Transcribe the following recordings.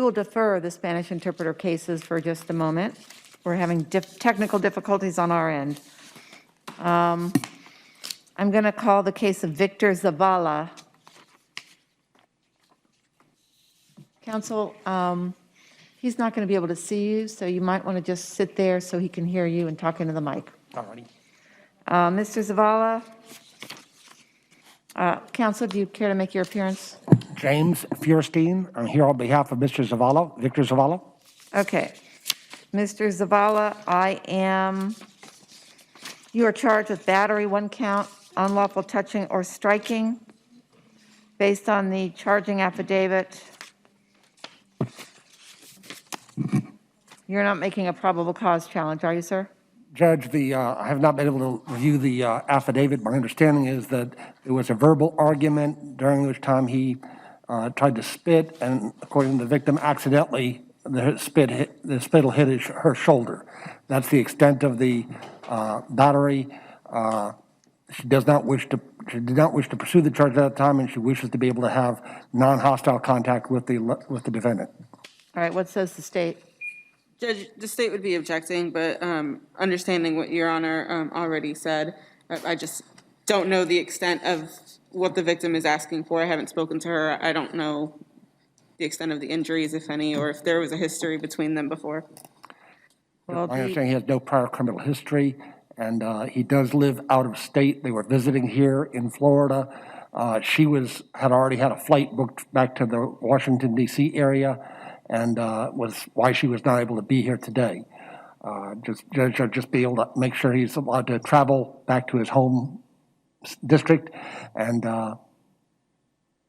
will defer the Spanish interpreter cases for just a moment. We're having technical difficulties on our end. I'm going to call the case of Victor Zavala. Counsel, he's not going to be able to see you, so you might want to just sit there so he can hear you and talk into the mic. All righty. Mr. Zavala, counsel, do you care to make your appearance? James Feuerstein. I'm here on behalf of Mr. Zavala, Victor Zavala. Okay. Mr. Zavala, you are charged with battery, 1 count, unlawful touching or striking. Based on the charging affidavit, you're not making a probable cause challenge, are you, sir? Judge, I have not been able to review the affidavit. My understanding is that it was a verbal argument during which time he tried to spit, and according to the victim, accidentally the spittle hit her shoulder. That's the extent of the battery. She did not wish to pursue the charge at that time, and she wishes to be able to have non-hostile contact with the defendant. All right, what says the state? Judge, the state would be objecting, but understanding what Your Honor already said, I just don't know the extent of what the victim is asking for. I haven't spoken to her. I don't know the extent of the injuries, if any, or if there was a history between them before. Well, My understanding, he has no prior criminal history, and he does live out of state. They were visiting here in Florida. She had already had a flight booked back to the Washington, D.C. area, and was why she was not able to be here today. Judge should just be able to make sure he's allowed to travel back to his home district, and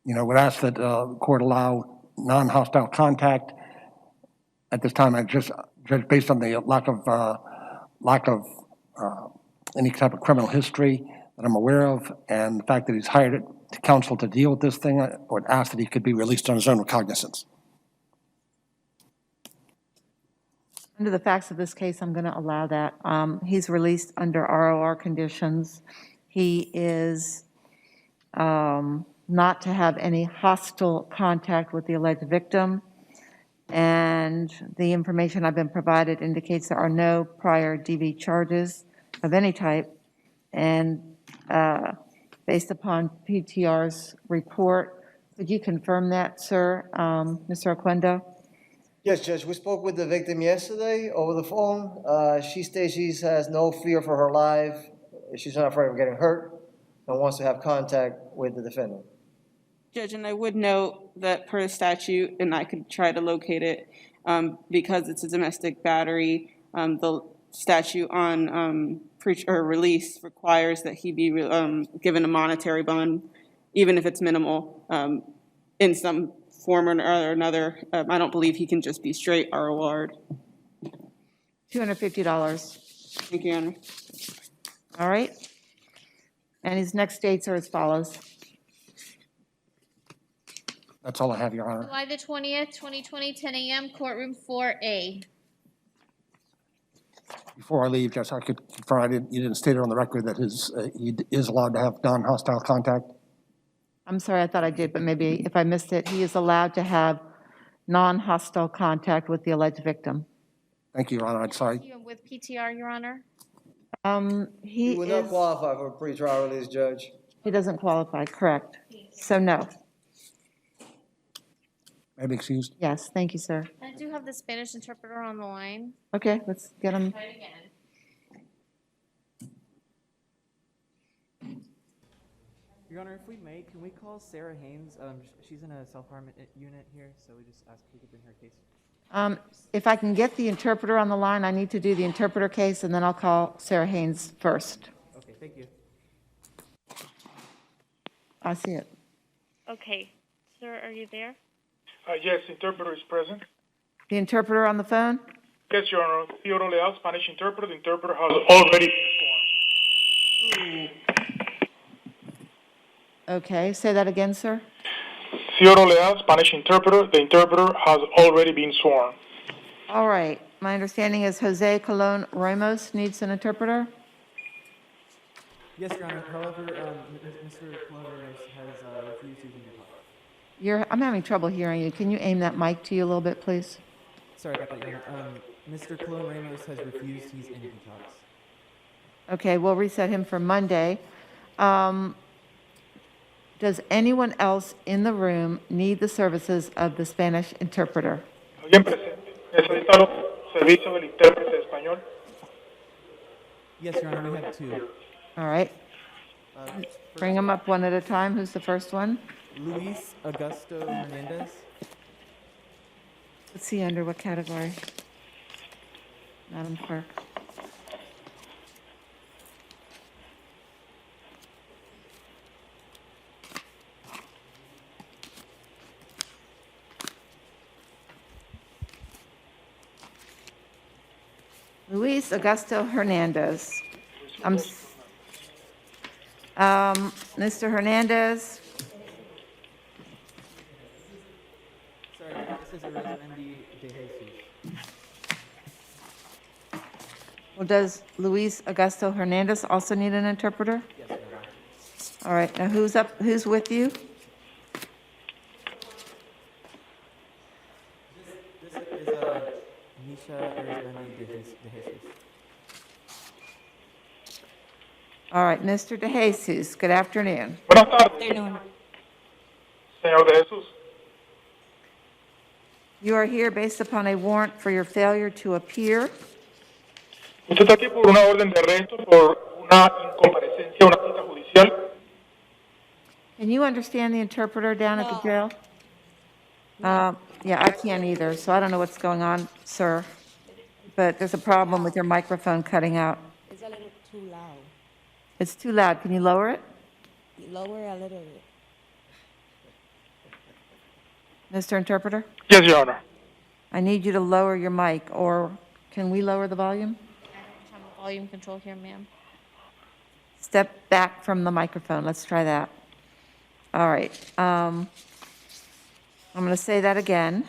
would ask that the court allow non-hostile contact. At this time, Judge, based on the lack of any type of criminal history that I'm aware of, and the fact that he's hired counsel to deal with this thing, I would ask that he could be released on his own recognizance. Under the facts of this case, I'm going to allow that. He's released under ROR conditions. He is not to have any hostile contact with the alleged victim. And the information I've been provided indicates there are no prior DV charges of any type. And based upon PTR's report, could you confirm that, sir, Mr. Oquendo? Yes, Judge. We spoke with the victim yesterday over the phone. She states she has no fear for her life. She's not afraid of getting hurt and wants to have contact with the defendant. Judge, and I would note that per statute, and I could try to locate it, because it's a domestic battery, the statute on release requires that he be given a monetary bond, even if it's minimal, in some form or another. I don't believe he can just be straight ROR'd. $250. Thank you, Your Honor. All right. And his next dates are as follows. That's all I have, Your Honor. July the 20th, 2020, 10 a.m., courtroom 4A. Before I leave, Judge, I could confirm you didn't state it on the record that he is allowed to have non-hostile contact. I'm sorry, I thought I did, but maybe if I missed it, he is allowed to have non-hostile contact with the alleged victim. Thank you, Your Honor. I'm sorry. You and with PTR, Your Honor? He would not qualify for a pretrial release, Judge. He doesn't qualify, correct. So no. May I be excused? Yes, thank you, sir. I do have the Spanish interpreter on the line. Okay, let's get him. Try it again. Your Honor, if we may, can we call Sarah Haynes? She's in a self-harm unit here, so we just asked if we could bring her case. If I can get the interpreter on the line, I need to do the interpreter case, and then I'll call Sarah Haynes first. Okay, thank you. I see it. Okay. Sir, are you there? Yes, interpreter is present. The interpreter on the phone? Yes, Your Honor. Theodore Leal, Spanish interpreter. The interpreter has already been sworn. Okay, say that again, sir. Theodore Leal, Spanish interpreter. The interpreter has already been sworn. All right. My understanding is Jose Colon Ramos needs an interpreter. Yes, Your Honor. However, Mr. Clover has refused using your talk. I'm having trouble hearing you. Can you aim that mic to you a little bit, please? Sorry about that, Your Honor. Mr. Colon Ramos has refused. He's in detox. Okay, we'll reset him for Monday. Um, Does anyone else in the room need the services of the Spanish interpreter? ¿Alguien presente? ¿Necesita los servicios del intérprete de español? Yes, Your Honor, we have two. All right, First, bring them up one at a time. Who's the first one? Luis Augusto Hernandez. Let's see, under what category? Madam Clerk. Luis Augusto Hernandez. Mr. Hernandez, Sorry, this is Rosmendi de Jesus. well, does Luis Augusto Hernandez also need an interpreter? Yes, Your Honor. All right, now who's with you? This is Nisha Rosmendi de Jesus. All right, Mr. De Jesus, good afternoon. Buenas tardes. Señor de Jesús. You are here based upon a warrant for your failure to appear. Usted está aquí por una orden de arresto por una incomparecencia, una cita judicial. Can you understand the interpreter down at the jail? Yeah, I can't either, so I don't know what's going on, sir. But there's a problem with your microphone cutting out. It's a little too loud. It's too loud. Can you lower it? Lower a little bit. Mr. Interpreter? Yes, Your Honor. I need you to lower your mic, or can we lower the volume? Turn on volume control here, ma'am. Step back from the microphone. Let's try that. All right. I'm going to say that again.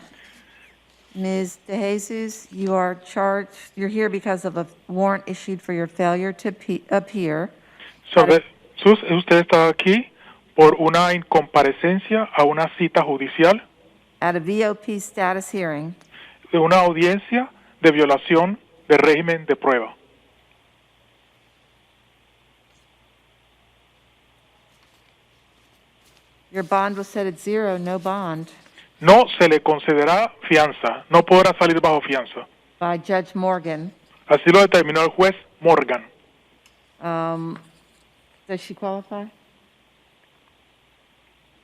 Ms. De Jesus, you are charged, you're here because of a warrant issued for your failure to appear. Sobre Jesús, usted está aquí por una incomparecencia a una cita judicial At a VOP status hearing de una audiencia de violación del régimen de prueba. Your bond was set at zero, no bond, No se le concederá fianza, no podrá salir bajo fianza. by Judge Morgan. Así lo determinó el juez Morgan. Does she qualify?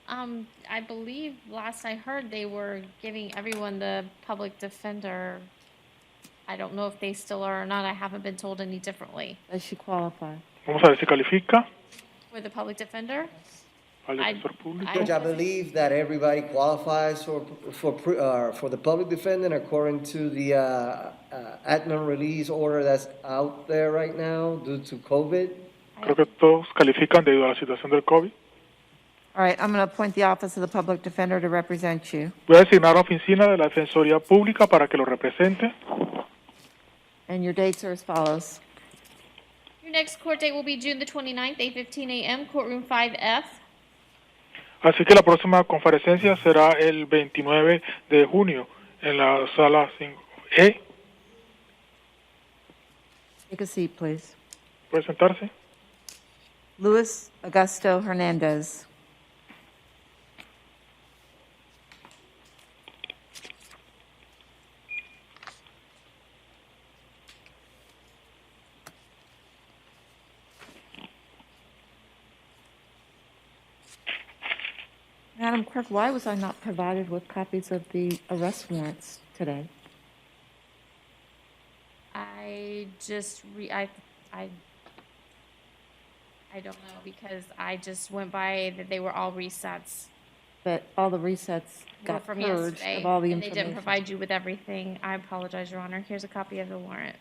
I believe last I heard they were giving everyone the public defender. I don't know if they still are or not. I haven't been told any differently. Does she qualify? Vamos a ver si califica. For the public defender? Al defensor público. Judge, I believe that everybody qualifies for the public defendant according to the admin release order that's out there right now due to COVID. Creo que todos califican debido a la situación del COVID. All right, I'm going to appoint the Office of the Public Defender to represent you. Voy a designar a oficina de la Defensoría Pública para que lo represente. And your dates are as follows. Your next court date will be June the 29th, 8:15 a.m., courtroom 5F. Así que la próxima comparecencia será el 29 de junio en la sala 5E. Take a seat, please. ¿Puede sentarse? Luis Augusto Hernandez. Madam Clerk, why was I not provided with copies of the arrest warrants today? I don't know, because I just went by that they were all resets. But all the resets Were got from purged yesterday, of all the and they didn't information. provide you with everything. I apologize, Your Honor. Here's a copy of the warrant.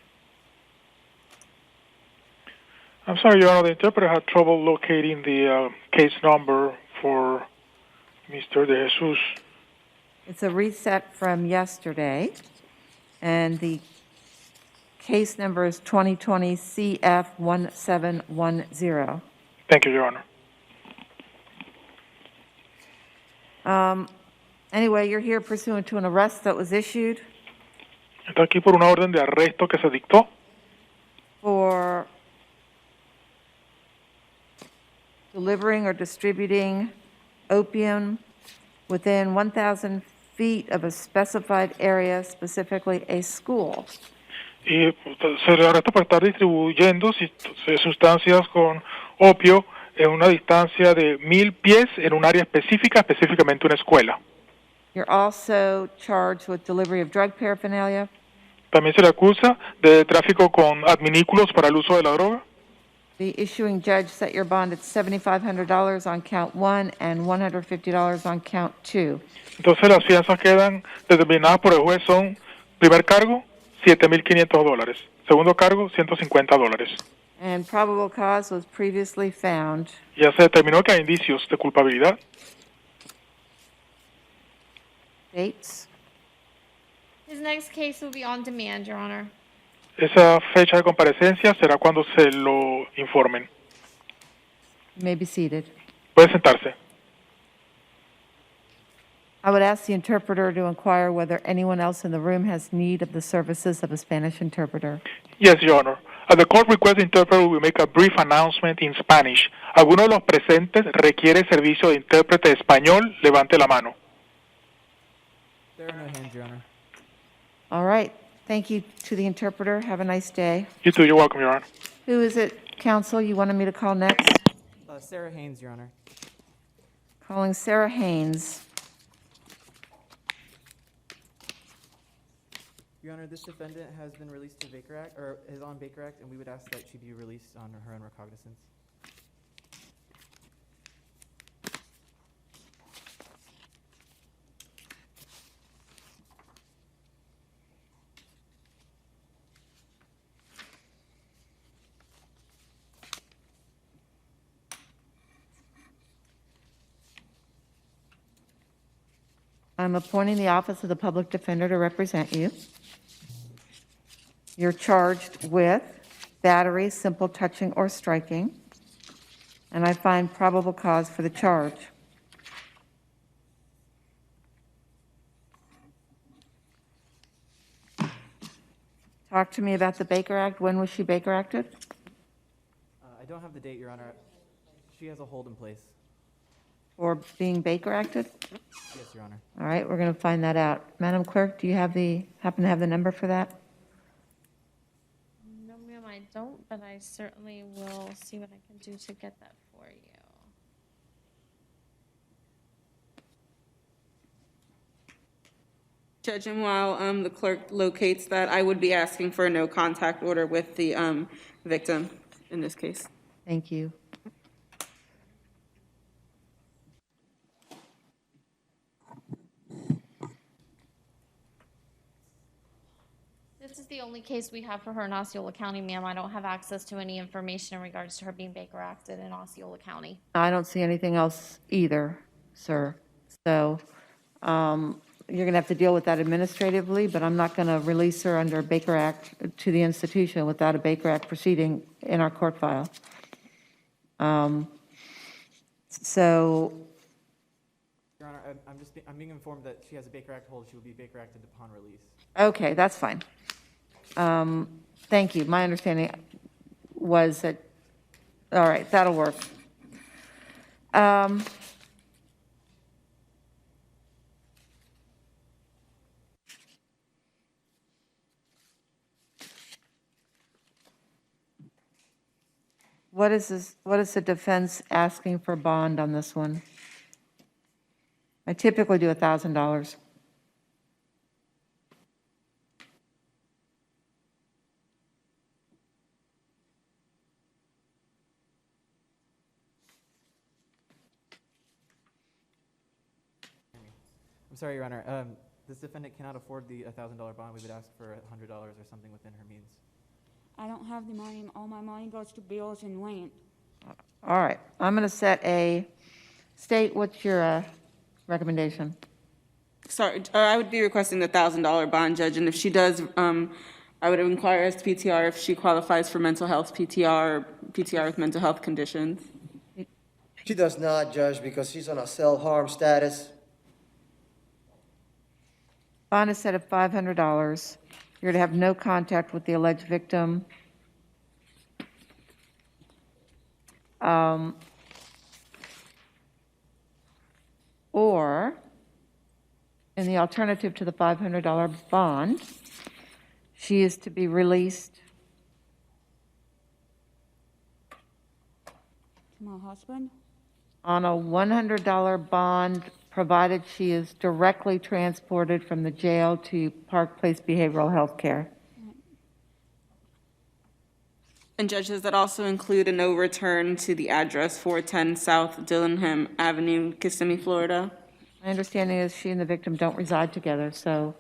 I'm sorry, Your Honor, the interpreter had trouble locating the case number for Mr. De Jesus. It's a reset from yesterday, and the case number is 2020 CF1710. Thank you, Your Honor. Anyway, you're here pursuant to an arrest that was issued Está aquí por una orden de arresto que se dictó for delivering or distributing opium within 1,000 feet of a specified area, specifically a school. y se le arresta por estar distribuyendo sustancias con opio en una distancia de 1,000 pies en un área específica, específicamente una escuela. You're also charged with delivery of drug paraphernalia. También se le acusa de tráfico con adminículos para el uso de la droga. The issuing judge set your bond at $7,500 on count 1 and $150 on count 2. Entonces las fianzas quedan determinadas por el juez son, primer cargo, $7,500. Segundo cargo, $150. And probable cause was previously found. Ya se determinó que hay indicios de culpabilidad. Dates? His next case will be on demand, Your Honor. Esa fecha de comparecencia será cuando se lo informen. You may be seated. Puede sentarse. I would ask the interpreter to inquire whether anyone else in the room has need of the services of a Spanish interpreter. Yes, Your Honor. As the court requests the interpreter will make a brief announcement in Spanish. ¿Alguno de los presentes requiere servicio de intérprete de español? Levante la mano. There are no hands, Your Honor. All right. Thank you to the interpreter. Have a nice day. You too. You're welcome, Your Honor. Who is it, counsel, you wanted me to call next? Sarah Haynes, Your Honor. Calling Sarah Haynes. Your Honor, this defendant has been released to Baker Act, or is on Baker Act, and we would ask that she be released on her own recognizance. I'm appointing the Office of the Public Defender to represent you. You're charged with battery, simple touching, or striking, and I find probable cause for the charge. Talk to me about the Baker Act. When was she Baker Acted? I don't have the date, Your Honor. She has a hold in place. Or being Baker Acted? Yes, Your Honor. All right, we're going to find that out. Madam Clerk, do you happen to have the number for that? No, ma'am, I don't, but I certainly will see what I can do to get that for you. Judge, and while the clerk locates that, I would be asking for a no contact order with the victim in this case. Thank you. This is the only case we have for her in Osceola County, ma'am. I don't have access to any information in regards to her being Baker Acted in Osceola County. I don't see anything else either, sir. So you're going to have to deal with that administratively, but I'm not going to release her under Baker Act to the institution without a Baker Act proceeding in our court file. So, Your Honor, I'm being informed that she has a Baker Act hold. She will be Baker Acted upon release. okay, that's fine. Thank you. My understanding was that, all right, that'll work. What is the defense asking for bond on this one? I typically do $1,000. I'm sorry, Your Honor. This defendant cannot afford the $1,000 bond. We would ask for $100 or something within her means. I don't have the money. All my money goes to bills and rent. All right, I'm going to set a, State, what's your recommendation? Sorry, I would be requesting the $1,000 bond, Judge, and if she does, I would inquire as to PTR if she qualifies for mental health PTR or PTR with mental health conditions. She does not, Judge, because she's on a self-harm status. Bond is set at $500. You're to have no contact with the alleged victim. Or, in the alternative to the $500 bond, she is to be released To my husband? on a $100 bond, provided she is directly transported from the jail to Park Place Behavioral Health Care. And Judge, does that also include a no return to the address 410 South Dillingham Avenue, Kissimmee, Florida? My understanding is she and the victim don't reside together, so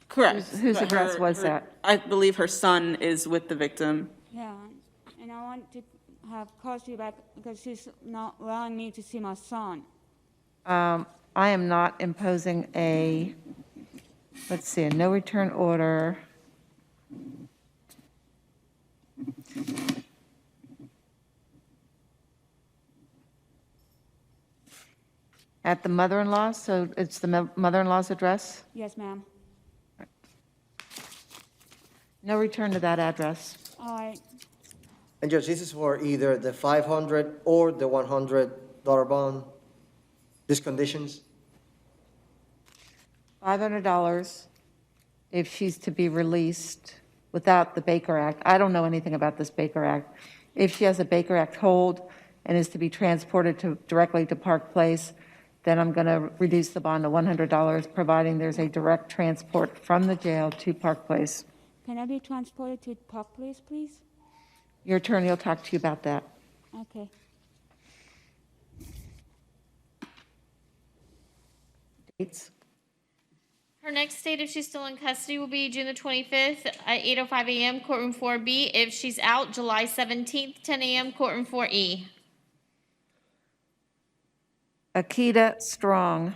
Correct. Whose But address was that? I believe her son is with the victim. Yeah, and I want to have custody back because she's not allowing me to see my son. I am not imposing a, let's see, a no return order. At the mother-in-law, so it's the mother-in-law's address? Yes, ma'am. No return to that address. All right, And Judge, this is for either the 500 or the $100 bond, these conditions? $500 if she's to be released without the Baker Act. I don't know anything about this Baker Act. If she has a Baker Act hold and is to be transported directly to Park Place, then I'm going to reduce the bond to $100, providing there's a direct transport from the jail to Park Place. can I be transported to Park Place, please? Your attorney will talk to you about that. Okay. Dates? Her next date, if she's still in custody, will be June the 25th at 8:05 a.m., courtroom 4B. If she's out, July 17th, 10 a.m., courtroom 4E. Akita Strong.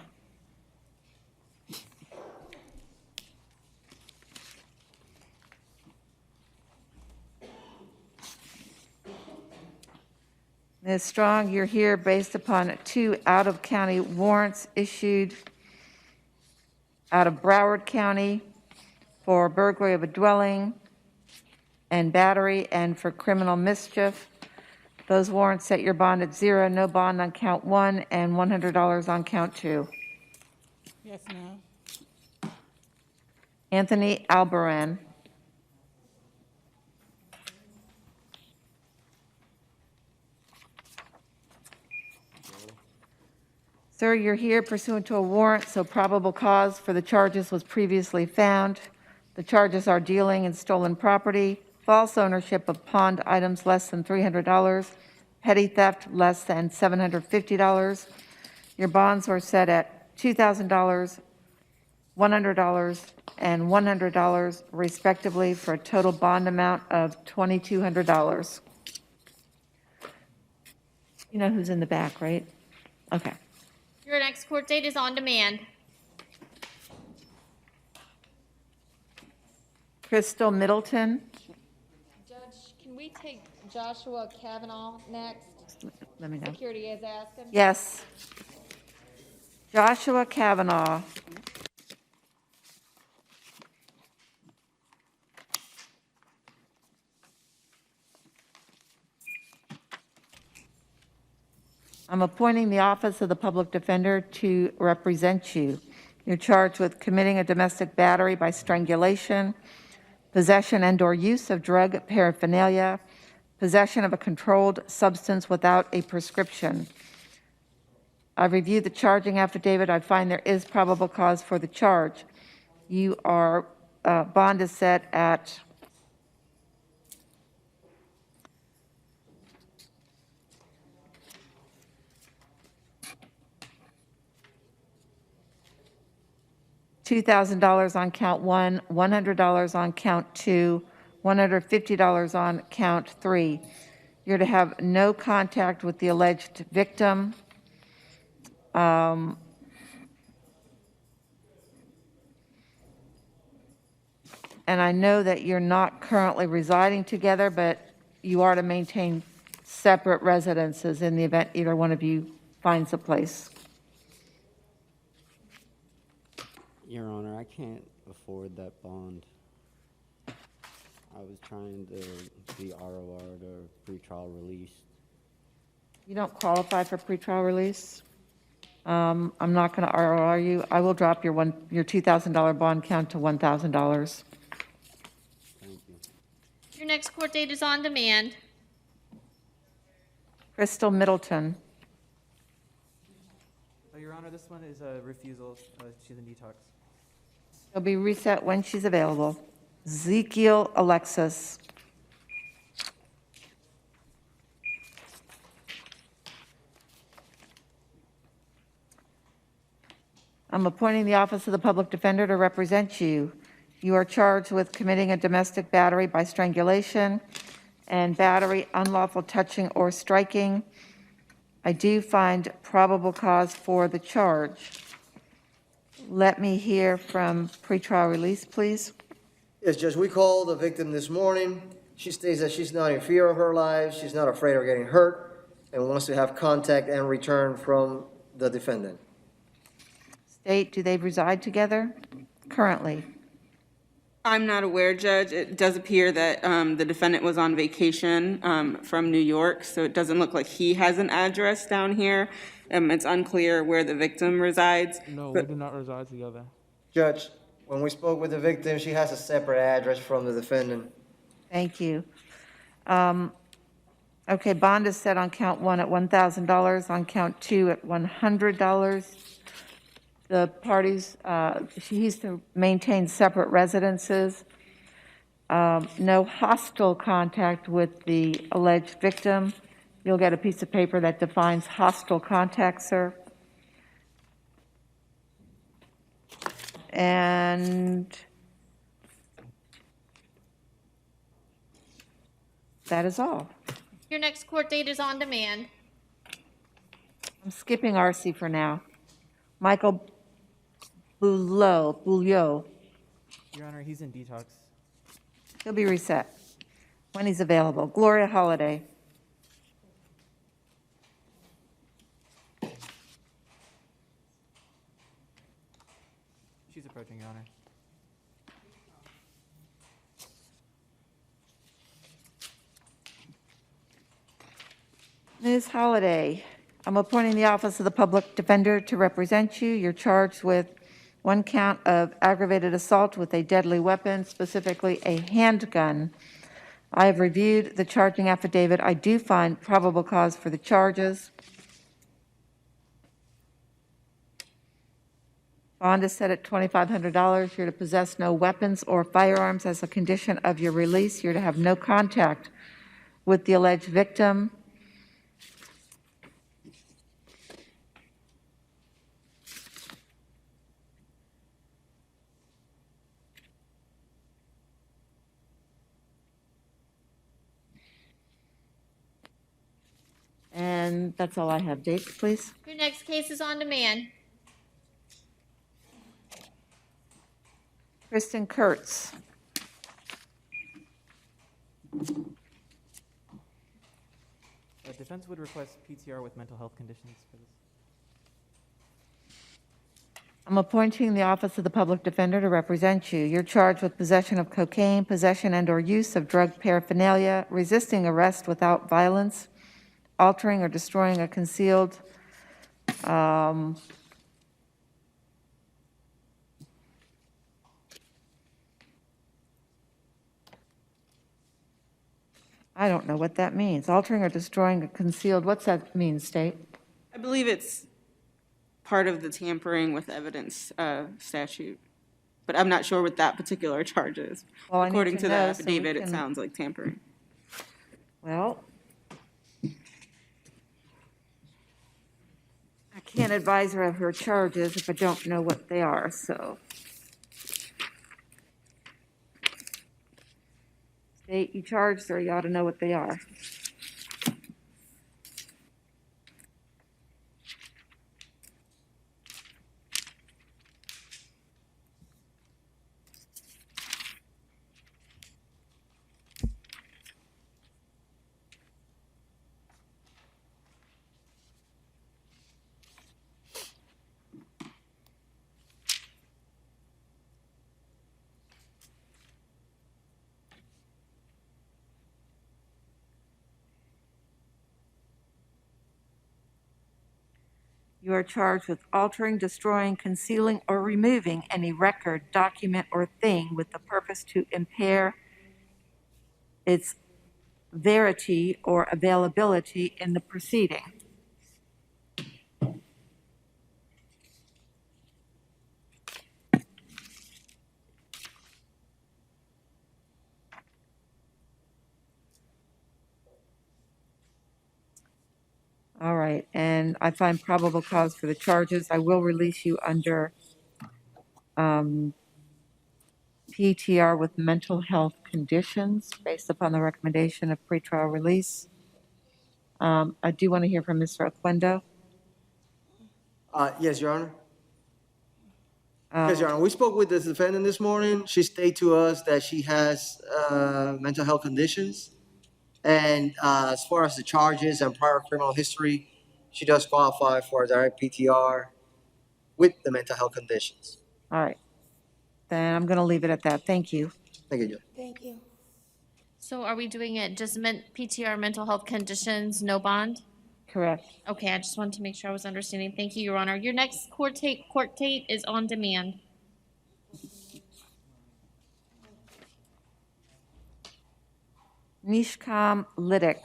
Ms. Strong, you're here based upon 2 out-of-county warrants issued out of Broward County for burglary of a dwelling and battery and for criminal mischief. Those warrants set your bond at 0, no bond on count 1, and $100 on count 2. Yes, ma'am. Anthony Albaran. Sir, you're here pursuant to a warrant, so probable cause for the charges was previously found. The charges are dealing in stolen property, false ownership of pawned items less than $300, petty theft less than $750. Your bonds were set at $2,000, $100, and $100 respectively, for a total bond amount of $2,200. You know who's in the back, right? Okay. Your next court date is on demand. Crystal Middleton. Judge, can we take Joshua Kavanaugh next? Let me know. Security is asking. Yes. Joshua Kavanaugh. I'm appointing the Office of the Public Defender to represent you. You're charged with committing a domestic battery by strangulation, possession and/or use of drug paraphernalia, possession of a controlled substance without a prescription. I've reviewed the charging affidavit. I find there is probable cause for the charge. You are, bond is set at $2,000 on count 1, $100 on count 2, $150 on count 3. You're to have no contact with the alleged victim. And I know that you're not currently residing together, but you are to maintain separate residences in the event either one of you finds a place. Your Honor, I can't afford that bond. I was trying to be ROR to pretrial release. You don't qualify for pretrial release. I'm not going to ROR you. I will drop your $2,000 bond count to $1,000. Thank you. Your next court date is on demand. Crystal Middleton. Your Honor, this one is a refusal. She's in detox. She'll be reset when she's available. Ezekiel Alexis. I'm appointing the Office of the Public Defender to represent you. You are charged with committing a domestic battery by strangulation and battery, unlawful touching or striking. I do find probable cause for the charge. Let me hear from pretrial release, please. Yes, Judge, we called the victim this morning. She states that she's not in fear of her life, she's not afraid of getting hurt, and wants to have contact and return from the defendant. State, do they reside together currently? I'm not aware, Judge. It does appear that the defendant was on vacation from New York, so it doesn't look like he has an address down here. It's unclear where the victim resides. No, but we do not reside together. Judge, when we spoke with the victim, she has a separate address from the defendant. Thank you. Okay, bond is set on count 1 at $1,000, on count 2 at $100. The parties, he's to maintain separate residences. No hostile contact with the alleged victim. You'll get a piece of paper that defines hostile contact, sir. And that is all. Your next court date is on demand. I'm skipping RC for now. Michael Bouliot. Your Honor, he's in detox. He'll be reset when he's available. Gloria Holiday. She's approaching, Your Honor. Ms. Holiday, I'm appointing the Office of the Public Defender to represent you. You're charged with 1 count of aggravated assault with a deadly weapon, specifically a handgun. I have reviewed the charging affidavit. I do find probable cause for the charges. Bond is set at $2,500. You're to possess no weapons or firearms as a condition of your release. You're to have no contact with the alleged victim. And that's all I have. Dates, please. Your next case is on demand. Kristen Kurtz. Defense would request PTR with mental health conditions for this. I'm appointing the Office of the Public Defender to represent you. You're charged with possession of cocaine, possession and/or use of drug paraphernalia, resisting arrest without violence, altering or destroying a concealed I don't know what that means. Altering or destroying a concealed, what's that mean, State? I believe it's part of the tampering with evidence statute, but I'm not sure what that particular charge is. Well, I need According to to the know so we affidavit, it can- sounds like tampering. Well, I can't advise her of her charges if I don't know what they are, so. State, you charged her, you ought to know what they are. You are charged with altering, destroying, concealing, or removing any record, document, or thing with the purpose to impair its verity or availability in the proceeding. All right, and I find probable cause for the charges. I will release you under PTR with mental health conditions based upon the recommendation of pretrial release. I do want to hear from Mr. Oquendo. Yes, Your Honor. Yes, Your Honor, we spoke with the defendant this morning. She stated to us that she has mental health conditions. And as far as the charges and prior criminal history, she does qualify for a direct PTR with the mental health conditions. All right, then I'm going to leave it at that. Thank you. Thank you, Judge. Thank you. So are we doing it just PTR mental health conditions, no bond? Correct. Okay, I just wanted to make sure I was understanding. Thank you, Your Honor. Your next court date is on demand. Nishkam Liddick.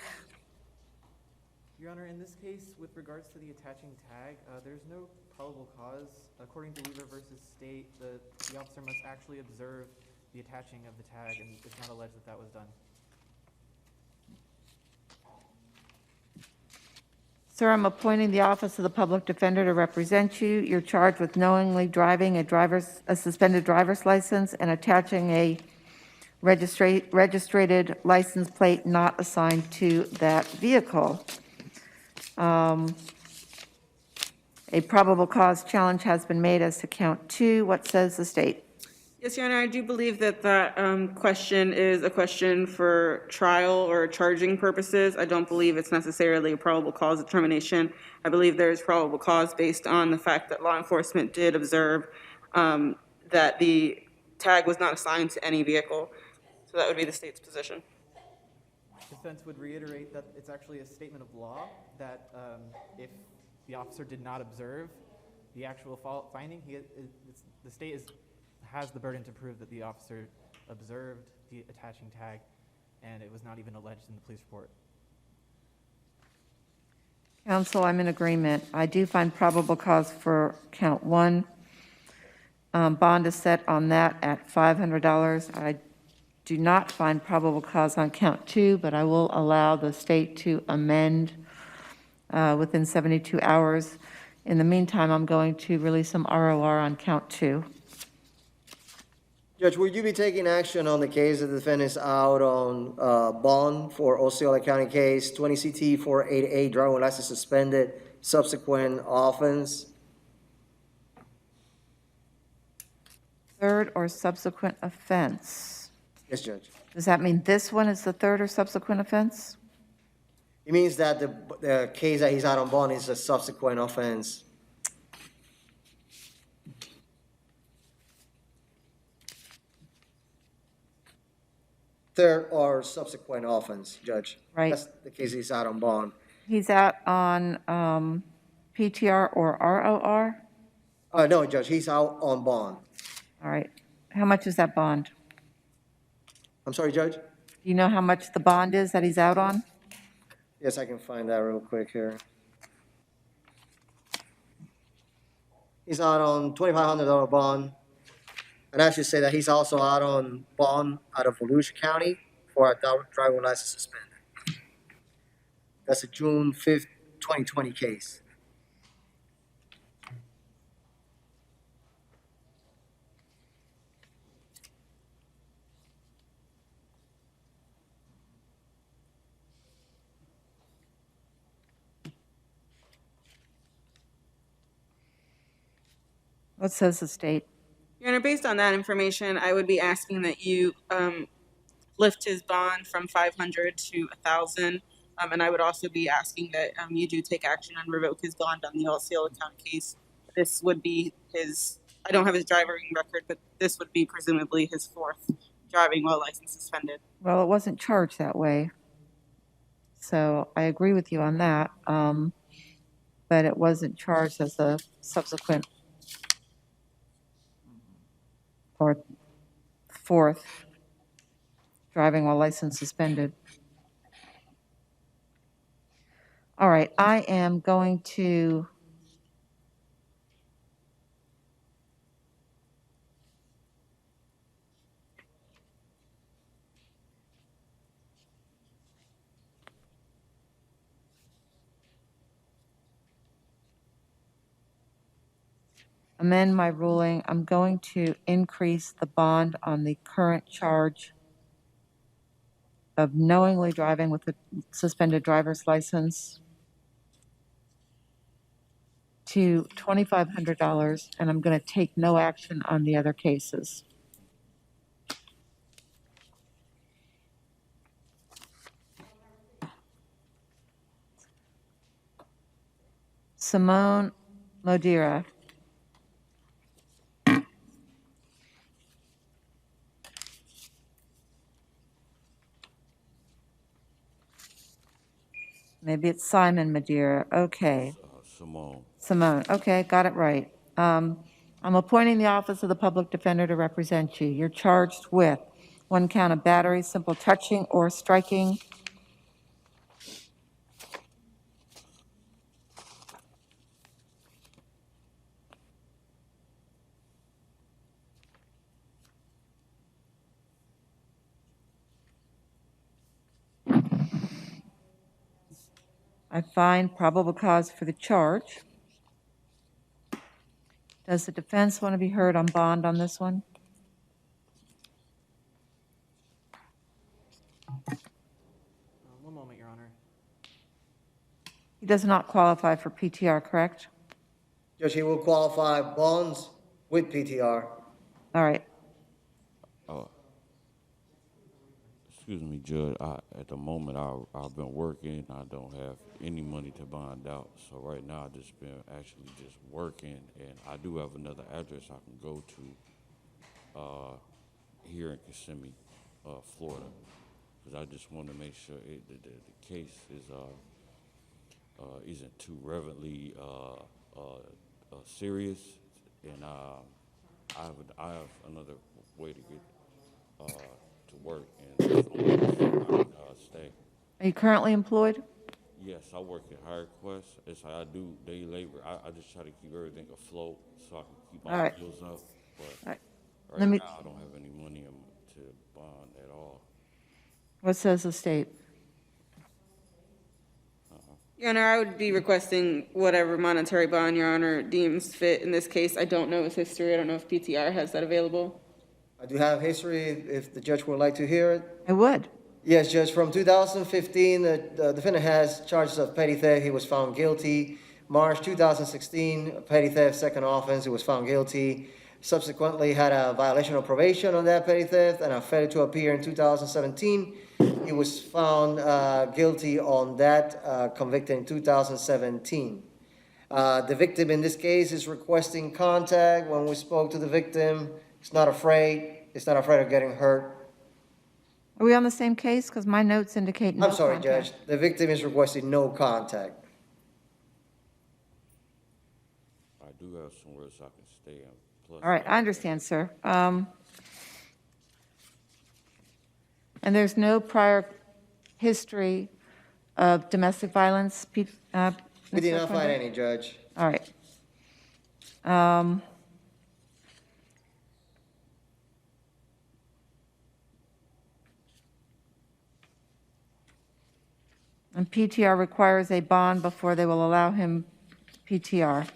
Your Honor, in this case, with regards to the attaching tag, there's no probable cause. According to Weaver versus State, the officer must actually observe the attaching of the tag, and it's not alleged that that was done. Sir, I'm appointing the Office of the Public Defender to represent you. You're charged with knowingly driving a suspended driver's license and attaching a registered license plate not assigned to that vehicle. A probable cause challenge has been made as to count 2. What says the state? Yes, Your Honor, I do believe that question is a question for trial or charging purposes. I don't believe it's necessarily a probable cause determination. I believe there is probable cause based on the fact that law enforcement did observe that the tag was not assigned to any vehicle. So that would be the state's position. Defense would reiterate that it's actually a statement of law that if the officer did not observe the actual finding, the state has the burden to prove that the officer observed the attaching tag, and it was not even alleged in the police report. Counsel, I'm in agreement. I do find probable cause for count 1. Bond is set on that at $500. I do not find probable cause on count 2, but I will allow the state to amend within 72 hours. In the meantime, I'm going to release some ROR on count 2. Judge, would you be taking action on the case the defendant is out on bond for Osceola County case 20 CT 488, driving license suspended, subsequent offense? Third or subsequent offense? Yes, Judge. Does that mean this one is the third or subsequent offense? It means that the case that he's out on bond is a subsequent offense. Third or subsequent offense, Judge. Right. That's the case he's out on bond. He's out on PTR or ROR? No, Judge, he's out on bond. All right. How much is that bond? I'm sorry, Judge? Do you know how much the bond is that he's out on? Yes, I can find that real quick here. He's out on $2,500 bond. And I should say that he's also out on bond out of Volusia County for a driving license suspended. That's a June 5th, 2020 case. What says the state? Your Honor, based on that information, I would be asking that you lift his bond from 500 to 1,000. And I would also be asking that you do take action and revoke his bond on the Osceola County case. This would be I don't have his driving record, but this would be presumably his 4th driving while license suspended. Well, it wasn't charged that way. So I agree with you on that. but it wasn't charged as a subsequent or fourth driving while license suspended. All right, I am going to amend my ruling. I'm going to increase the bond on the current charge of knowingly driving with a suspended driver's license to $2,500, and I'm going to take no action on the other cases. Simone Modira. Maybe it's Simon Madeira. Okay. Simone. Okay, got it right. I'm appointing the Office of the Public Defender to represent you. You're charged with 1 count of battery, simple touching or striking. I find probable cause for the charge. Does the defense want to be heard on bond on this one? One moment, Your Honor. He does not qualify for PTR, correct? Judge, he will qualify bonds with PTR. All right. Excuse me, Judge. At the moment, I've been working. I don't have any money to bond out. So right now, I've just been actually just working. And I do have another address I can go to here in Kissimmee, Florida. Because I just want to make sure the case isn't too reverently serious. And I have another way to get to work and stay. Are you currently employed? Yes, I work at Higher Quest. It's like I do day labor. I just try to keep everything afloat so I can keep my bills up. But right now, I don't have any money to bond at all. What says the state? Your Honor, I would be requesting whatever monetary bond Your Honor deems fit. In this case, I don't know his history. I don't know if PTR has that available. I do have history, if the judge would like to hear it. I would. Yes, Judge, from 2015, the defendant has charges of petty theft. He was found guilty. March 2016, petty theft, second offense, he was found guilty. Subsequently, had a violation of probation on that petty theft and a failure to appear in 2017. He was found guilty on that, convicted in 2017. The victim in this case is requesting contact. When we spoke to the victim, he's not afraid. He's not afraid of getting hurt. Are we on the same case? Because my notes indicate no I'm sorry, contact. Judge. The victim is requesting no contact. I do have somewhere so I can stay. Plus, All right, I understand, sir. And there's no prior history of domestic violence? We did not Mr. find Funder? any, Judge. All right. And PTR requires a bond before they will allow him PTR.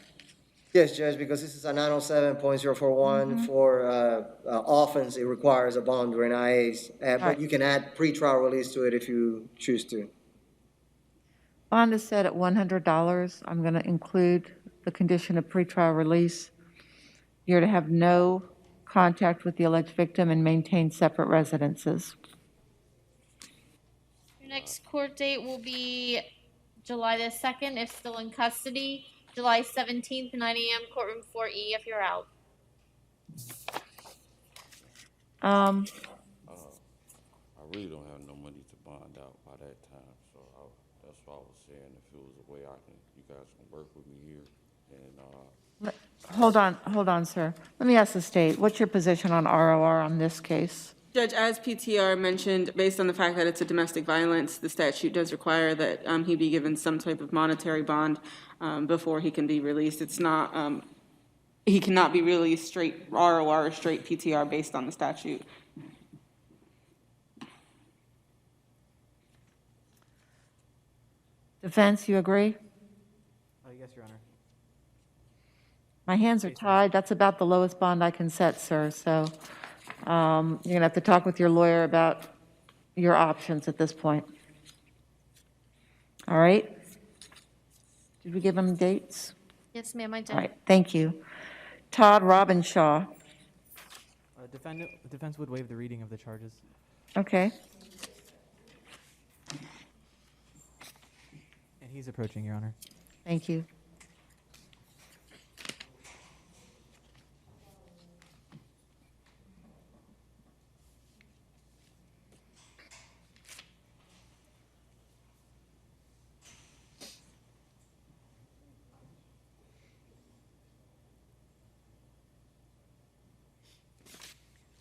Yes, Judge, because this is a 907.041 for offense, it requires a bond during IAs. But Right. you can add pretrial release to it if you choose to. Bond is set at $100. I'm going to include the condition of pretrial release. You're to have no contact with the alleged victim and maintain separate residences. Your next court date will be July the 2nd, if still in custody. July 17th, 9 a.m., courtroom 4E, if you're out. I really don't have no money to bond out by that time, so that's why I was saying if it was a way you guys can work with me here, and, Hold on, sir. Let me ask the state, what's your position on ROR on this case? Judge, as PTR mentioned, based on the fact that it's a domestic violence, the statute does require that he be given some type of monetary bond before he can be released. It's not, he cannot be released straight ROR or straight PTR based on the statute. Defense, you agree? Yes, Your Honor. My hands are tied. That's about the lowest bond I can set, sir. So you're going to have to talk with your lawyer about your options at this point. All right? Did we give him dates? Yes, ma'am, I did. All right, thank you. Todd Robinshaw. Defense would waive the reading of the charges. Okay. And he's approaching, Your Honor. Thank you.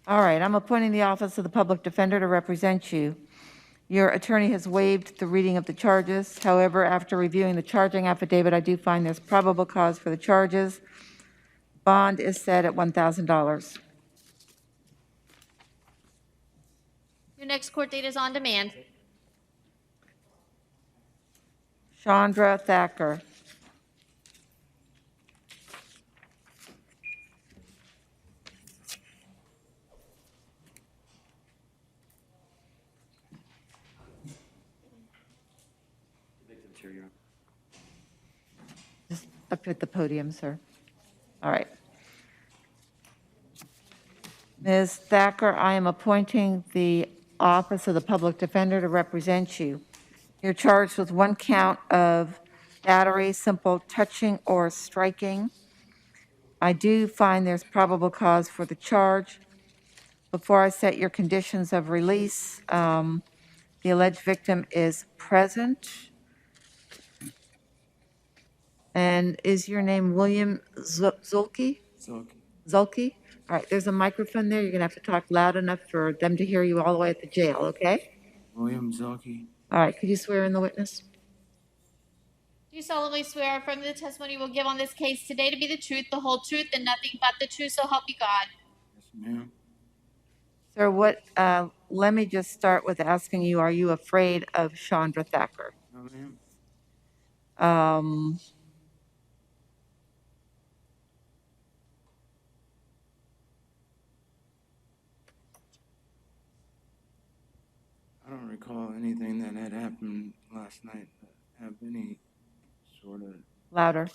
All right, I'm appointing the Office of the Public Defender to represent you. Your attorney has waived the reading of the charges. However, after reviewing the charging affidavit, I do find there's probable cause for the charges. Bond is set at $1,000. Your next court date is on demand. Chandra Thacker. Just up at the podium, sir. All right. Ms. Thacker, I am appointing the Office of the Public Defender to represent you. You're charged with one count of battery, simple touching or striking. I do find there's probable cause for the charge. Before I set your conditions of release, the alleged victim is present. And is your name William Zulke? Zulke. All right, there's a microphone there. You're going to have to talk loud enough for them to hear you all the way at the jail, okay? William Zulke. All right, could you swear in the witness? Do you solemnly swear or affirm that the testimony you will give on this case today to be the truth, the whole truth, and nothing but the truth, so help you God? Yes, ma'am. Sir, let me just start with asking you, are you afraid of Chandra Thacker? No, ma'am. I don't recall anything that had happened last night that have any sort of... Louder.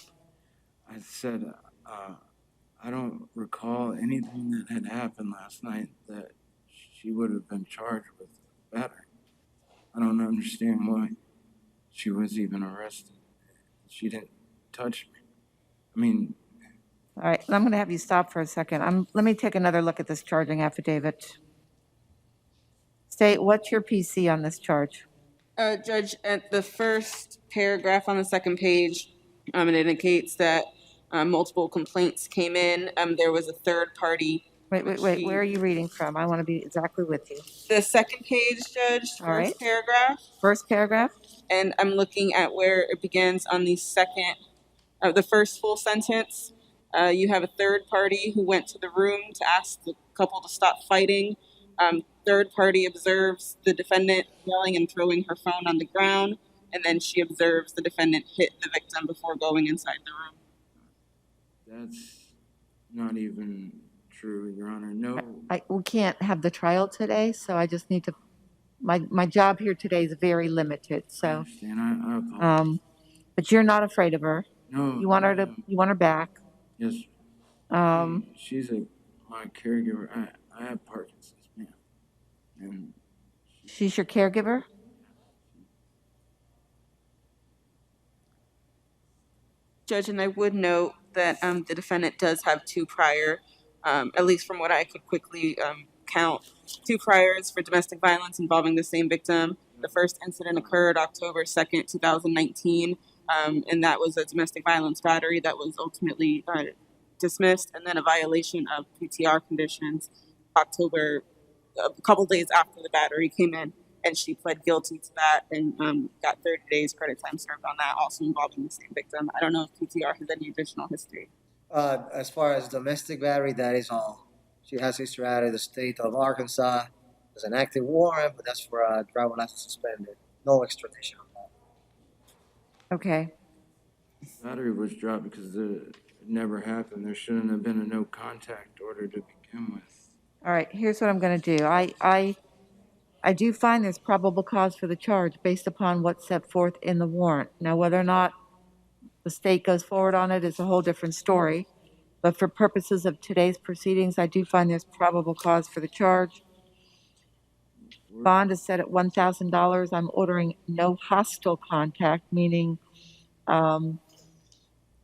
I said, I don't recall anything that had happened last night that she would have been charged with battery. I don't understand why she was even arrested. She didn't touch me. I mean... All right, I'm going to have you stop for a second. Let me take another look at this charging affidavit. State, what's your PC on this charge? Judge, at the first paragraph on the second page, it indicates that multiple complaints came in. There was a third party. Wait, where are you reading from? I want to be exactly with you. The second page, Judge, All right. first paragraph. First paragraph? And I'm looking at where it begins on the the first full sentence. You have a third party who went to the room to ask the couple to stop fighting. Third party observes the defendant yelling and throwing her phone on the ground, and then she observes the defendant hit the victim before going inside the room. That's not even true, Your Honor. No. We can't have the trial today, so I just need to, my job here today is very limited, I so. understand. I apologize. But you're not afraid of her. No. You want her back. Yes. She's my caregiver. I have Parkinson's, ma'am. And She's your caregiver? Judge, and I would note that the defendant does have two prior, at least from what I could quickly count, two priors for domestic violence involving the same victim. The first incident occurred October 2nd, 2019, and that was a domestic violence battery that was ultimately dismissed, and then a violation of PTR conditions October, a couple days after the battery came in, and she pled guilty to that and got 30 days credit time served on that, also involving the same victim. I don't know if PTR has any additional history. As far as domestic battery, that is all. She has history out of the state of Arkansas. There's an active warrant, but that's for a driver license suspended. No extradition on that. Okay. Battery was dropped because it never happened. There shouldn't have been a no contact order to begin with. All right, here's what I'm going to do. I do find there's probable cause for the charge based upon what's set forth in the warrant. Now, whether or not the state goes forward on it is a whole different story. But for purposes of today's proceedings, I do find there's probable cause for the charge. Bond is set at $1,000. I'm ordering no hostile contact, meaning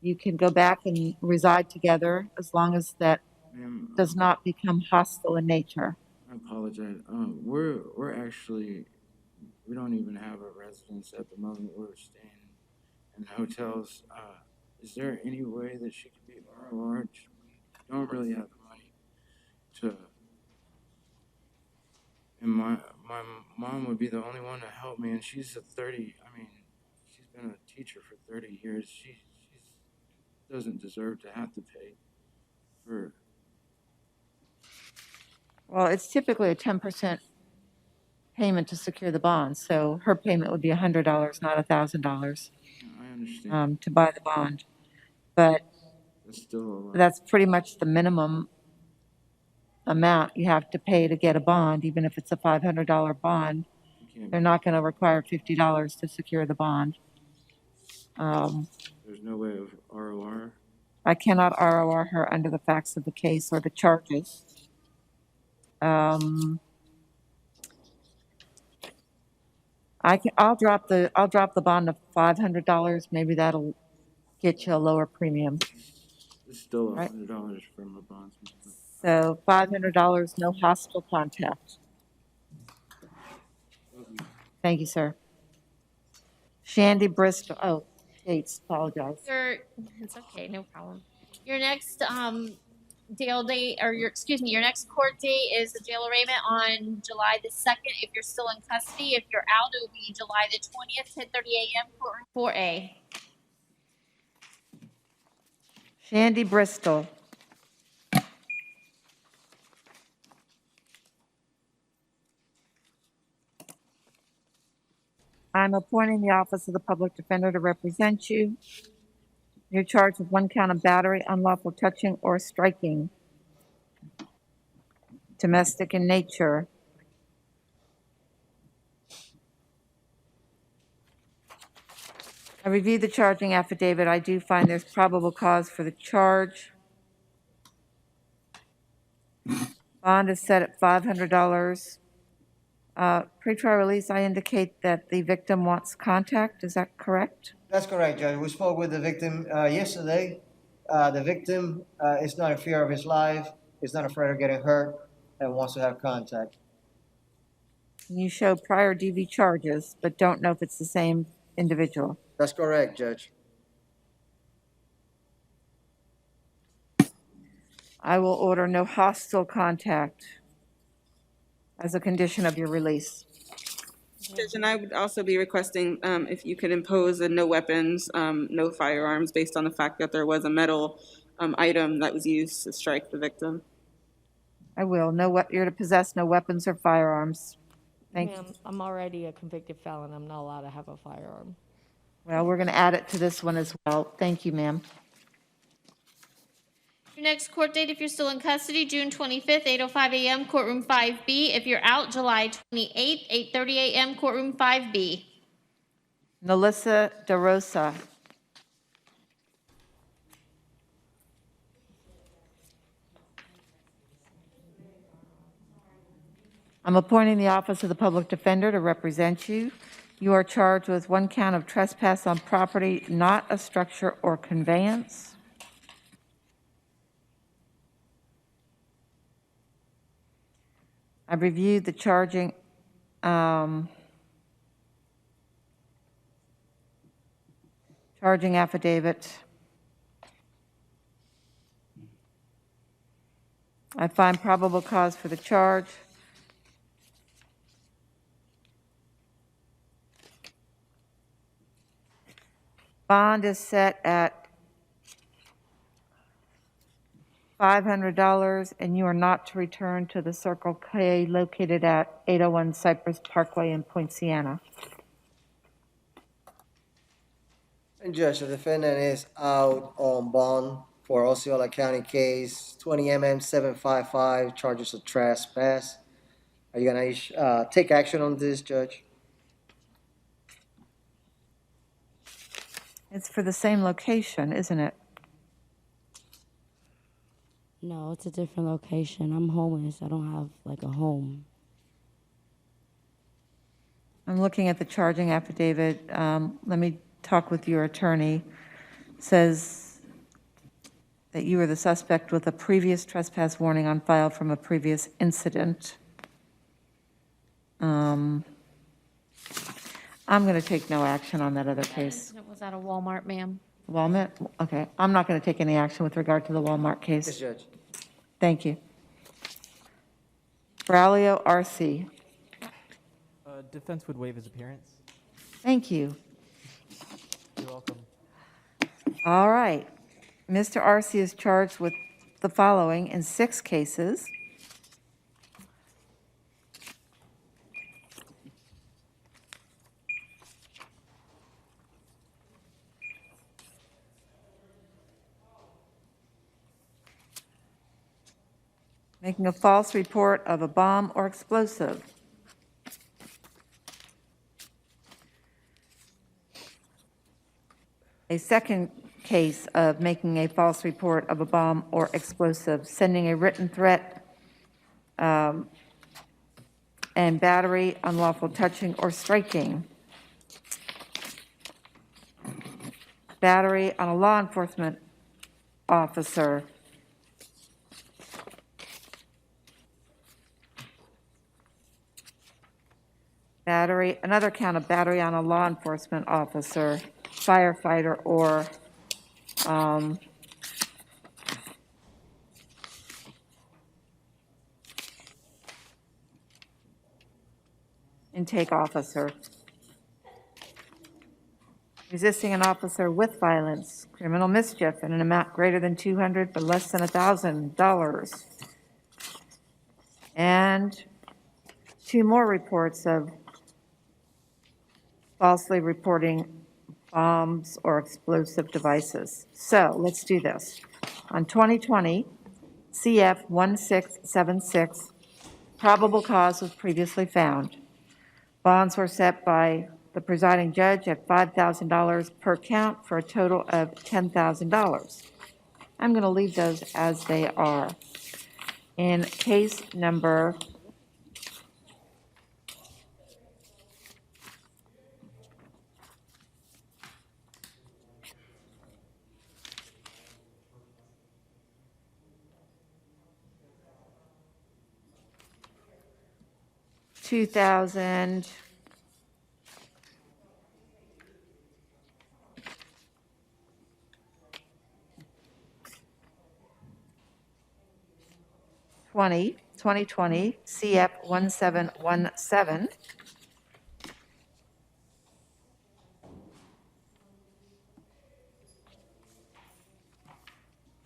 you can go back and reside together as long as that Ma'am, does not become hostile in nature. I apologize. We're actually, we don't even have a residence at the moment. We're staying in hotels. Is there any way that she could be ROR? We don't really have the money to, and my mom would be the only one to help me, and she's she's been a teacher for 30 years. She doesn't deserve to have to pay for. Well, it's typically a 10% payment to secure the bond, so her payment would be $100, not $1,000 I understand. to buy the bond. But That's still a lot. that's pretty much the minimum amount you have to pay to get a bond, even if it's a $500 bond. They're not going to require $50 to secure the bond. There's no way of ROR. I cannot ROR her under the facts of the case or the charges. I'll drop the bond to $500. Maybe that'll get you a lower premium. It's still Right. $100 from a bondsman. So $500, no hostile contact. Thank you, sir. Shandy Bristol. Oh, Gates. Apologize. It's okay, no problem. Your next jail date, or your next court date is the jail arraignment on July the 2nd. If you're still in custody, if you're out, it will be July the 20th, 10:30 a.m. courtroom 4A. Shandy Bristol. I'm appointing the Office of the Public Defender to represent you. You're charged with 1 count of battery, unlawful touching, or striking. Domestic in nature. I reviewed the charging affidavit. I do find there's probable cause for the charge. Bond is set at $500. Pretrial release, I indicate that the victim wants contact. Is that correct? That's correct, Judge. We spoke with the victim yesterday. The victim is not in fear of his life, is not afraid of getting hurt, and wants to have contact. You show prior DV charges, but don't know if it's the same individual. That's correct, Judge. I will order no hostile contact as a condition of your release. Judge, and I would also be requesting if you could impose a no weapons, no firearms, based on the fact that there was a metal item that was used to strike the victim. I will. You're to possess no weapons or firearms. Thank you. Ma'am, I'm already a convicted felon. I'm not allowed to have a firearm. Well, we're going to add it to this one as well. Thank you, ma'am. Your next court date, if you're still in custody, June 25th, 8:05 a.m., courtroom 5B. If you're out, July 28th, 8:30 a.m., courtroom 5B. Melissa DeRosa. I'm appointing the Office of the Public Defender to represent you. You are charged with 1 count of trespass on property, not a structure or conveyance. I reviewed the charging Charging affidavit. I find probable cause for the charge. Bond is set at $500, and you are not to return to the Circle K located at 801 Cypress Parkway in Poinciana. And Judge, the defendant is out on bond for Osceola County case 20 755, charges of trespass. Are you gonna take action on this, Judge? It's for the same location, isn't it? No, it's a different location. I'm homeless. I don't have like a home. I'm looking at the charging affidavit. Let me talk with your attorney. Says that you were the suspect with a previous trespass warning on file from a previous incident. I'm going to take no action on that other case. It was at a Walmart, ma'am. Walmart? Okay. I'm not going to take any action with regard to the Walmart Yes, case. Judge. Thank you. Braulio RC. Defense would waive his appearance. Thank you. You're welcome. All right. Mr. RC is charged with the following in 6 cases. Making a false report of a bomb or explosive. A second case of making a false report of a bomb or explosive, sending a written threat, and battery, unlawful touching or striking. Battery on a law enforcement officer. Battery, another count of battery on a law enforcement officer, firefighter, or intake officer. Resisting an officer with violence, criminal mischief in an amount greater than $200 but less than $1,000. And 2 more reports of falsely reporting bombs or explosive devices. So let's do this. On 2020, CF 1676, probable cause was previously found. Bonds were set by the presiding judge at $5,000 per count for a total of $10,000. I'm going to leave those as they are. In case number 2000 2020 CF 1717.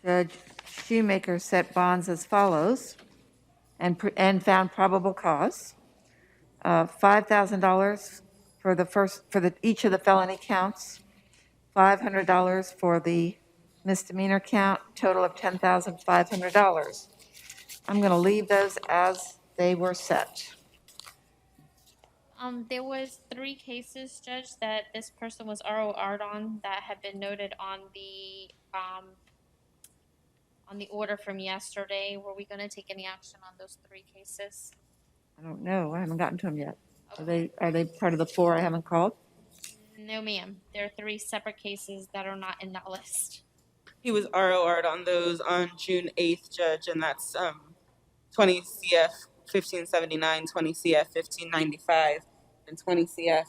Judge Shoemaker set bonds as follows and found probable cause. $5,000 for each of the felony counts, $500 for the misdemeanor count, total of $10,500. I'm going to leave those as they were set. There was 3 cases, Judge, that this person was ROR'd on that had been noted on the order from yesterday. Were we gonna take any action on those 3 cases? I don't know. I haven't gotten to them yet. Are they part of the 4 I haven't called? No, ma'am. There are 3 separate cases that are not in that list. He was ROR'd on those on June 8th, Judge, and that's 20 CF 1579, 20 CF 1595, and 20 CF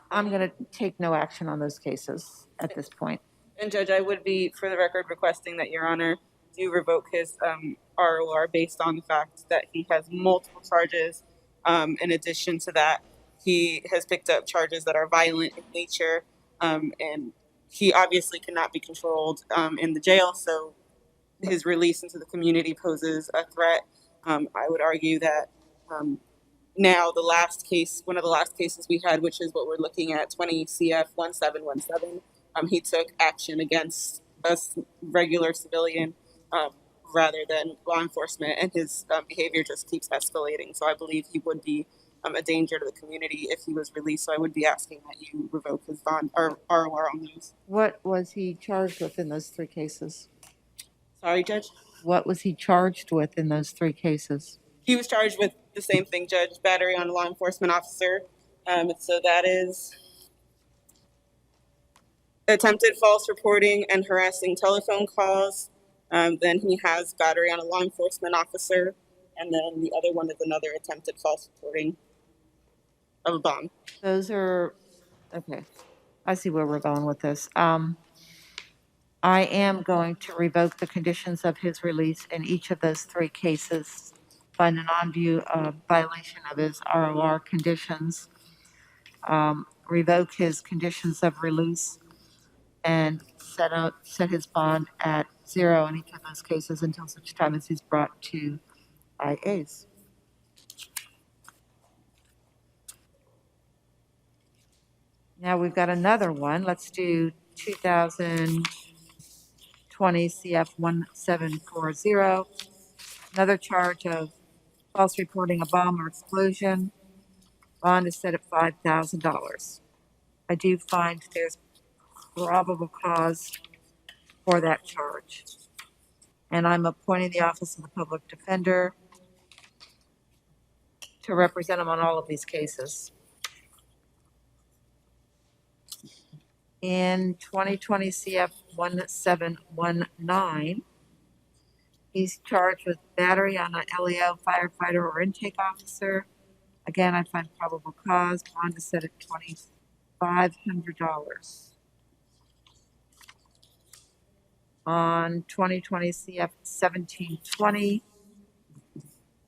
I'm going to take no action on those cases at this point. And Judge, I would be, for the record, requesting that Your Honor do revoke his ROR based on the fact that he has multiple charges. In addition to that, he has picked up charges that are violent in nature, and he obviously cannot be controlled in the jail, so his release into the community poses a threat. I would argue that now the last case, one of the last cases we had, which is what we're looking at, 20 CF 1717, he took action against a regular civilian rather than law enforcement, and his behavior just keeps escalating. So I believe he would be a danger to the community if he was released. So I would be asking that you revoke his bond or ROR on those. What was he charged with in those 3 cases? Sorry, Judge? What was he charged with in those 3 cases? He was charged with the same thing, Judge, battery on a law enforcement officer. So that is attempted false reporting and harassing telephone calls. Then he has battery on a law enforcement officer. And then the other one is another attempted false reporting of a bomb. Those are, okay, I see where we're going with this. I am going to revoke the conditions of his release in each of those 3 cases, find a non-view violation of his ROR conditions, revoke his conditions of release, and set his bond at 0 in each of those cases until such time as he's brought to IAs. Now we've got another one. Let's do 2020 CF 1740. Another charge of false reporting a bomb or explosion. Bond is set at $5,000. I do find there's probable cause for that charge. And I'm appointing the Office of the Public Defender to represent him on all of these cases. In 2020 CF 1719, he's charged with battery on an LEO firefighter or intake officer. Again, I find probable cause. Bond is set at $2,500. On 2020 CF 1720,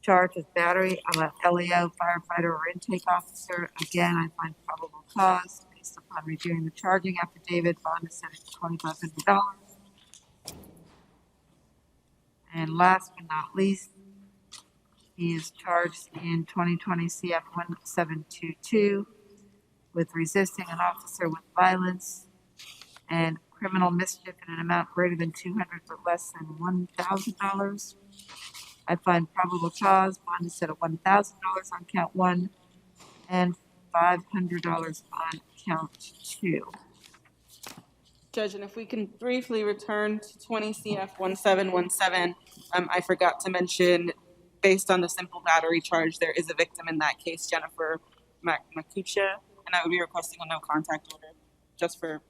charged with battery on an LEO firefighter or intake officer. Again, I find probable cause. Based upon reviewing the charging affidavit, bond is set at $2,500. And last but not least, he is charged in 2020 CF 1722 with resisting an officer with violence and criminal mischief in an amount greater than $200 but less than $1,000. I find probable cause. Bond is set at $1,000 on count 1 and $500 on count 2. Judge, and if we can briefly return to 20 CF 1717, I forgot to mention, based on the simple battery charge, there is a victim in that case, Jennifer Makucha, and I would be requesting a no contact order, just for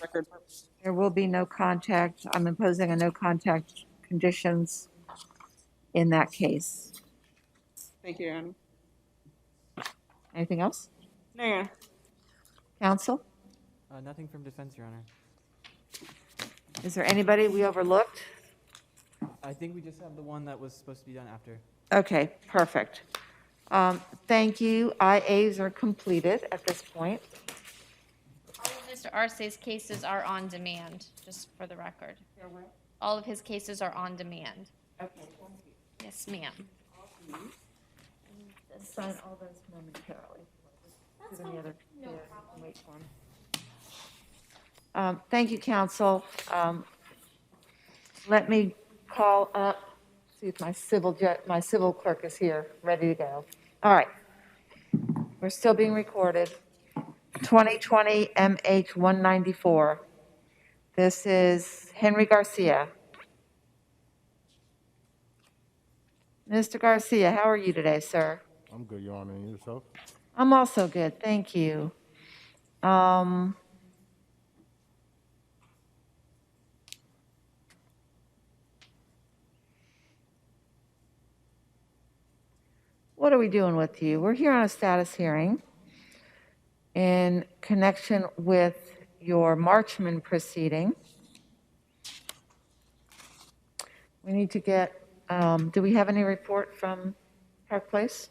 record purposes. There will be no contact. I'm imposing a no contact conditions in that case. Thank you, Your Honor. Anything else? No, Your Honor. Counsel? Nothing from defense, Your Honor. Is there anybody we overlooked? I think we just have the one that was supposed to be done after. Okay, perfect. Thank you. IAs are completed at this point. All of Mr. Arce's cases are on demand, just for the record. All of his cases are on demand. Okay. Yes, ma'am. Sign all those momentarily. That's Do the fine. other No two. problem. Wait for 'em. Thank you, counsel. Let me call up, see if my civil clerk is here, ready to go. All right. We're still being recorded. 2020 MH 194. This is Henry Garcia. Mr. Garcia, how are you today, sir? I'm good, Your Honor. And yourself? I'm also good, thank you. What are we doing with you? We're here on a status hearing. in connection with your Marchman proceeding. We need to get, do we have any report from Park Place?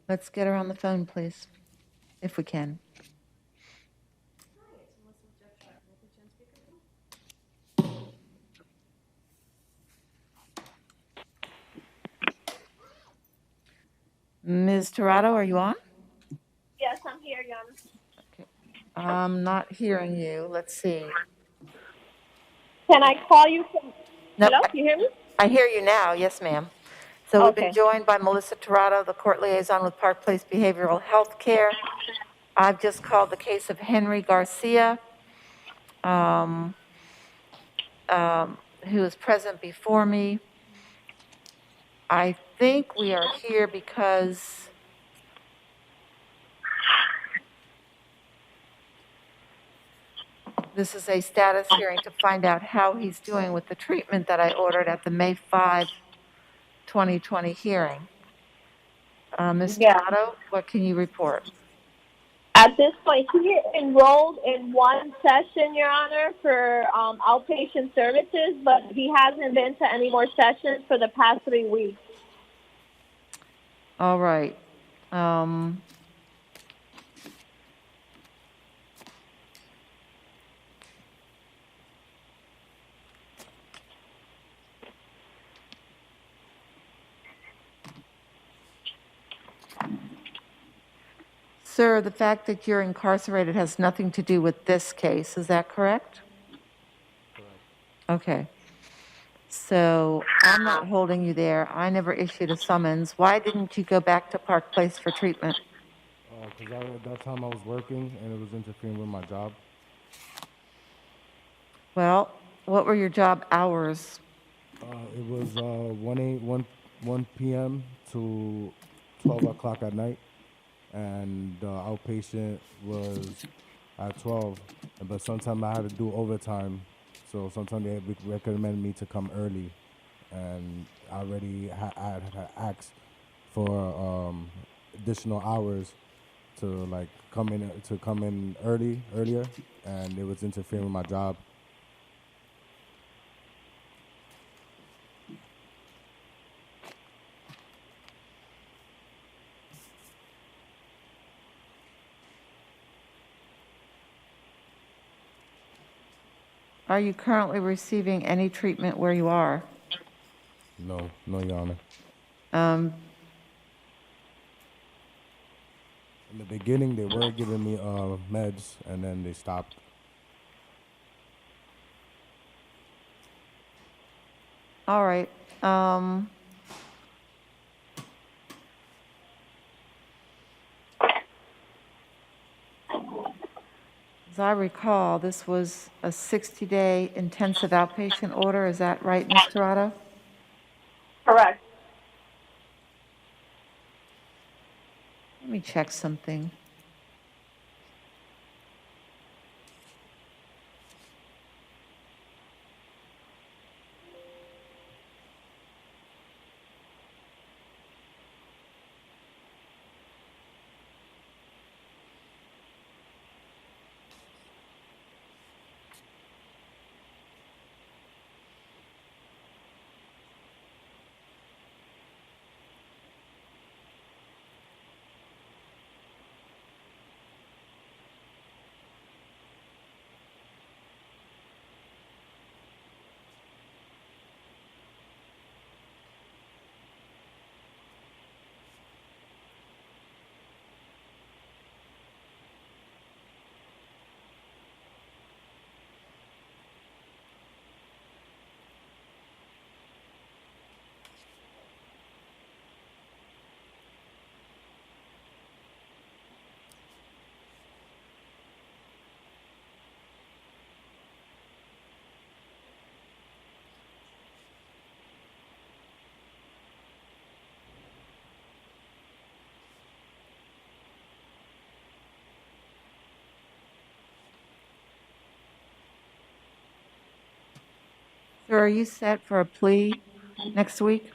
Let's get her on the phone, please, if we can. Ms. Torado, are you on? Yes, I'm here, Your Honor. I'm not hearing you. Let's see. Can I call you from, No, hello, you hear me? I hear you now. Yes, ma'am. So we've been Okay. joined by Melissa Torado, the court liaison with Park Place Behavioral Health Care. I've just called the case of Henry Garcia, who is present before me. I think we are here because this is a status hearing to find out how he's doing with the treatment that I ordered at the May 5, 2020 hearing. Ms. Yeah. Torado, what can you report? At this point, he enrolled in one session, Your Honor, for outpatient services, but he hasn't been to any more sessions for the past 3 weeks. All right. Sir, the fact that you're incarcerated has nothing to do with this case, is that correct? Correct. Okay. So I'm not holding you there. I never issued a summons. Why didn't you go back to Park Place for treatment? Because at that time I was working and it was interfering with my job. Well, what were your job hours? It was 1 p.m. to 12 o'clock at night. And outpatient was at 12. But sometimes I had to do overtime. So sometimes they recommend me to come early. And I already had asked for additional hours to come in earlier, and it was interfering with my job. Are you currently receiving any treatment where you are? No, Your Honor. In the beginning, they were giving me meds, and then they stopped. All right. As I recall, this was a 60-day intensive outpatient order. Is that right, Ms. Torado? Correct. Let me check something. Sir, are you set for a plea next week?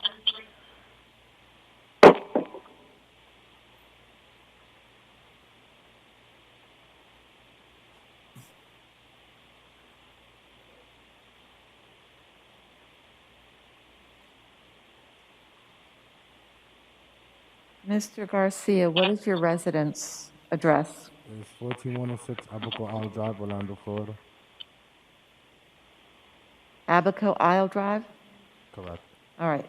Mr. Garcia, what is your residence address? It's 14106 Abaco Isle Drive, Orlando, Florida. Abaco Isle Drive? Correct. All right.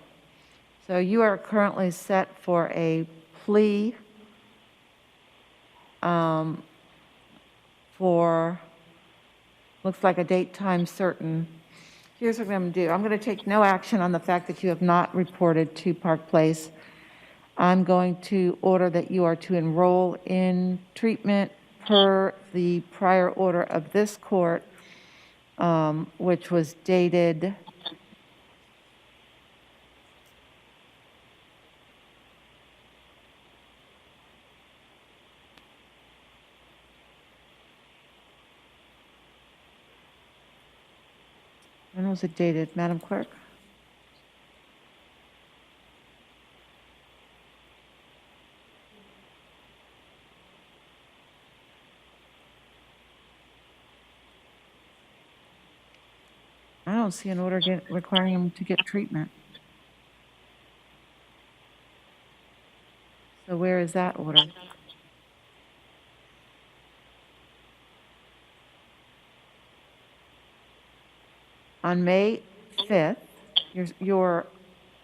So you are currently set for a plea for, looks like a date, time certain. Here's what I'm going to do. I'm going to take no action on the fact that you have not reported to Park Place. I'm going to order that you are to enroll in treatment per the prior order of this court, which was dated when was it dated, Madam Clerk? I don't see an order requiring him to get treatment. So where is that order? On May 5th, your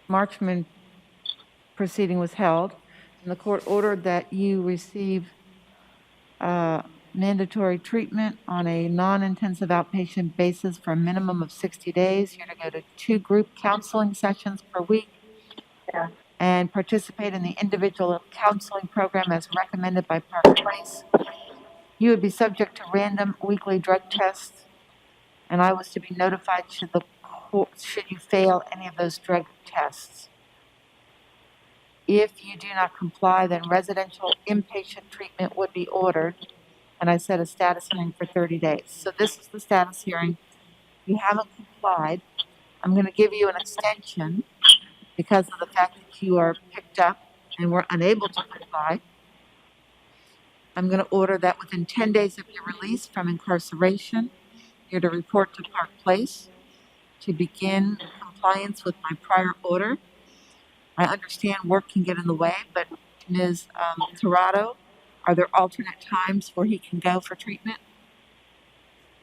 Marchman proceeding was held, and the court ordered that you receive mandatory treatment on a non-intensive outpatient basis for a minimum of 60 days. You're to go to 2 group counseling sessions per week and participate in the individual counseling program as recommended by Park Place. You would be subject to random weekly drug tests, and I was to be notified should you fail any of those drug tests. If you do not comply, then residential inpatient treatment would be ordered, and I set a status hearing for 30 days. So this is the status hearing. You haven't complied. I'm going to give you an extension because of the fact that you are picked up and were unable to comply. I'm going to order that within 10 days of your release from incarceration, you're to report to Park Place to begin compliance with my prior order. I understand work can get in the way, but Ms. Tirado, are there alternate times where he can go for treatment?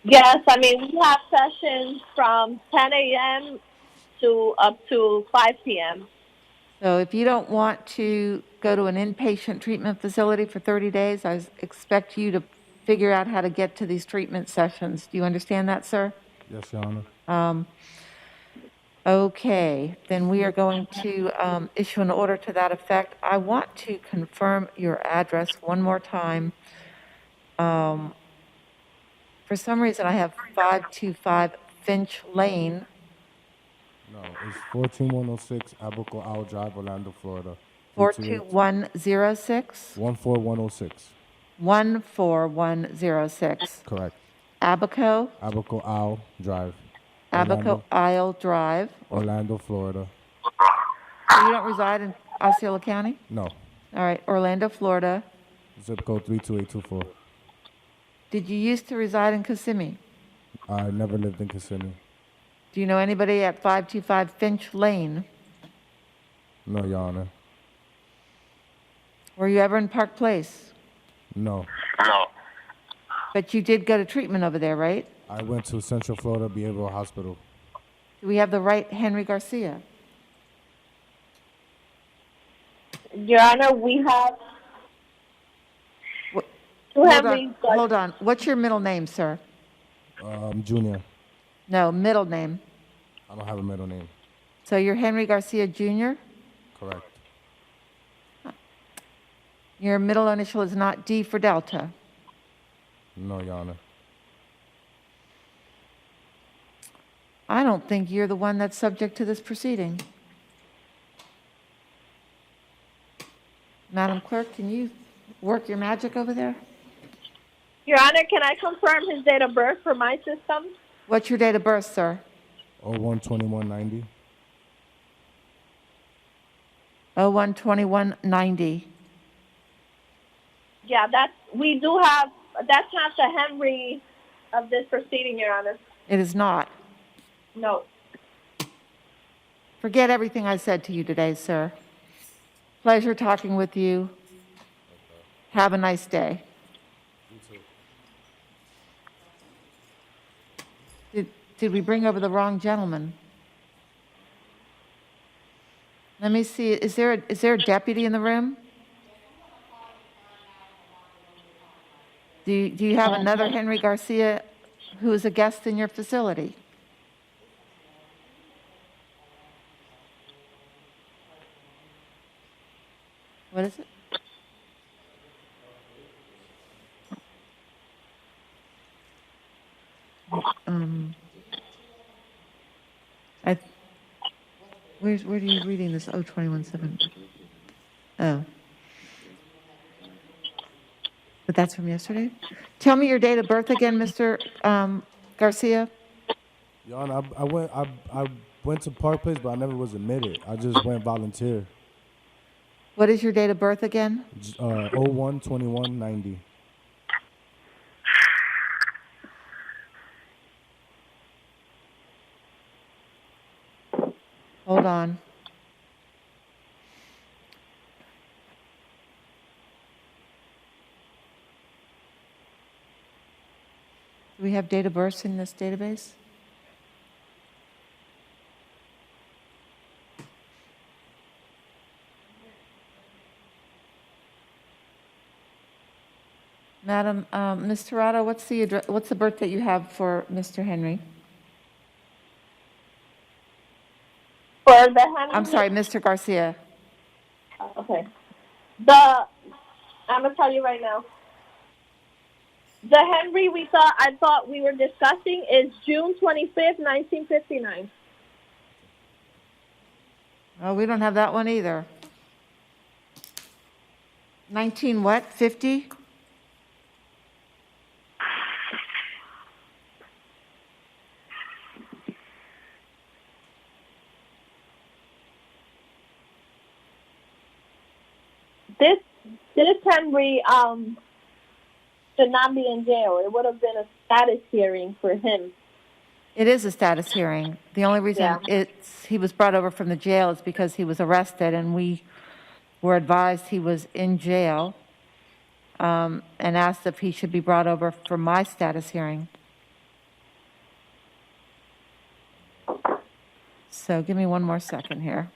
Yes, I mean, we have sessions from 10 a.m. to up to 5 p.m. So if you don't want to go to an inpatient treatment facility for 30 days, I expect you to figure out how to get to these treatment sessions. Do you understand that, sir? Yes, Your Honor. Okay, then we are going to issue an order to that effect. I want to confirm your address one more time. For some reason, I have 525 Finch Lane. No, it's 14106 Abaco Isle Drive, Orlando, Florida. 42106? 14106. 14106. Correct. Abaco? Abaco Isle Drive. Abaco Isle Drive. Orlando, Florida. So you don't reside in Osceola County? No. All right, Orlando, Florida. Zip code 32824. Did you used to reside in Kissimmee? I never lived in Kissimmee. Do you know anybody at 525 Finch Lane? No, Your Honor. Were you ever in Park Place? No. But you did go to treatment over there, right? I went to Central Florida Behavioral Hospital. Do we have the right Henry Garcia? Your Honor, we have Hold on. What's your middle name, sir? Junior. No, middle name. I don't have a middle name. So you're Henry Garcia Jr.? Correct. Your middle initial is not D for Delta? No, Your Honor. I don't think you're the one that's subject to this proceeding. Madam Clerk, can you work your magic over there? Your Honor, can I confirm his date of birth for my system? What's your date of birth, sir? 01/21/90. 01/21/90. Yeah, that's not the Henry of this proceeding, Your Honor. It is not. No. Forget everything I said to you today, sir. Pleasure talking with you. Have a nice day. Did we bring over the wrong gentleman? Let me see, is there a deputy in the room? Do you have another Henry Garcia who is a guest in your facility? What is it? Where are you reading this? 21/7. Oh. But that's from yesterday? Tell me your date of birth again, Mr. Garcia. Your Honor, I went to Park Place, but I never was admitted. I just went volunteer. What is your date of birth again? 01/21/90. Hold on. Do we have date of births in this database? Madam, Ms. Tirado, what's the birth that you have for Mr. Henry? For the Henry. I'm sorry, Mr. Garcia. Okay. I'm gonna tell you right now. The Henry I thought we were discussing is June 25th, 1959. Oh, we don't have that one either. 19 what? 50? This Henry should not be in jail. It would have been a status hearing for him. It is a status hearing. The only reason he was brought over from the jail is because he was arrested, and we were advised he was in jail, and asked if he should be brought over for my status hearing. So give me one more second here.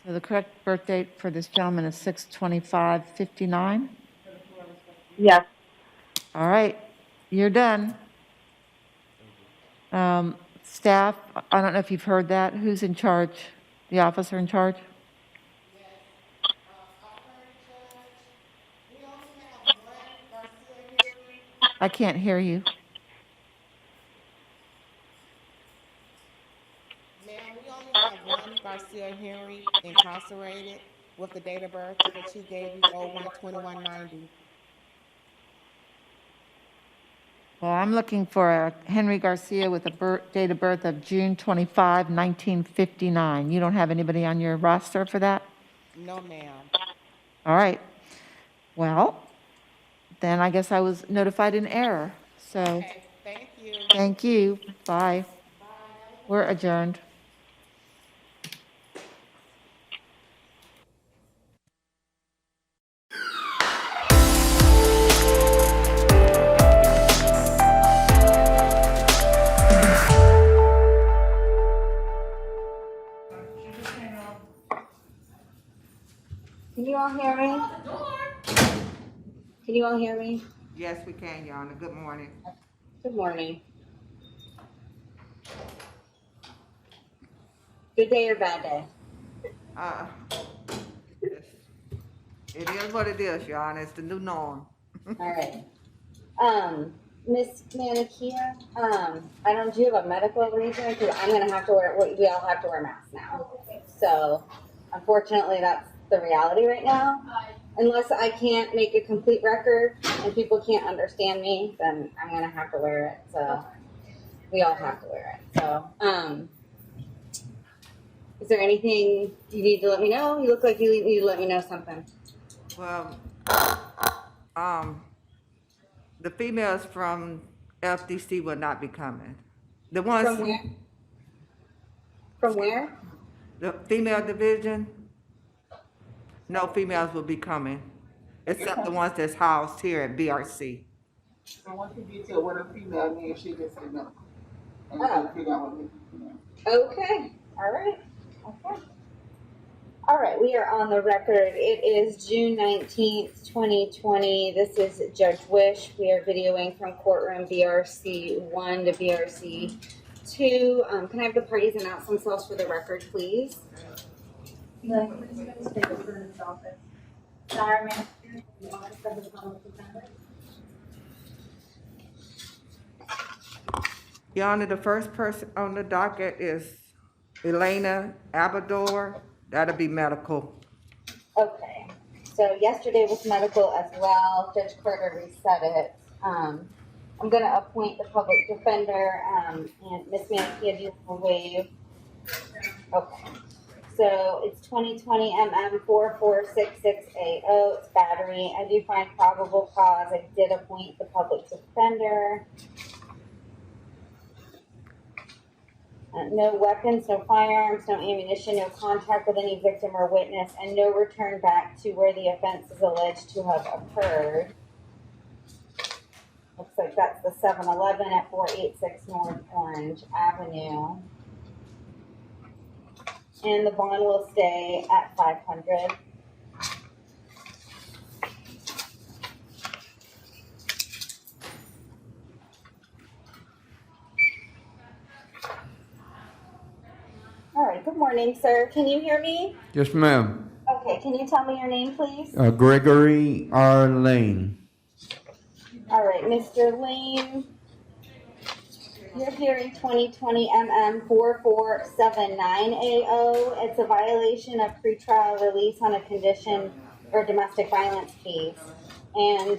So the correct birth date for this gentleman is 6/25/59? Yes. All right, you're done. Staff, I don't know if you've heard that. Who's in charge? The officer in charge? I can't hear you. Ma'am, we only have one Garcia Henry incarcerated with the date of birth, which he gave you 01/21/90. Well, I'm looking for a Henry Garcia with a date of birth of June 25, 1959. You don't have anybody on your roster for that? No, ma'am. All right. Well, then I guess I was notified in error. So, Okay, thank you. thank you. Bye. We're adjourned. Can you all hear me? Can you all hear me? Yes, we can, Your Honor. Good morning. Good morning. Good day or bad day? It is what it is, Your Honor. It's the new norm. All right. Miss Manikia, I don't, do you have a medical reason? Because I'm gonna have to wear, we all have to wear masks now. So unfortunately, that's the reality right now. Unless I can't make a complete record and people can't understand me, then I'm gonna have to wear it. So we all have to wear it. So, is there anything you need to let me know? You look like you need to let me know something. Well, the females from FDC will not be coming. The ones. From where? From where? The female division, no females will be coming, except the ones that's housed here at BRC. I want you to tell what a female name she just said no. Okay. All right. Okay. All right. We are on the record. It is June 19th, 2020. This is Judge Wish. We are videoing from courtroom BRC 1 to BRC 2. Can I have the parties announce themselves for the record, please? Your Honor, the first person on the docket is Elena Abador. That'll be medical. Okay. So yesterday was medical as well. Judge Carter reset it. I'm going to appoint the public defender, and Ms. Manikia, do you want to waive? Okay. So it's 2020 MM 4466AO. It's battery. I do find probable cause. I did appoint the public defender. No weapons, no firearms, no ammunition, no contact with any victim or witness, and no return back to where the offense is alleged to have occurred. Looks like that's the 7-Eleven at 486 North Orange Avenue. And the bond will stay at $500. All right, good morning, sir. Can you hear me? Yes, ma'am. Okay, can you tell me your name, please? Gregory R. Lane. All right, Mr. Lane, you're hearing 2020 MM 4479AO. It's a violation of pretrial release on a condition or domestic violence case. And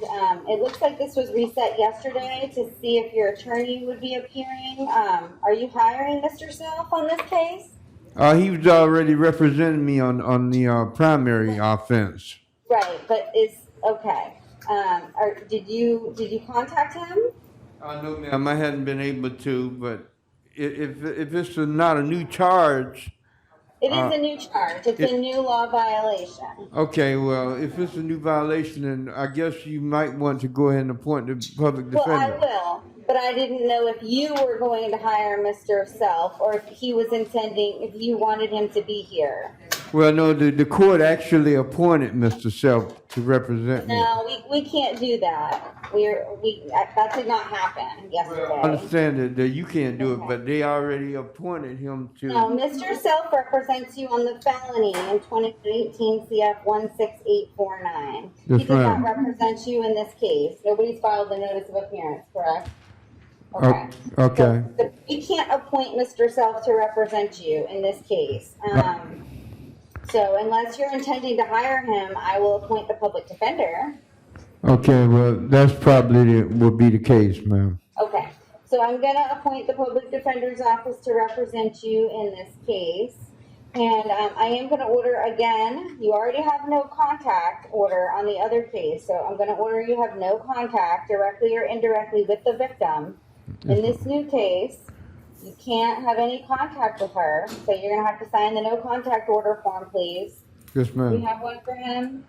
it looks like this was reset yesterday to see if your attorney would be appearing. Are you hiring Mr. Self on this case? He was already representing me on the primary offense. Right, but okay. Did you contact him? No, ma'am, I hadn't been able to, but if it's not a new charge. It is a new charge. It's a new law violation. Okay, well, if it's a new violation, then I guess you might want to go ahead and appoint the public defender. Well, I will, but I didn't know if you were going to hire Mr. Self or if he was intending, if you wanted him to be here. Well, no, the court actually appointed Mr. Self to represent me. No, we can't do that. That did not happen yesterday. I understand that you can't do it, but they already appointed him to. No, Mr. Self represents you on the felony in 2018 CF 16849. Yes, He does not ma'am. represent you in this case. Nobody's filed a notice of appearance, correct? Okay. So we can't appoint Mr. Self to represent you in this case. So unless you're intending to hire him, I will appoint the public defender. Okay, well, that's probably would be the case, ma'am. Okay, so I'm gonna appoint the public defender's office to represent you in this case. And I am gonna order again, you already have no contact order on the other case, so I'm gonna order you have no contact directly or indirectly with the victim. In this new case, you can't have any contact with her, so you're gonna have to sign the no contact order form, please. Yes, Do we ma'am. have one for him?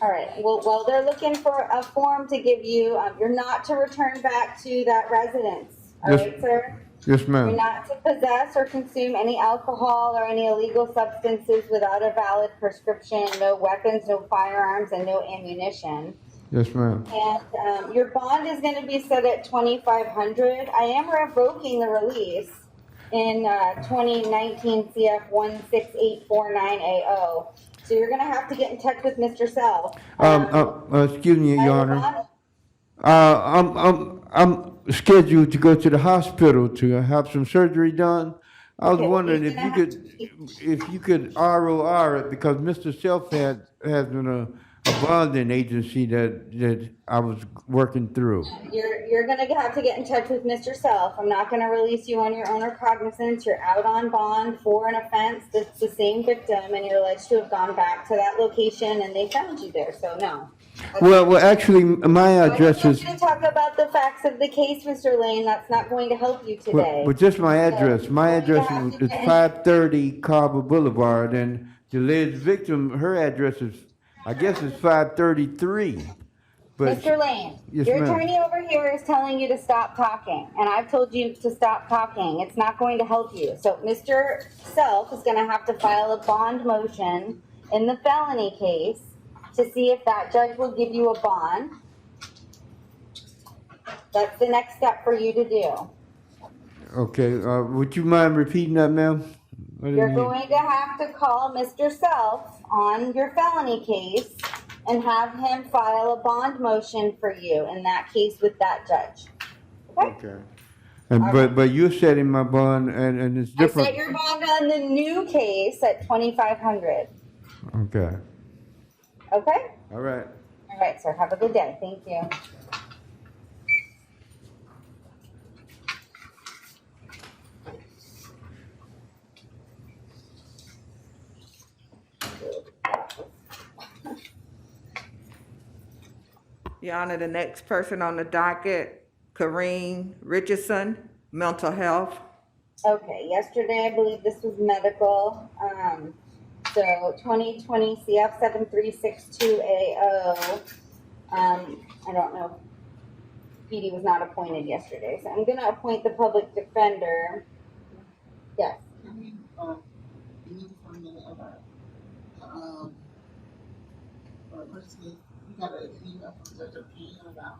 All right, well, they're looking for a form to give you, you're not to return back to that residence, all Yes. right, sir? Yes, You're ma'am. not to possess or consume any alcohol or any illegal substances without a valid prescription, no weapons, no firearms, and no ammunition. Yes, ma'am. And your bond is gonna be set at $2,500. I am revoking the release. in 2019 CF 168498O. So you're gonna have to get in touch with Mr. Self. Excuse me, I Your will Honor. not- I'm scheduled to go to the hospital to have some surgery done. I was Okay, well, wondering he's if gonna you have could, if you could ROR it, because Mr. Self has been a bonding agency that I was working through. You're gonna have to get in touch with Mr. Self. I'm not gonna release you on your own recognizance. You're out on bond for an offense that's the same victim, and you're alleged to have gone back to that location, and they found you there. So no. Well, actually, my address I is, want you to talk about the facts of the case, Mr. Lane. That's not going to help you today. but just my address. My address have to is get- 530 Carver Boulevard, and the alleged victim, her address is, I guess it's 533. But Mr. Lane, yes, your ma'am. attorney over here is telling you to stop talking, and I've told you to stop talking. It's not going to help you. So Mr. Self is gonna have to file a bond motion in the felony case to see if that judge will give you a bond. That's the next step for you to do. Okay, would you mind repeating that, ma'am? I didn't You're hear. going to have to call Mr. Self on your felony case and have him file a bond motion for you in that case with that judge. Okay. And, but you're setting my bond, and it's I different. set your bond on the new case at 2,500. Okay, Okay? all right. All right, sir. Have a good day. Thank you. Your Honor, the next person on the docket, Kareem Richardson, mental health. Okay, yesterday I believe this was medical. So 2020 CF 7362AO. I don't know. PD was not appointed yesterday, so I'm going to appoint the public defender. Yes. Personally, we got an email from Judge O'Kane about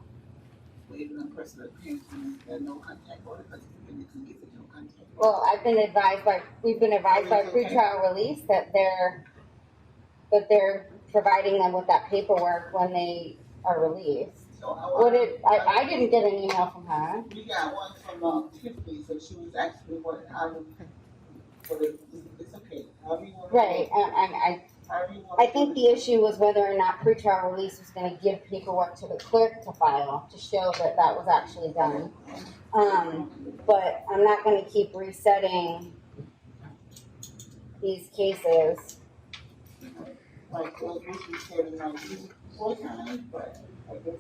waiving the personal pension and no contact order because we can get the no contact order. Well, we've been advised by pretrial release that they're providing them with that paperwork when they are released. So I didn't get an email from her. We got one from Tiffany, so she was actually what it's okay. Right, I think the issue was whether or not pretrial release was gonna give paperwork to the clerk to file to show that that was actually done. But I'm not gonna keep resetting these cases. Like, well, we said it might be 4 times, but I guess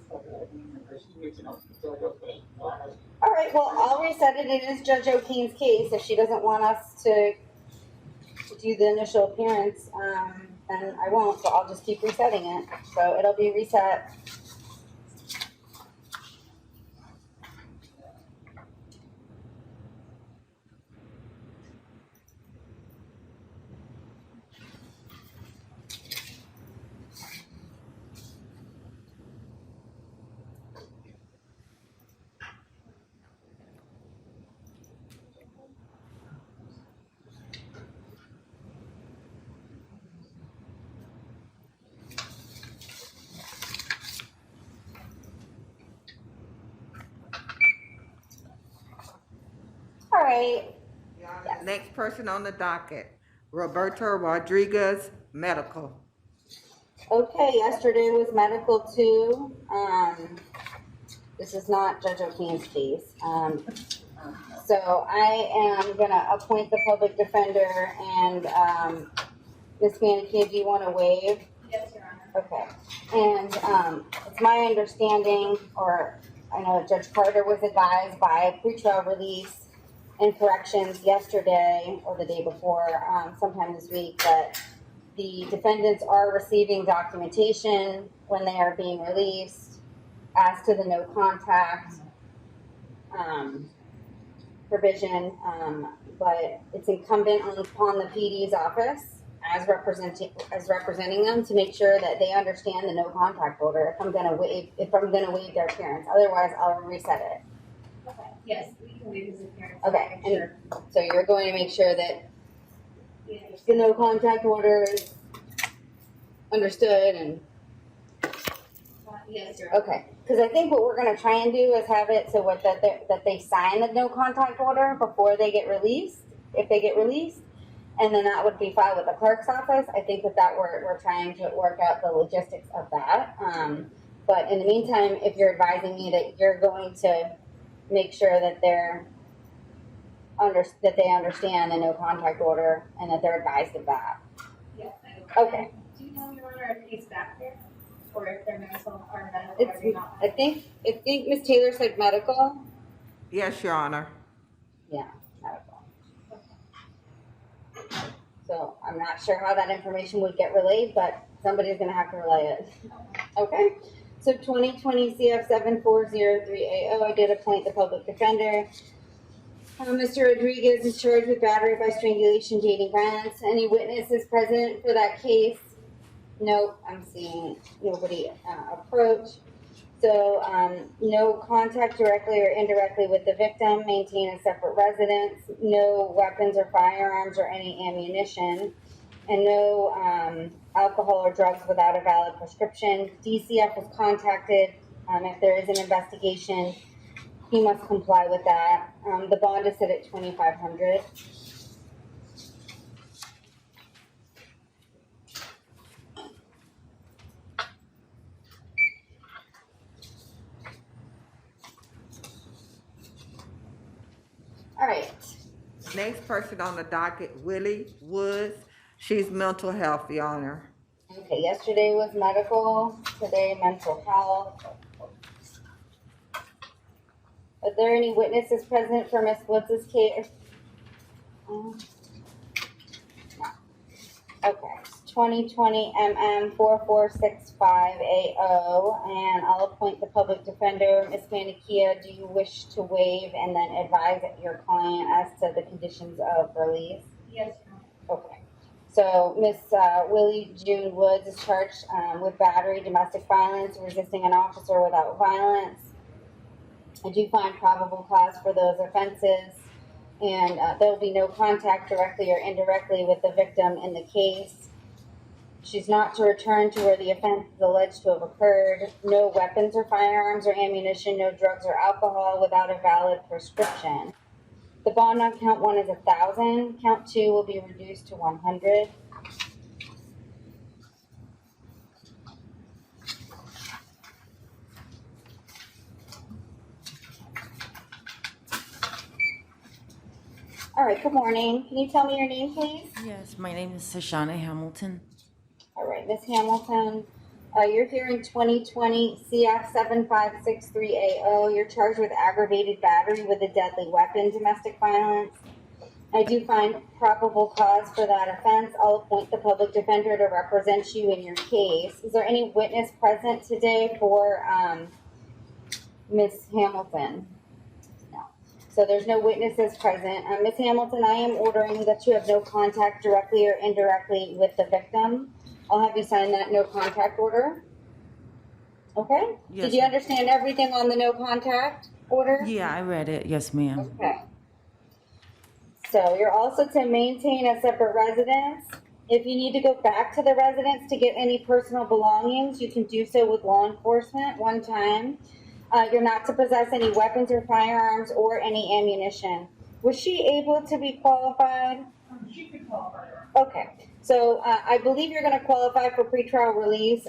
she mentioned Judge O'Kane. All right, well, I'll reset it. It is Judge O'Kane's case. If she doesn't want us to do the initial appearance, then I won't, so I'll just keep resetting it. So it'll be reset. All right. Yes. Next person on the docket, Roberto Rodriguez, medical. Okay, yesterday was medical too. This is not Judge O'Kane's case. So I am gonna appoint the public defender and, Ms. Manicure, do you want to waive? Yes, Your Honor. Okay, and, it's my understanding, or I know Judge Carter was advised by pretrial release and corrections yesterday or the day before, sometime this week, that the defendants are receiving documentation when they are being released as to the no contact provision, but it's incumbent upon the PD's office as representing them to make sure that they understand the no contact order if I'm gonna waive their appearance. Otherwise, I'll reset it. Yes, we can waive his appearance. Okay, and so you're going to make sure that the no contact order is understood and. Yes, sir. Okay, because I think what we're gonna try and do is have it so that they sign the no contact order before they get released, if they get released. And then that would be filed with the clerk's office. I think that we're trying to work out the logistics of that. But in the meantime, if you're advising me that you're going to make sure that they understand the no contact order and that they're advised of that. Yes. Okay. Do you know, Your Honor, if he's back there? Or if they're mental or medical, or It's, not? I think Ms. Taylor said medical. Yes, Your Honor. Yeah, medical. So I'm not sure how that information would get relayed, but somebody's gonna have to relay it. Okay, so 2020 CF 7403AO, I did appoint the public defender. Mr. Rodriguez is charged with battery by strangulation, dating violence. Any witnesses present for that case? Nope, I'm seeing nobody approach. So no contact directly or indirectly with the victim, maintain a separate residence, no weapons or firearms or any ammunition, and no alcohol or drugs without a valid prescription. DCF was contacted. If there is an investigation, he must comply with that. The bond is set at $2,500. All right. Next person on the docket, Willie Woods. She's mental health, Your Honor. Okay, yesterday was medical, today mental health. Are there any witnesses present for Ms. Woods' case? No. Okay, 2020 MM 4465AO, and I'll appoint the public defender. Ms. Manikia, do you wish to waive and then advise your client as to the conditions of release? Yes, Your Honor. Okay. So Ms. Willie June Woods is charged with battery, domestic violence, resisting an officer without violence. I do find probable cause for those offenses, and there will be no contact directly or indirectly with the victim in the case. She's not to return to where the offense is alleged to have occurred. No weapons or firearms or ammunition, no drugs or alcohol without a valid prescription. The bond on count 1 is 1,000. Count 2 will be reduced to 100. All right, good morning. Can you tell me your name, please? Yes, my name is Shoshana Hamilton. All right, Ms. Hamilton, you're here in 2020 CF 7563AO. You're charged with aggravated battery with a deadly weapon, domestic violence. I do find probable cause for that offense. I'll appoint the public defender to represent you in your case. Is there any witness present today for Ms. Hamilton? No. So there's no witnesses present. Ms. Hamilton, I am ordering that you have no contact directly or indirectly with the victim. I'll have you sign that no contact order. Okay? Yes. Did you understand everything on the no contact order? Yeah, I read it. Yes, ma'am. Okay. So you're also to maintain a separate residence. If you need to go back to the residence to get any personal belongings, you can do so with law enforcement one time. You're not to possess any weapons or firearms or any ammunition. Was she able to be qualified? She could qualify. Okay. So I believe you're going to qualify for pretrial release.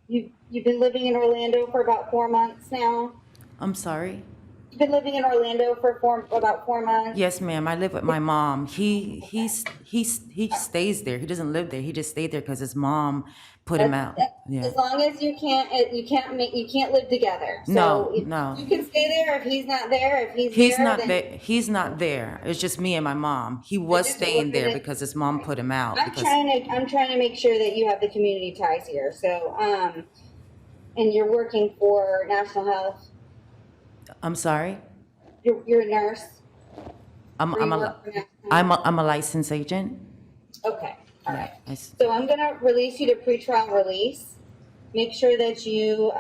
You've been living in Orlando for about 4 months now. I'm sorry? You've been living in Orlando for about 4 months. Yes, ma'am. I live with my mom. He stays there. He doesn't live there. He just stayed there because his mom put him out. Yeah. As long as you can't live together. So No. you can stay there if he's not there. If He's there, not then there. He's not there. It's just me and my mom. He was staying there because his mom put him out. I'm trying to make sure that you have the community ties here. So and you're working for National Health. I'm sorry? You're a nurse. I'm a licensed agent. Okay. All right. I s- So I'm going to release you to pretrial release. Make sure that you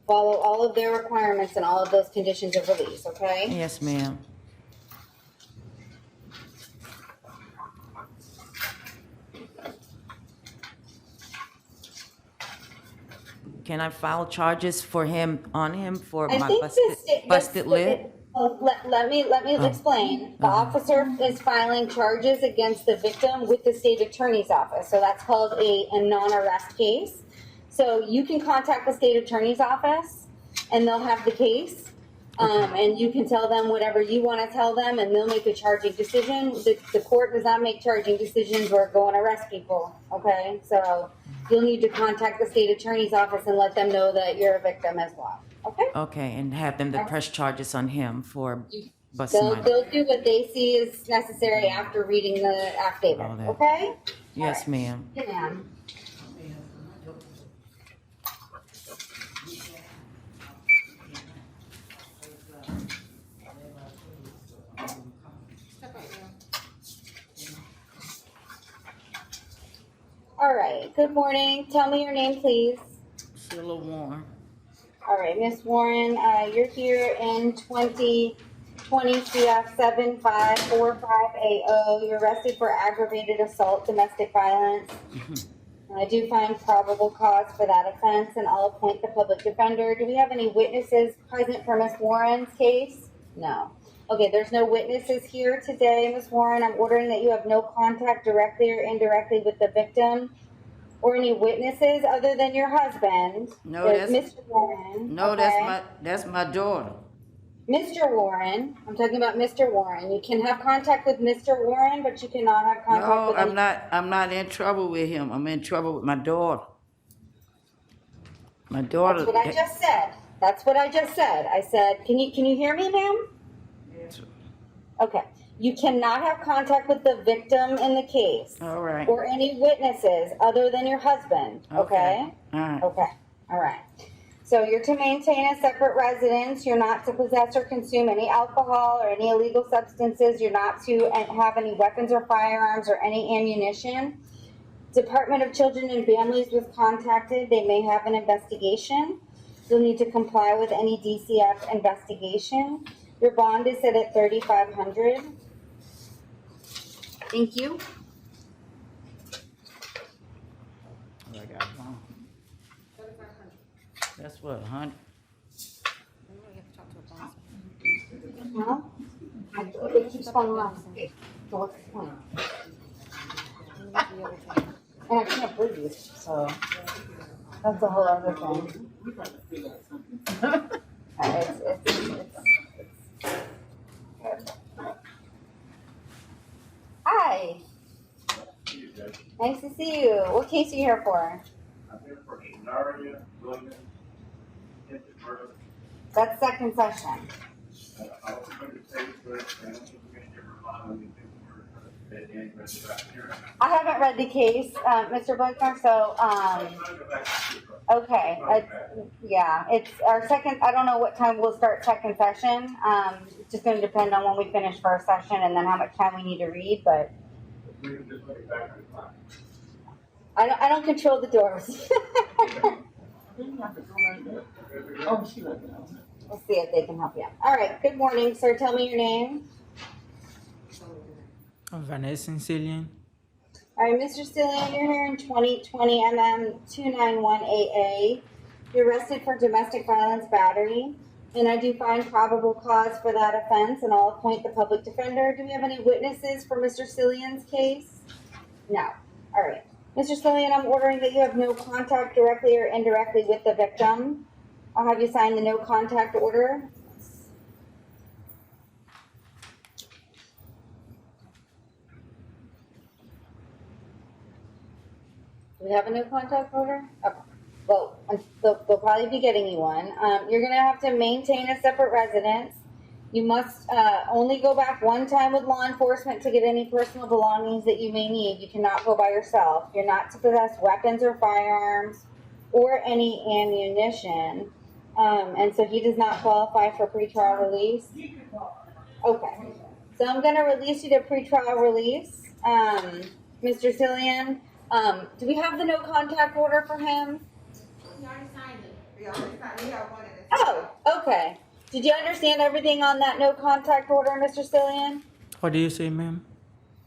follow all of their requirements and all of those conditions of release, okay? Yes, ma'am. Can I file charges for him, on him for I my think busted lip? let me explain. The officer is filing charges against the victim with the state attorney's office. So that's called a non-arrest case. So you can contact the state attorney's office and they'll have the case. And you can tell them whatever you want to tell them and they'll make a charging decision. The court does not make charging decisions or go and arrest people, okay? So you'll need to contact the state attorney's office and let them know that you're a victim as well, okay? Okay, and have them to press charges on him for busting my. They'll do what they see is necessary after reading the affidavit, okay? Yes, ma'am. Yeah, ma'am. All right, good morning. Tell me your name, please. Sheila Warren. All right, Miss Warren, you're here in 2020 CF 7545AO. You're arrested for aggravated assault, domestic violence. I do find probable cause for that offense, and I'll appoint the public defender. Do we have any witnesses present for Miss Warren's case? No. Okay, there's no witnesses here today, Ms. Warren. I'm ordering that you have no contact directly or indirectly with the victim or any witnesses other than your husband. No, that's Mr. Warren. No, okay? that's my daughter. Mr. Warren. I'm talking about Mr. Warren. You can have contact with Mr. Warren, but you cannot have contact No, with I'm not in trouble with him. I'm in trouble with my daughter. My daughter. That's what I just said. That's what I just said. I said, can you hear me, ma'am? Yes. Okay. You cannot have contact with the victim in the case. All right. Or any witnesses other than your husband. Okay? All right. Okay. All right. So you're to maintain a separate residence. You're not to possess or consume any alcohol or any illegal substances. You're not to have any weapons or firearms or any ammunition. Department of Children and Families was contacted. They may have an investigation. You'll need to comply with any DCF investigation. Your bond is set at $3,500. Thank you. I got one. That's what, 100? No? It keeps going wrong. So what's the point? And I can't breathe, so that's a whole other thing. Hi. Nice to see you. What case are you here for? I'm here for Shanaria Williams. That's second session. I was going to say first, and I'm going to I haven't read the case, Mr. Blackmore, so, okay. Yeah, it's our second, I don't know what time we'll start second session. It's just gonna depend on when we finish first session and then how much time we need to read, but I don't control the doors. We'll see if they can help you. All right, good morning, sir. Tell me your name. Vanessa and Cillian. All right, Mr. Cillian, you're here in 2020 MM 291AA. You're arrested for domestic violence battery, and I do find probable cause for that offense, and I'll appoint the public defender. Do we have any witnesses for Mr. Cillian's case? No. All right. Mr. Cillian, I'm ordering that you have no contact directly or indirectly with the victim. I'll have you sign the no contact order. Do we have a no contact order? Okay. Well, they'll probably be getting you one. You're going to have to maintain a separate residence. You must only go back one time with law enforcement to get any personal belongings that you may need. You cannot go by yourself. You're not to possess weapons or firearms or any ammunition. And so he does not qualify for pretrial release. Okay. So I'm going to release you to pretrial release. Mr. Cillian, do we have the no contact order for him? We already signed it. Oh, okay. Did you understand everything on that no contact order, Mr. Cillian? What do you say, ma'am?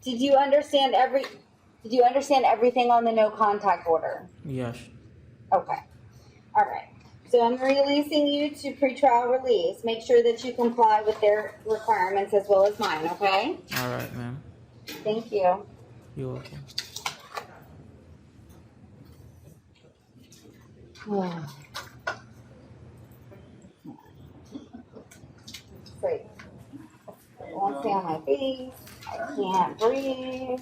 Did you understand everything on the no contact order? Yes. Okay. All right. So I'm releasing you to pretrial release. Make sure that you comply with their requirements as well as mine, okay? All right, ma'am. Thank you. You're welcome. Great. I won't stay on my face. I can't breathe.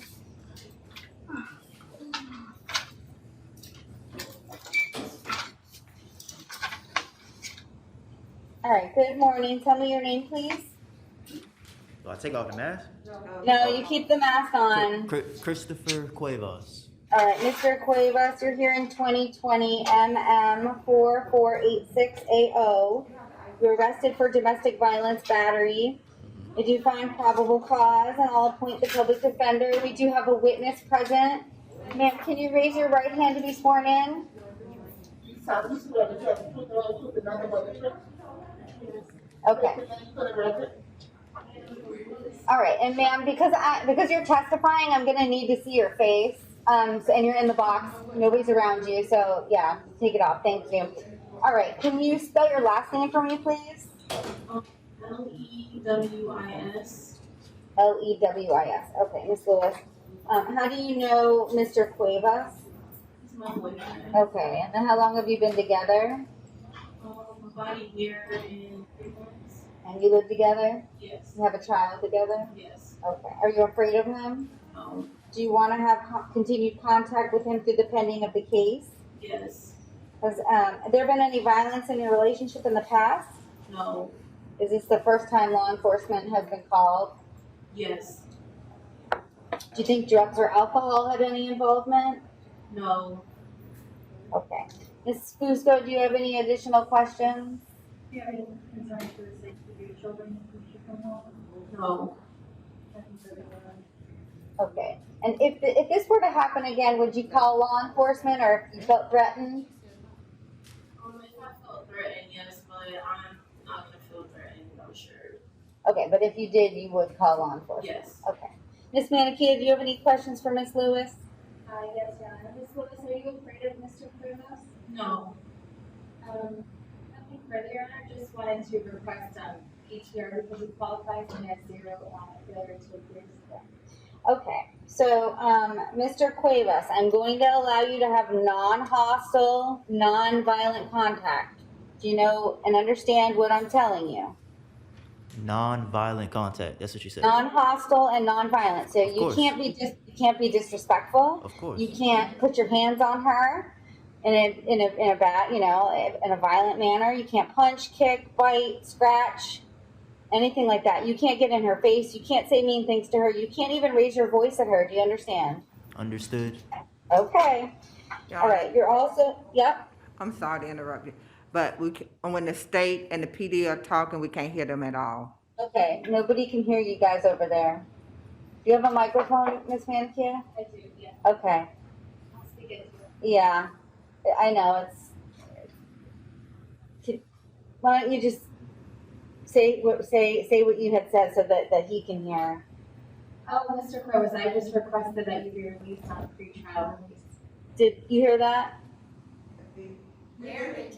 All right, good morning. Tell me your name, please. Do I take off the mask? No, you keep the mask on. Christopher Cuevas. All right, Mr. Cuevas, you're here in 2020 MM 4486AO. You're arrested for domestic violence battery. I do find probable cause, and I'll appoint the public defender. We do have a witness present. Ma'am, can you raise your right hand to be sworn in? Okay. All right, and ma'am, because you're testifying, I'm gonna need to see your face. And you're in the box. Nobody's around you, so yeah, take it off. Thank you. All right, can you spell your last name for me, please? Lewis. Lewis. Okay, Miss Lewis. How do you know Mr. Cuevas? He's my boyfriend. Okay, and then how long have you been together? About a year and 3 months. And you live together? Yes. You have a child together? Yes. Okay. Are you afraid of him? No. Do you want to have continued contact with him through the pending of the case? Yes. Has there been any violence in your relationship in the past? No. Is this the first time law enforcement has been called? Yes. Do you think drugs or alcohol had any involvement? No. Okay. Ms. Fusco, do you have any additional questions? Do you have any concerns for the safety of your children if you come home? No. Okay. And if this were to happen again, would you call law enforcement, or if you felt threatened? If I felt threatened, yes, but I'm not gonna feel threatened, I'm sure. Okay, but if you did, you would call law enforcement? Yes. Okay. Ms. Manikia, do you have any questions for Ms. Lewis? Yes, Your Honor. Ms. Lewis, are you afraid of Mr. Cuevas? No. Nothing further, Your Honor. Just wanted to request PTR because he qualifies and has zero failure to appear. Okay, so Mr. Cuevas, I'm going to allow you to have non-hostile, non-violent contact. Do you know and understand what I'm telling you? Non-violent contact. That's what you said. Non-hostile and non-violent. So Of you course. can't be disrespectful. Of course. You can't put your hands on her in a violent manner. You can't punch, kick, bite, scratch, anything like that. You can't get in her face. You can't say mean things to her. You can't even raise your voice at her. Do you understand? Understood. Okay. All right. You're also, yep. I'm sorry to interrupt you, but when the state and the PD are talking, we can't hear them at all. Okay. Nobody can hear you guys over there. Do you have a microphone, Ms. Manikia? I do, yeah. Okay. I'll speak into it. Yeah. I know why don't you just say what you had said so that he can hear. Oh, Mr. Cuevas, I just requested that you be released on pretrial release. Did you hear that? Barely,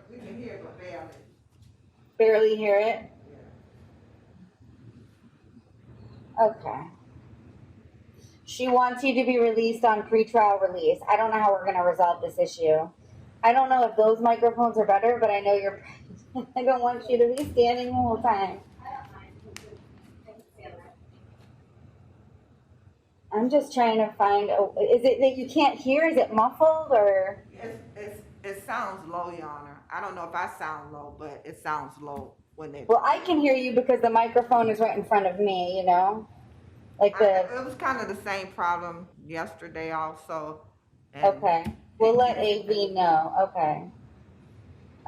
we can hear, but barely. Barely hear it? Okay. She wants you to be released on pretrial release. I don't know how we're going to resolve this issue. I don't know if those microphones are better, but I know you're. I don't want you to be standing the whole time. I don't mind. I can stand that. I'm just trying to find. Is it that you can't hear? Is it muffled or? It sounds low, Your Honor. I don't know if I sound low, but it sounds low when they. Well, I can hear you because the microphone is right in front of me. You know, like it was kind of the same problem yesterday also. Okay. We'll let AV know. Okay.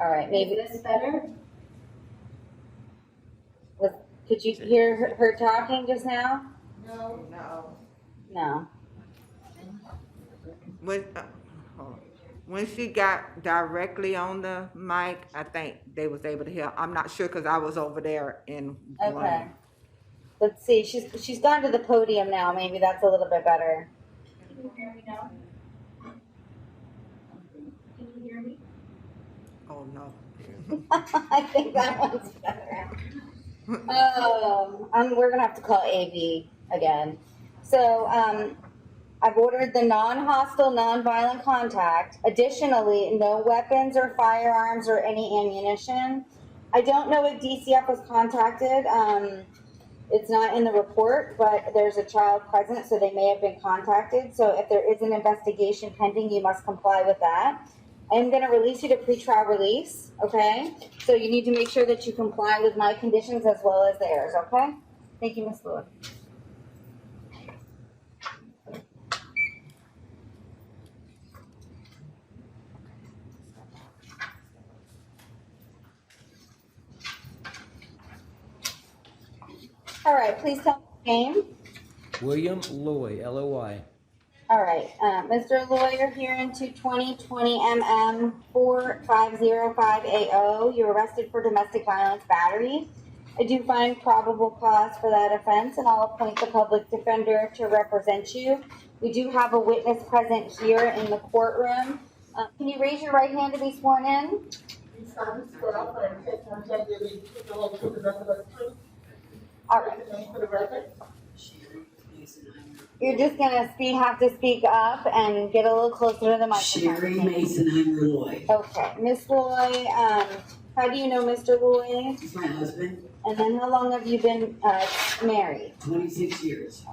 All right. Maybe. Is this better? Could you hear her talking just now? No. No. When she got directly on the mic, I think they was able to hear. I'm not sure because I was over there in Okay. one. Let's see, she's gone to the podium now, maybe that's a little bit better. Can you hear me now? Can you hear me? Oh, no. I think that one's better. We're gonna have to call AV again. So, I've ordered the non-hostile, non-violent contact. Additionally, no weapons or firearms or any ammunition. I don't know if DCF was contacted. It's not in the report, but there's a child present, so they may have been contacted. So if there is an investigation pending, you must comply with that. I'm going to release you to pretrial release, okay? So you need to make sure that you comply with my conditions as well as theirs, okay? Thank you, Ms. Lewis. All right, please tell me your name. William Loy, L-O-Y. All right, Mr. Lawyer, here in 2020 MM 4505AO, you're arrested for domestic violence battery. I do find probable cause for that offense, and I'll appoint the public defender to represent you. We do have a witness present here in the courtroom. Can you raise your right hand to be sworn in? All right. You're just gonna have to speak up and get a little closer to the microphone. Sherry Masonheimer Loy. Okay, Miss Loy, how do you know Mr. Loy? He's my husband. And then how long have you been married? 26 years.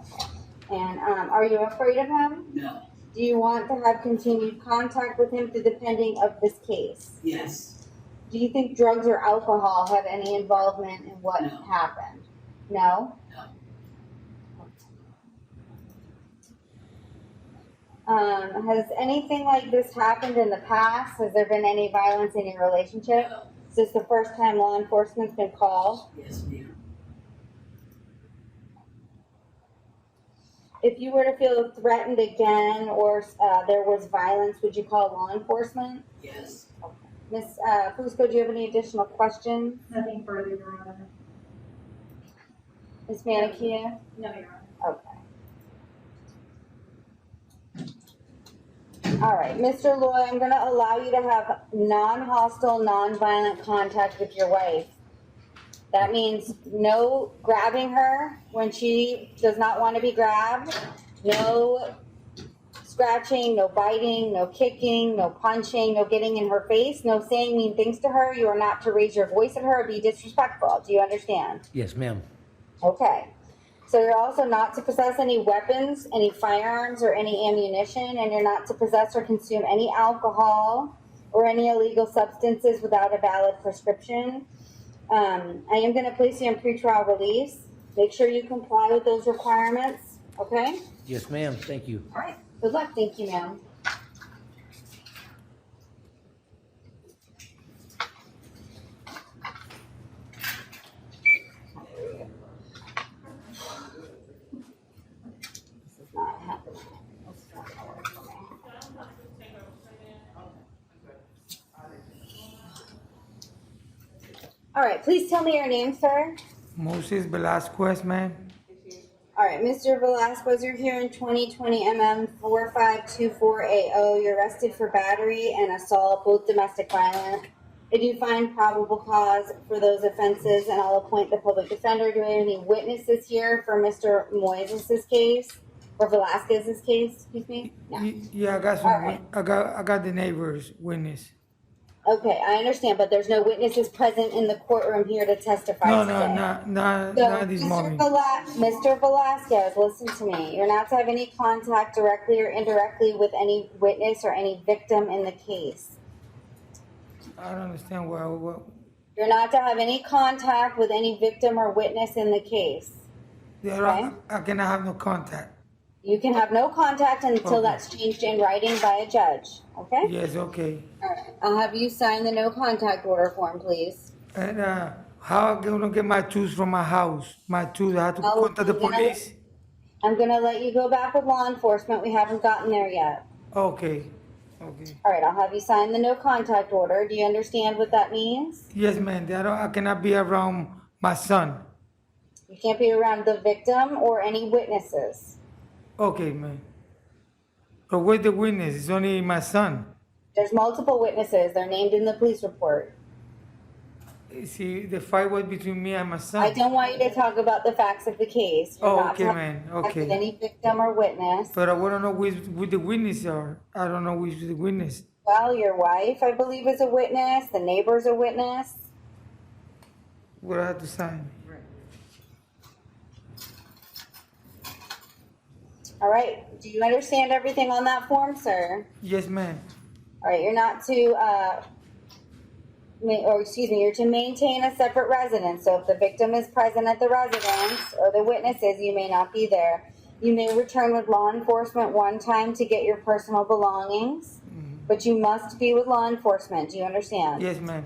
And are you afraid of him? No. Do you want to have continued contact with him through the pending of this case? Yes. Do you think drugs or alcohol have any involvement in what happened? No? Has anything like this happened in the past? Has there been any violence in your relationship? No. Is this the first time law enforcement's been called? Yes, ma'am. If you were to feel threatened again or there was violence, would you call law enforcement? Yes. Okay. Ms. Fusco, do you have any additional questions? Nothing further, Your Honor. Ms. Manikia? No, Your Honor. Okay. All right, Mr. Loy, I'm going to allow you to have non-hostile, non-violent contact with your wife. That means no grabbing her when she does not want to be grabbed, no scratching, no biting, no kicking, no punching, no getting in her face, no saying mean things to her. You are not to raise your voice at her or be disrespectful. Do you understand? Yes, ma'am. Okay. So you're also not to possess any weapons, any firearms, or any ammunition, and you're not to possess or consume any alcohol or any illegal substances without a valid prescription. I am going to place you in pretrial release. Make sure you comply with those requirements, okay? Yes, ma'am. Thank you. All right. Good luck. Thank you, ma'am. All right, please tell me your name, sir. Moses Velasquez, ma'am. All right, Mr. Velasquez, you're here in 2020 MM 4524AO. You're arrested for battery and assault, both domestic violence. I do find probable cause for those offenses, and I'll appoint the public defender. Do we have any witnesses here for Mr. Moises' case or Velasquez's case? Excuse me. No. Yeah, I got some. All right. I got the neighbors witness. Okay, I understand, but there's no witnesses present in the courtroom here to testify No, today. not this morning. Mr. Velasquez, listen to me. You're not to have any contact directly or indirectly with any witness or any victim in the case. I don't understand what. You're not to have any contact with any victim or witness in the case. Yeah, I cannot have no contact. You can have no contact until Okay. that's changed in writing by a judge, okay? Yes, okay. All right, I'll have you sign the no contact order form, please. And how am I gonna get my tools from my house? My tools, I have to contact the police. I'm gonna let you go back with law enforcement. We haven't gotten there yet. Okay. Okay. All right, I'll have you sign the no contact order. Do you understand what that means? Yes, ma'am. I cannot be around my son. You can't be around the victim or any witnesses. Okay, ma'am. But where's the witness? It's only my son. There's multiple witnesses. They're named in the police report. See, the fight was between me and my son. I don't want you to talk about the facts of the case. You're Oh, not okay, talking man. with Okay. any victim or witness. But I want to know which the witness are. I don't know which the witness. Well, your wife, I believe, is a witness. The neighbor's a witness. What I have to sign? All right. Do you understand everything on that form, sir? Yes, ma'am. All right. You're not to, you're to maintain a separate residence. So if the victim is present at the residence or the witnesses, you may not be there. You may return with law enforcement one time to get your personal belongings, but you must be with law enforcement. Do you understand? Yes, ma'am.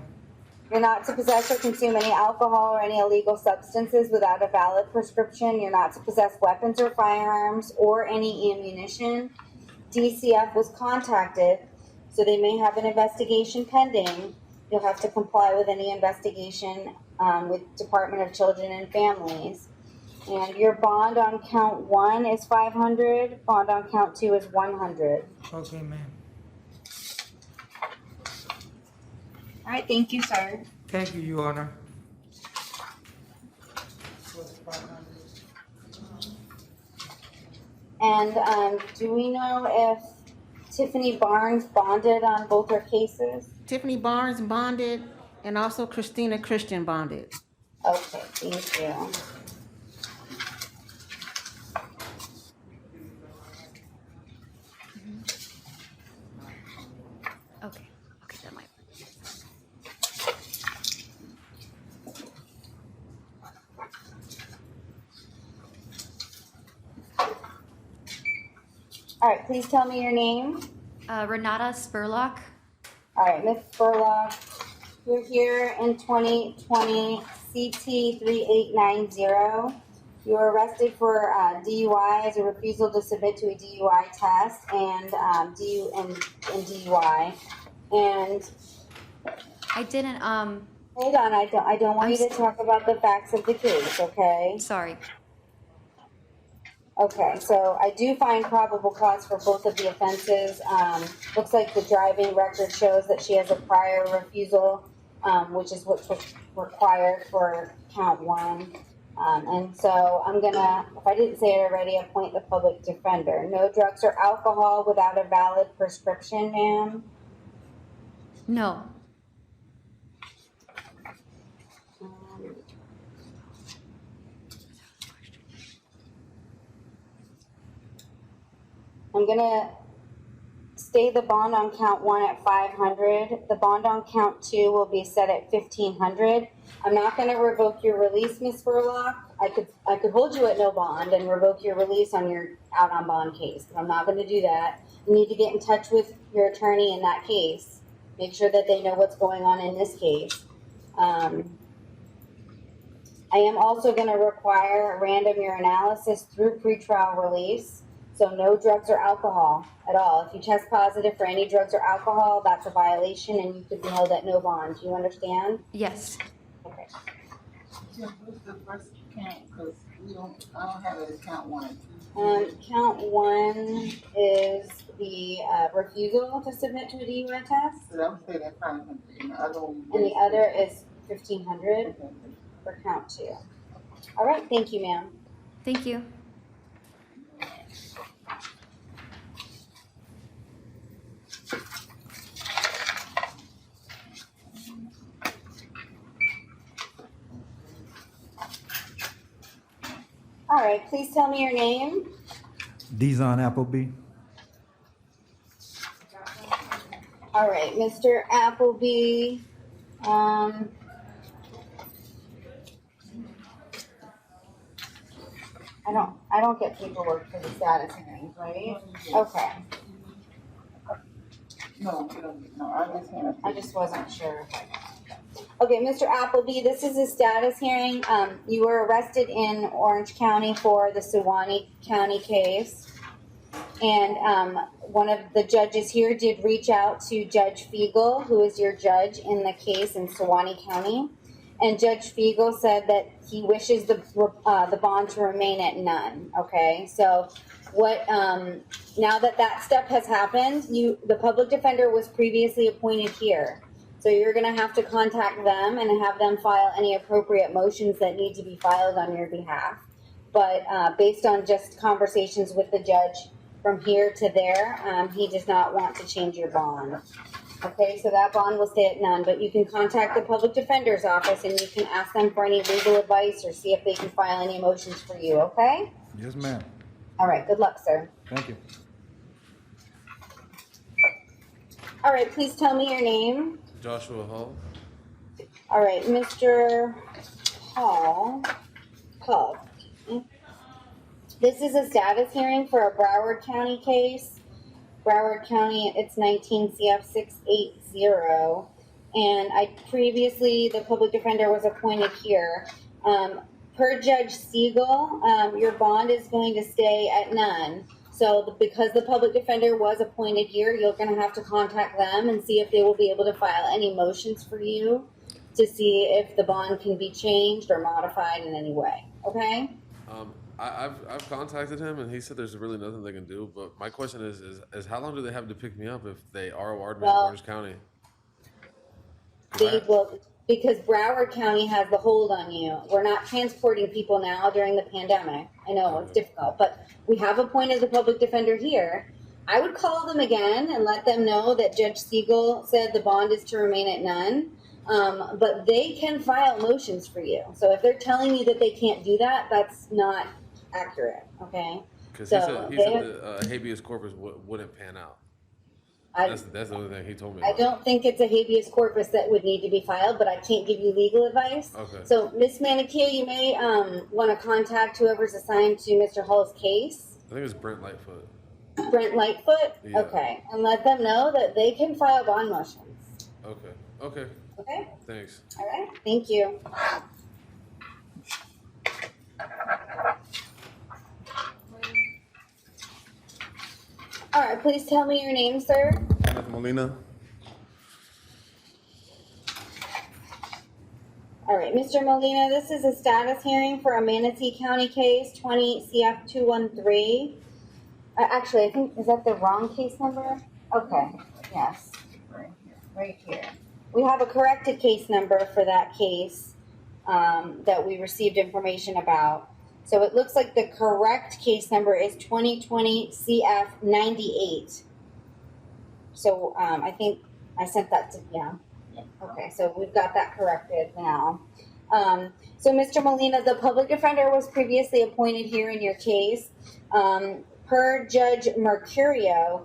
You're not to possess or consume any alcohol or any illegal substances without a valid prescription. You're not to possess weapons or firearms or any ammunition. DCF was contacted, so they may have an investigation pending. You'll have to comply with any investigation with Department of Children and Families. And your bond on count 1 is $500. Bond on count 2 is $100. Okay, ma'am. All right, thank you, sir. Thank you, Your Honor. And do we know if Tiffany Barnes bonded on both her cases? Tiffany Barnes bonded, and also Christina Christian bonded. Okay, thank you. Okay, that might. All right, please tell me your name. Renata Spurlock. All right, Ms. Spurlock, you're here in 2020 CT 3890. You were arrested for DUI as a refusal to submit to a DUI test and DUI. And I didn't. Hold on, I don't want you to talk about the facts of the case, okay? Sorry. Okay, so I do find probable cause for both of the offenses. Looks like the driving record shows that she has a prior refusal, which is what's required for count 1. And so I'm gonna, if I didn't say it already, appoint the public defender. No drugs or alcohol without a valid prescription, ma'am? No. I'm gonna stay the bond on count 1 at $500. The bond on count 2 will be set at $1,500. I'm not gonna revoke your release, Ms. Spurlock. I could hold you at no bond and revoke your release on your out on bond case, but I'm not gonna do that. You need to get in touch with your attorney in that case. Make sure that they know what's going on in this case. I am also gonna require a random urinalysis through pretrial release. So no drugs or alcohol at all. If you test positive for any drugs or alcohol, that's a violation and you could be held at no bond. Do you understand? Yes. Okay. Jim, what's the first count? Because I don't have it as count 1. Count 1 is the refusal to submit to a DUI test. So that would say that 500. And the other one. And the other is $1,500 for count 2. All right, thank you, ma'am. Thank you. All right, please tell me your name. Dezon Appleby. All right, Mr. Appleby. I don't get paperwork for the status hearings, right? Okay. No, I just wasn't sure. Okay, Mr. Appleby, this is a status hearing. You were arrested in Orange County for the Suwannee County case. And one of the judges here did reach out to Judge Fiegel, who is your judge in the case in Suwannee County. And Judge Fiegel said that he wishes the bond to remain at none. Okay, so what? Now that step has happened, the public defender was previously appointed here. So you're going to have to contact them and have them file any appropriate motions that need to be filed on your behalf. But based on just conversations with the judge from here to there, he does not want to change your bond. Okay, so that bond will stay at none, but you can contact the public defender's office and you can ask them for any legal advice or see if they can file any motions for you, okay? Yes, ma'am. All right, good luck, sir. Thank you. All right, please tell me your name. Joshua Hall. All right, Mr. Hall. This is a status hearing for a Broward County case. Broward County, it's 19 CF 680. And the public defender was appointed here. Per Judge Siegel, your bond is going to stay at none. So because the public defender was appointed here, you're going to have to contact them and see if they will be able to file any motions for you to see if the bond can be changed or modified in any way. Okay? I've contacted him and he said there's really nothing they can do. But my question is how long do they have to pick me up if they ROR'd me in Orange County? Because Broward County has the hold on you. We're not transporting people now during the pandemic. I know it's difficult, but we have appointed the public defender here. I would call them again and let them know that Judge Siegel said the bond is to remain at none. But they can file motions for you. So if they're telling you that they can't do that, that's not accurate, okay? Because he said the habeas corpus wouldn't pan out. That's the only thing he told me. I don't think it's a habeas corpus that would need to be filed, but I can't give you legal advice. Okay. So, Ms. Manikia, you may want to contact whoever's assigned to Mr. Hall's case. I think it's Brent Lightfoot. Brent Lightfoot? Yeah. Okay. And let them know that they can file bond motions. Okay. Okay. Okay? Thanks. All right. Thank you. All right. Please tell me your name, sir. Kenneth Molina. All right, Mr. Molina, this is a status hearing for a Manatee County case, 20 CF 213. Actually, I think, is that the wrong case number? Okay, yes, right here. We have a corrected case number for that case that we received information about. So it looks like the correct case number is 2020 CF 98. So I think I sent that to, yeah. Okay, so we've got that corrected now. So Mr. Molina, the public defender was previously appointed here in your case. Per Judge Mercurio,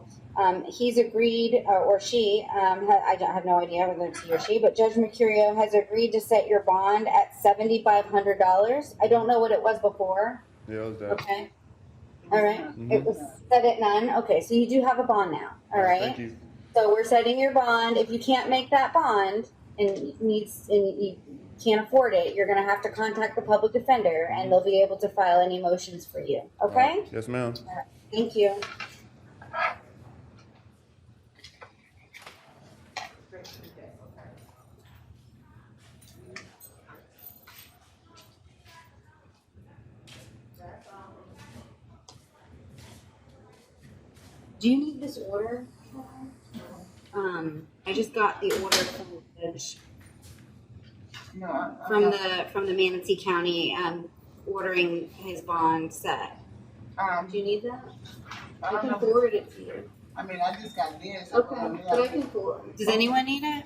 he's agreed, or she, I have no idea whether it's he or she, but Judge Mercurio has agreed to set your bond at $7,500. I don't know what it was before. Yeah, it was that. Okay. All right. It was set at none. Okay, so you do have a bond now. All right. Thank you. So we're setting your bond. If you can't make that bond and you can't afford it, you're going to have to contact the public defender, and they'll be able to file any motions for you. Okay? Yes, ma'am. All right. Thank you. Do you need this order? I just got the order from the judge. No, From the Manatee County, ordering his bond set. Do you need that? I can forward it to you. I mean, I just got this. Okay, but I can forward. Does anyone need it?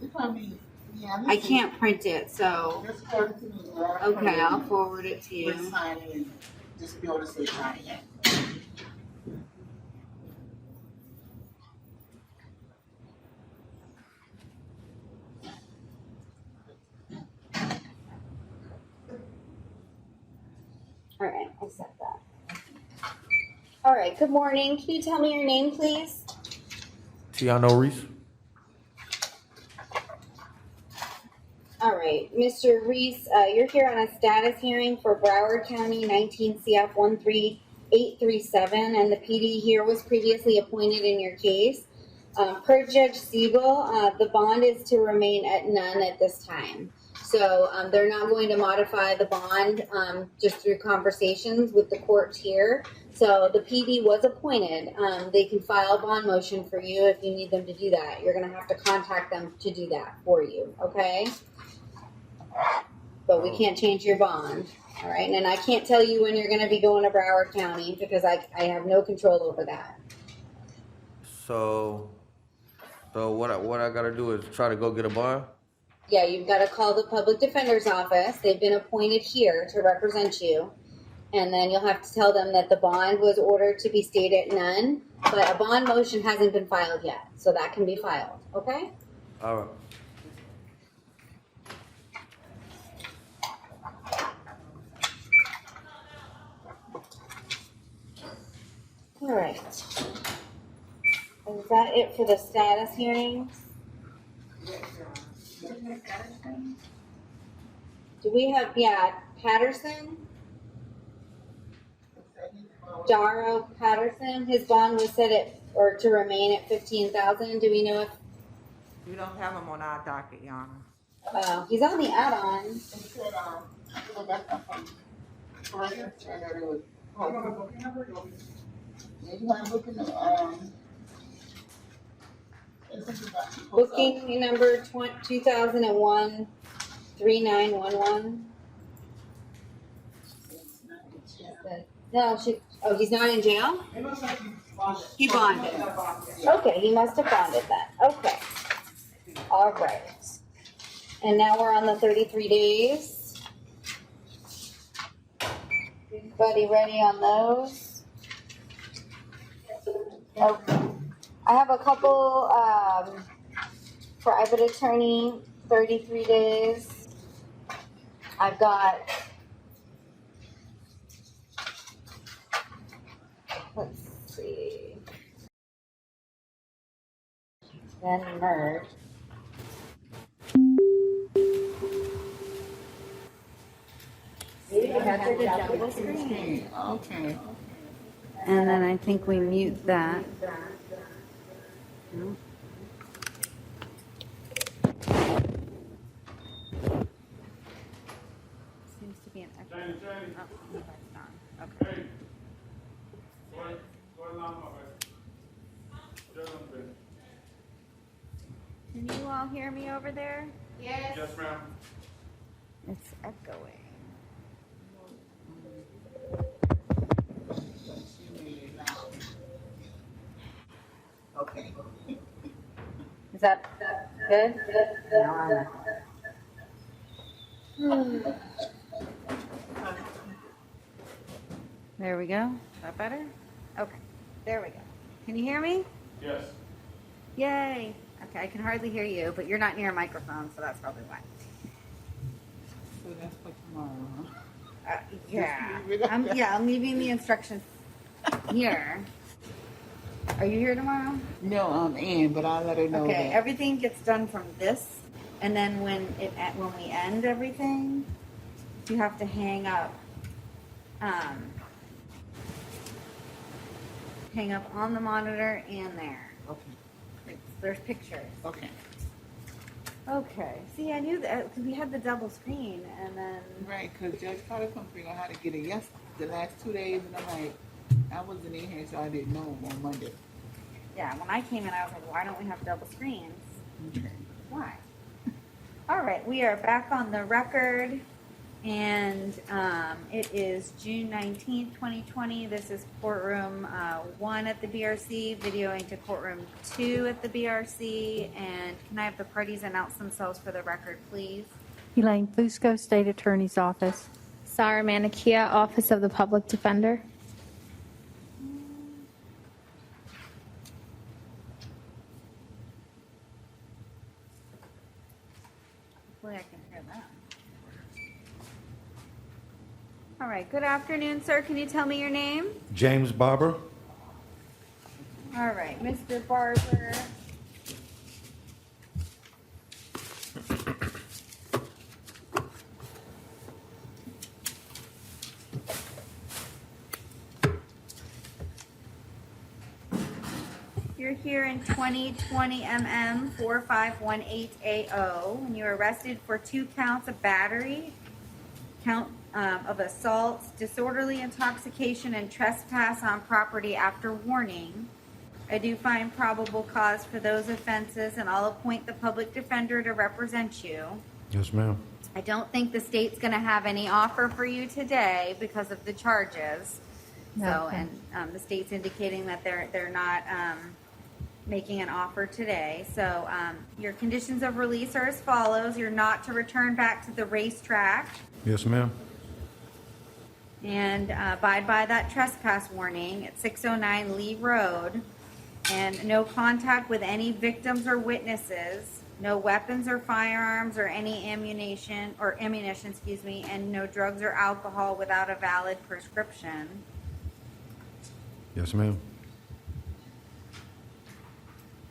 You probably, yeah. I can't print it, so. Just forward it to me. Okay, I'll forward it to you. Just sign it and just be able to say sign it. All right, I'll set that. All right, good morning. Can you tell me your name, please? Tiano Reese. All right, Mr. Reese, you're here on a status hearing for Broward County 19 CF 837, and the PD here was previously appointed in your case. Per Judge Siegel, the bond is to remain at none at this time. So they're not going to modify the bond just through conversations with the court here. So the PD was appointed. They can file a bond motion for you if you need them to do that. You're going to have to contact them to do that for you, okay? But we can't change your bond, all right? And I can't tell you when you're going to be going to Broward County because I have no control over that. So what I gotta do is try to go get a bond? Yeah, you've got to call the public defender's office. They've been appointed here to represent you. And then you'll have to tell them that the bond was ordered to be stayed at none, but a bond motion hasn't been filed yet. So that can be filed, okay? All right. All right. Is that it for the status hearings? Do we have, Patterson? Darrow Patterson, his bond was set at, or to remain at 15,000. Do we know if? We don't have him on our docket, Your Honor. He's on the add-on. Booking number 2001 3911. No, he's not in jail? He bonded. Okay, he must have bonded then. Okay. All right. And now we're on the 33 days. Everybody ready on those? Okay. I have a couple private attorney, 33 days. I've got, let's see, then merge. Okay. And then I think we mute that. No. Seems to be an echo. Oh, that's not. Okay. Can you all hear me over there? Yes. Yes, ma'am. It's echoing. Okay. Is that good? No, there we go. Is that better? Okay. There we go. Can you hear me? Yes. Yay. Okay, I can hardly hear you, but you're not near a microphone, so that's probably why. So that's for tomorrow, huh? Yeah. I'm leaving the instructions here. Are you here tomorrow? No, I'm in, but I'll let her know Okay, that. everything gets done from this, and then when we end everything, you have to hang up on the monitor and there. Okay. There's pictures. Okay. Okay. See, I knew that because we had the double screen, and then Right, because Judge Carter couldn't figure out how to get it the last 2 days, and I'm like, I wasn't in here, so I didn't know on Monday. yeah, when I came in, I was like, why don't we have double screens? Okay. Why? All right, we are back on the record, and it is June 19th, 2020. This is courtroom 1 at the BRC, videoing to courtroom 2 at the BRC. And can I have the parties announce themselves for the record, please? Elaine Fusco, State Attorney's Office. Sarah Manikia, Office of the Public Defender. Hopefully I can hear them. All right, good afternoon, sir. Can you tell me your name? James Barber. All right, Mr. Barber. you're here in 2020 MM 4518AO, and you were arrested for 2 counts of battery, count of assault, disorderly intoxication, and trespass on property after warning. I do find probable cause for those offenses, and I'll appoint the public defender to represent you. Yes, ma'am. I don't think the state's going to have any offer for you today because of the charges. So, Okay. and the state's indicating that they're not making an offer today. So, your conditions of release are as follows: you're not to return back to the racetrack, Yes, ma'am. and abide by that trespass warning at 609 Lee Road, and no contact with any victims or witnesses, no weapons or firearms or any ammunition, excuse me, and no drugs or alcohol without a valid prescription. Yes, ma'am.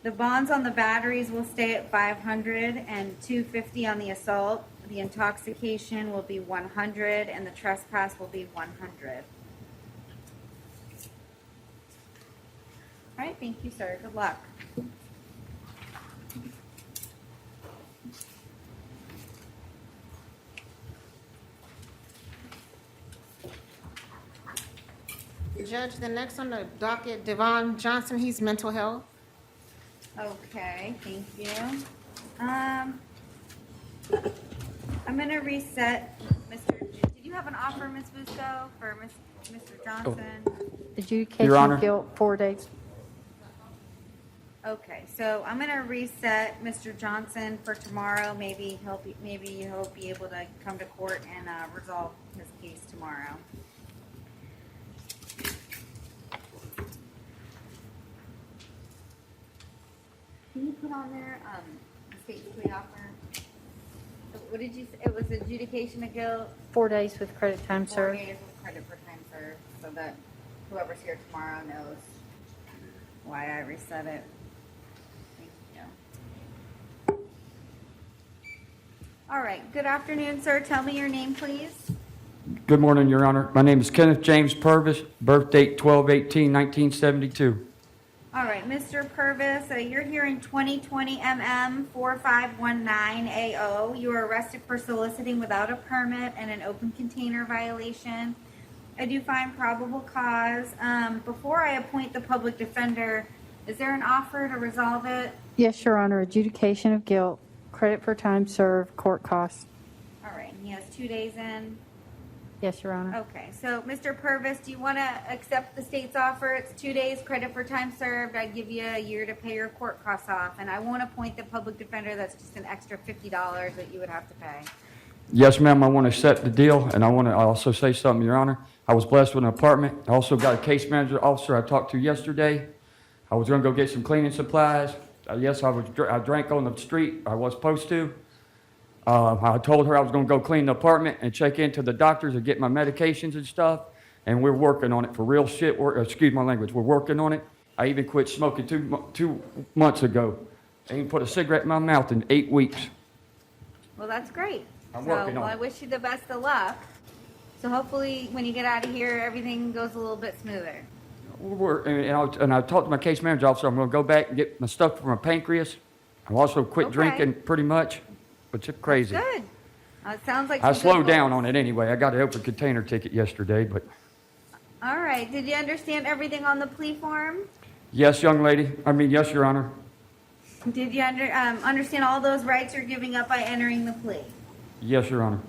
The bonds on the batteries will stay at 500 and 250 on the assault. The intoxication will be 100 and the trespass will be 100. All right, thank you, sir. Good luck. Judge, the next on the docket, Devon Johnson, he's mental health. Okay, thank you. I'm gonna reset, did you have an offer, Ms. Busco, for Mr. Johnson? Adjudication Honor. of guilt, 4 days. Okay, so I'm gonna reset Mr. Johnson for tomorrow. Maybe he'll be able to come to court and resolve his case tomorrow. Can you put on there the state plea offer? What did you say? It was adjudication of guilt. 4 days with credit time 4 served. days with credit for time served, so that whoever's here tomorrow knows why I reset it. Thank you. All right, good afternoon, sir. Tell me your name, please. Good morning, Your Honor. My name is Kenneth James Purvis, birth date 12/18/1972. All right, Mr. Purvis, you're here in 2020 MM 4519AO. You were arrested for soliciting without a permit and an open container violation. I do find probable cause. Before I appoint the public defender, is there an offer to resolve it? Yes, Your Honor. Adjudication of guilt, credit for time served, court costs. All right, and he has 2 days in. Yes, Your Honor. Okay, so Mr. Purvis, do you want to accept the state's offer? It's 2 days credit for time served. I'd give you a year to pay your court costs off, and I won't appoint the public defender. That's just an extra $50 that you would have to pay. Yes, ma'am, I want to set the deal, and I want to also say something, Your Honor. I was blessed with an apartment. I also got a case manager officer I talked to yesterday. I was going to go get some cleaning supplies. Yes, I drank on the street. I was supposed to. I told her I was going to go clean the apartment and check into the doctors and get my medications and stuff. And we're working on it for real shit. Excuse my language. We're working on it. I even quit smoking 2 months ago. I ain't put a cigarette in my mouth in 8 weeks. Well, that's great. I'm working on I it. wish you the best of luck. So hopefully when you get out of here, everything goes a little bit smoother. And I talked to my case manager officer. I'm going to go back and get my stuff for my pancreas. I've also quit Okay. drinking pretty much, which is crazy. Good. It sounds like I some slowed good down goals. on it anyway. I got an open container ticket yesterday, but All right. Did you understand everything on the plea form? yes, young lady. Yes, Your Honor. Did you understand all those rights you're giving up by entering the plea? Yes, Your Honor.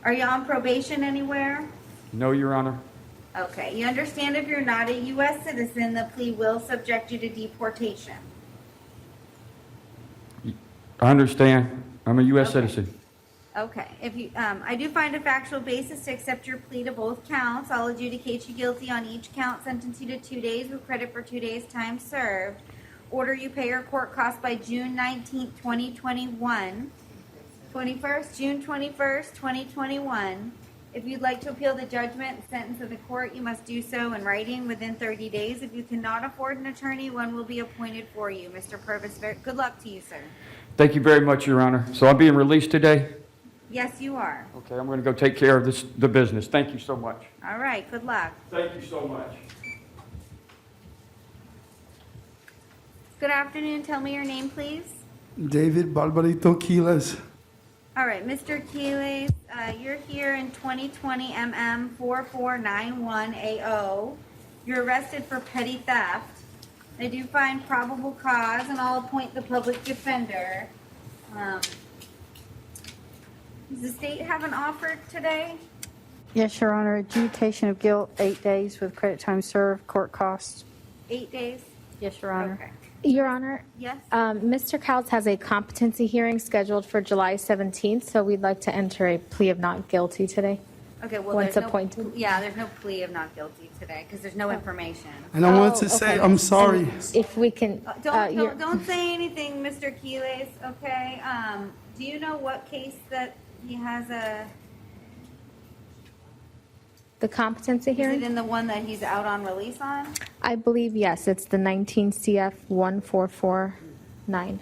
Are you on probation anywhere? No, Your Honor. Okay. You understand if you're not a U.S. citizen, the plea will subject you to deportation. I understand. I'm a U.S. citizen. Okay. If you, I do find a factual basis to accept your plea to both counts. I'll adjudicate you guilty on each count, sentence you to 2 days with credit for 2 days time served. Order you pay your court costs by June 19th, 2021. June 21st, 2021. If you'd like to appeal the judgment and sentence of the court, you must do so in writing within 30 days. If you cannot afford an attorney, one will be appointed for you. Mr. Purvis, good luck to you, sir. Thank you very much, Your Honor. So I'm being released today? Yes, you are. Okay, I'm going to go take care of the business. Thank you so much. All right, good luck. Thank you so much. Good afternoon. Tell me your name, please. David Barbarito Quiles. All right, Mr. Keeles, you're here in 2020 MM 4491AO. You're arrested for petty theft. I do find probable cause, and I'll appoint the public defender. Does the state have an offer today? Yes, Your Honor. Adjudication of guilt, 8 days with credit time served, court costs. 8 days? Yes, Your Honor. Okay. Your Honor, Yes? Mr. Cowles has a competency hearing scheduled for July 17th, so we'd like to enter a plea of not guilty today. Okay, well, Once there's appointed. no, yeah, there's no plea of not guilty today because there's no information. And I want to say, I'm sorry. If we can, Don't say anything, Mr. Keeles, okay? Do you know what case that he has the competency is hearing? it in the one that he's out on release on? I believe, yes, it's the 19 CF 1449.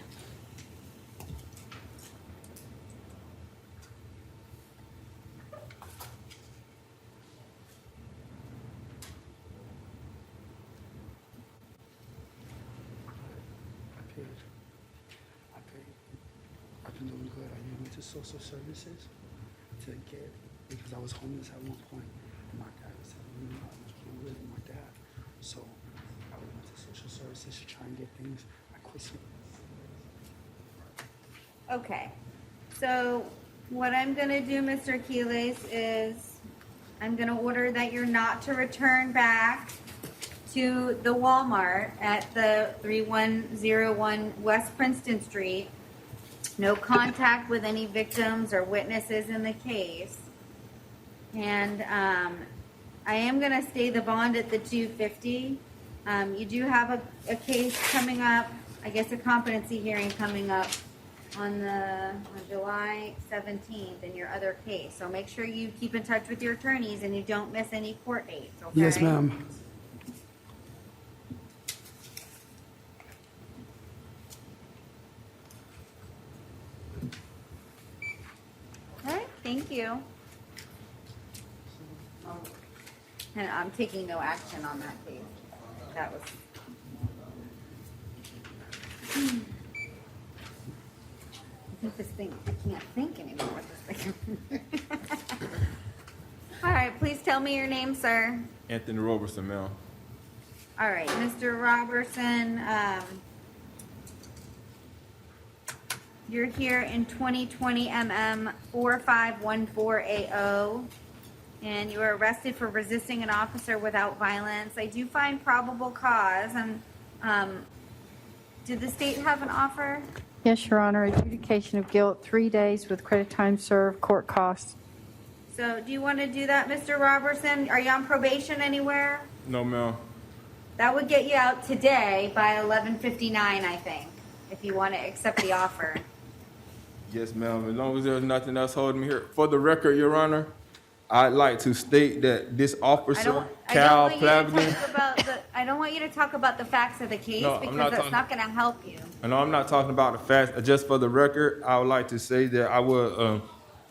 I've been doing good. I even went to social services to get, because I was homeless at one point. And my dad was telling me how much I lived with my dad. So I went to social services to try and get things. I quit smoking. Okay, so what I'm gonna do, Mr. Keeles, is I'm gonna order that you're not to return back to the Walmart at the 3101 West Princeton Street. No contact with any victims or witnesses in the case. And I am gonna stay the bond at the 250. You do have a case coming up, I guess a competency hearing coming up on July 17th in your other case. So make sure you keep in touch with your attorneys and you don't miss any court dates, okay? Yes, ma'am. All right, thank you. And I'm taking no action on that case. That was. I think this thing, I can't think anymore with this thing. All right, please tell me your name, sir. Anthony Robertson, ma'am. All right, Mr. Robertson, you're here in 2020 MM 4514AO, and you were arrested for resisting an officer without violence. I do find probable cause, and did the state have an offer? Yes, Your Honor. Adjudication of guilt, 3 days with credit time served, court costs. So do you want to do that, Mr. Robertson? Are you on probation anywhere? No, ma'am. That would get you out today by 11:59, I think, if you want to accept the offer. Yes, ma'am. As long as there's nothing else holding me here. For the record, Your Honor, I'd like to state that this officer, Cal Plavigan. I don't want you to talk about the facts of the case because that's not going to help you. No, I'm not talking about the facts. Just for the record, I would like to say that I will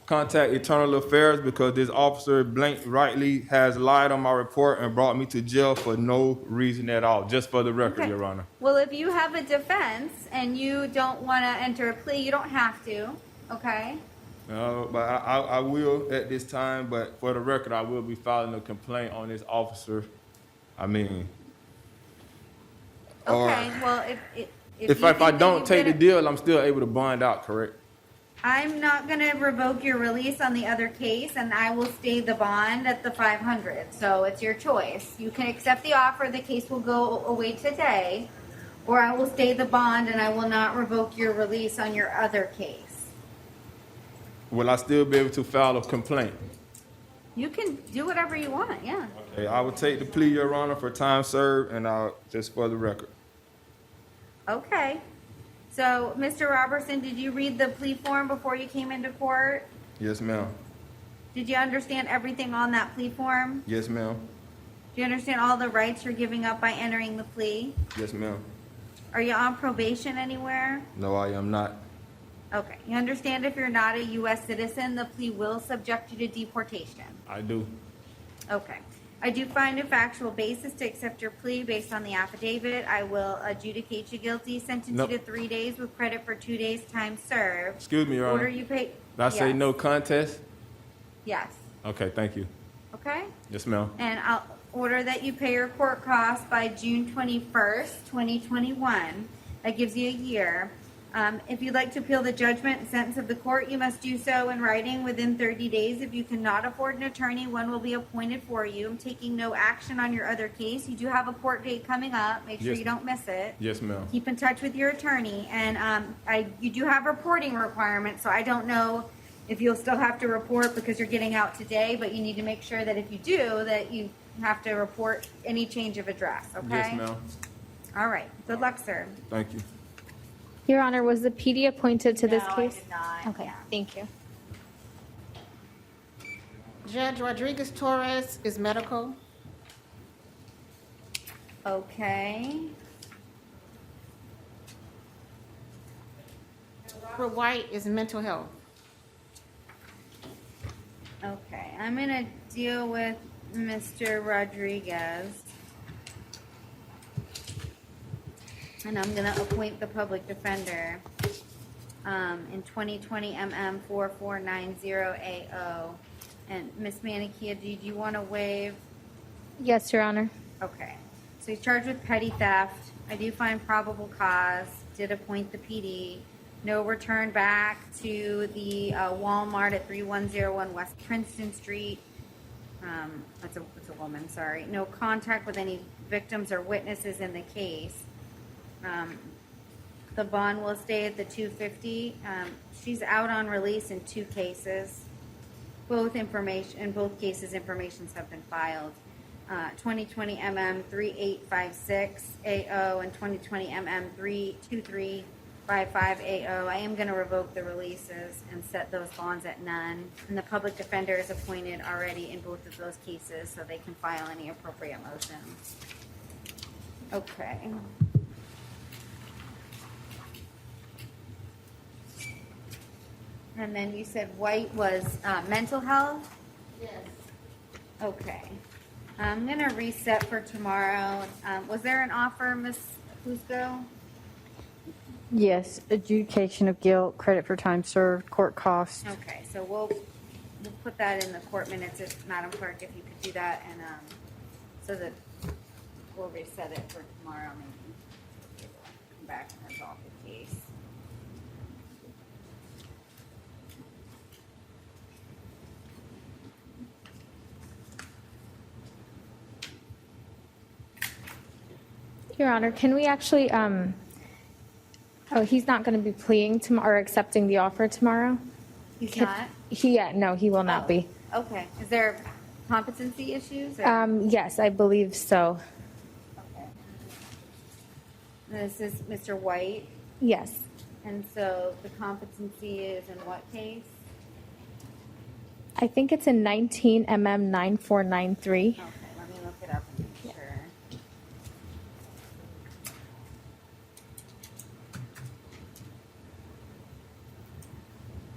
contact Internal Affairs because this officer rightly has lied on my report and brought me to jail for no reason at all. Just for the record, Okay. Your Honor. Well, if you have a defense and you don't want to enter a plea, you don't have to, okay? But I will at this time, but for the record, I will be filing a complaint on this officer. I mean, Okay, well, if you I think that don't you've take the been- deal, I'm still able to bond out, correct? I'm not going to revoke your release on the other case, and I will stay the bond at the 500. So it's your choice. You can accept the offer. The case will go away today, or I will stay the bond and I will not revoke your release on your other case. Will I still be able to file a complaint? You can do whatever you want, yeah. Okay, I will take the plea, Your Honor, for time served, and I'll just for the record. Okay. So, Mr. Robertson, did you read the plea form before you came into court? Yes, ma'am. Did you understand everything on that plea form? Yes, ma'am. Do you understand all the rights you're giving up by entering the plea? Yes, ma'am. Are you on probation anywhere? No, I am not. Okay. You understand if you're not a U.S. citizen, the plea will subject you to deportation? I do. Okay. I do find a factual basis to accept your plea based on the affidavit. I will adjudicate you guilty, sentence Nope. you to 3 days with credit for 2 days time served. Excuse me, Your Order Honor. you pay. Did I say Yes. no contest? Yes. Okay, thank you. Okay. Yes, ma'am. And I'll order that you pay your court costs by June 21st, 2021. That gives you a year. If you'd like to appeal the judgment and sentence of the court, you must do so in writing within 30 days. If you cannot afford an attorney, one will be appointed for you. I'm taking no action on your other case. You do have a court date coming up. Make sure Yes. you don't miss it. Yes, ma'am. Keep in touch with your attorney. And you do have reporting requirements, so I don't know if you'll still have to report because you're getting out today, but you need to make sure that if you do, that you have to report any change of address, okay? Yes, ma'am. All right. Good luck, sir. Thank you. Your Honor, was the PD appointed to this No, I case? did not. Okay, thank you. Judge Rodriguez Torres is medical. Okay. Robert White is mental health. Okay. I'm going to deal with Mr. Rodriguez. And I'm going to appoint the public defender in 2020 MM 4490AO. And Ms. Manikia, do you want to waive? Yes, Your Honor. Okay. So he's charged with petty theft. I do find probable cause. Did appoint the PD. No return back to the Walmart at 3101 West Princeton Street. That's a woman, sorry. No contact with any victims or witnesses in the case. The bond will stay at the $250. She's out on release in 2 cases. In both cases, informations have been filed. 2020 MM 3856 AO and 2020 MM 32355 AO. I am going to revoke the releases and set those bonds at none. And the public defender is appointed already in both of those cases, so they can file any appropriate motions. Okay. And then you said White was mental health? Yes. Okay. I'm going to reset for tomorrow. Was there an offer, Ms. Fusco? Yes, adjudication of guilt, credit for time served, court costs. Okay, so we'll put that in the court minutes, Madam Clerk, if you could do that, and so that we'll reset it for tomorrow, maybe. Come back and resolve the case. Your Honor, can we actually, he's not going to be pleading tomorrow or accepting the offer tomorrow? He's not? No, he will not be. Okay. Is there competency issues? Or? Yes, I believe so. Okay. This is Mr. White, Yes. and so the competency is in what case? I think it's in 19 MM 9493. Okay, let me look it up and make sure.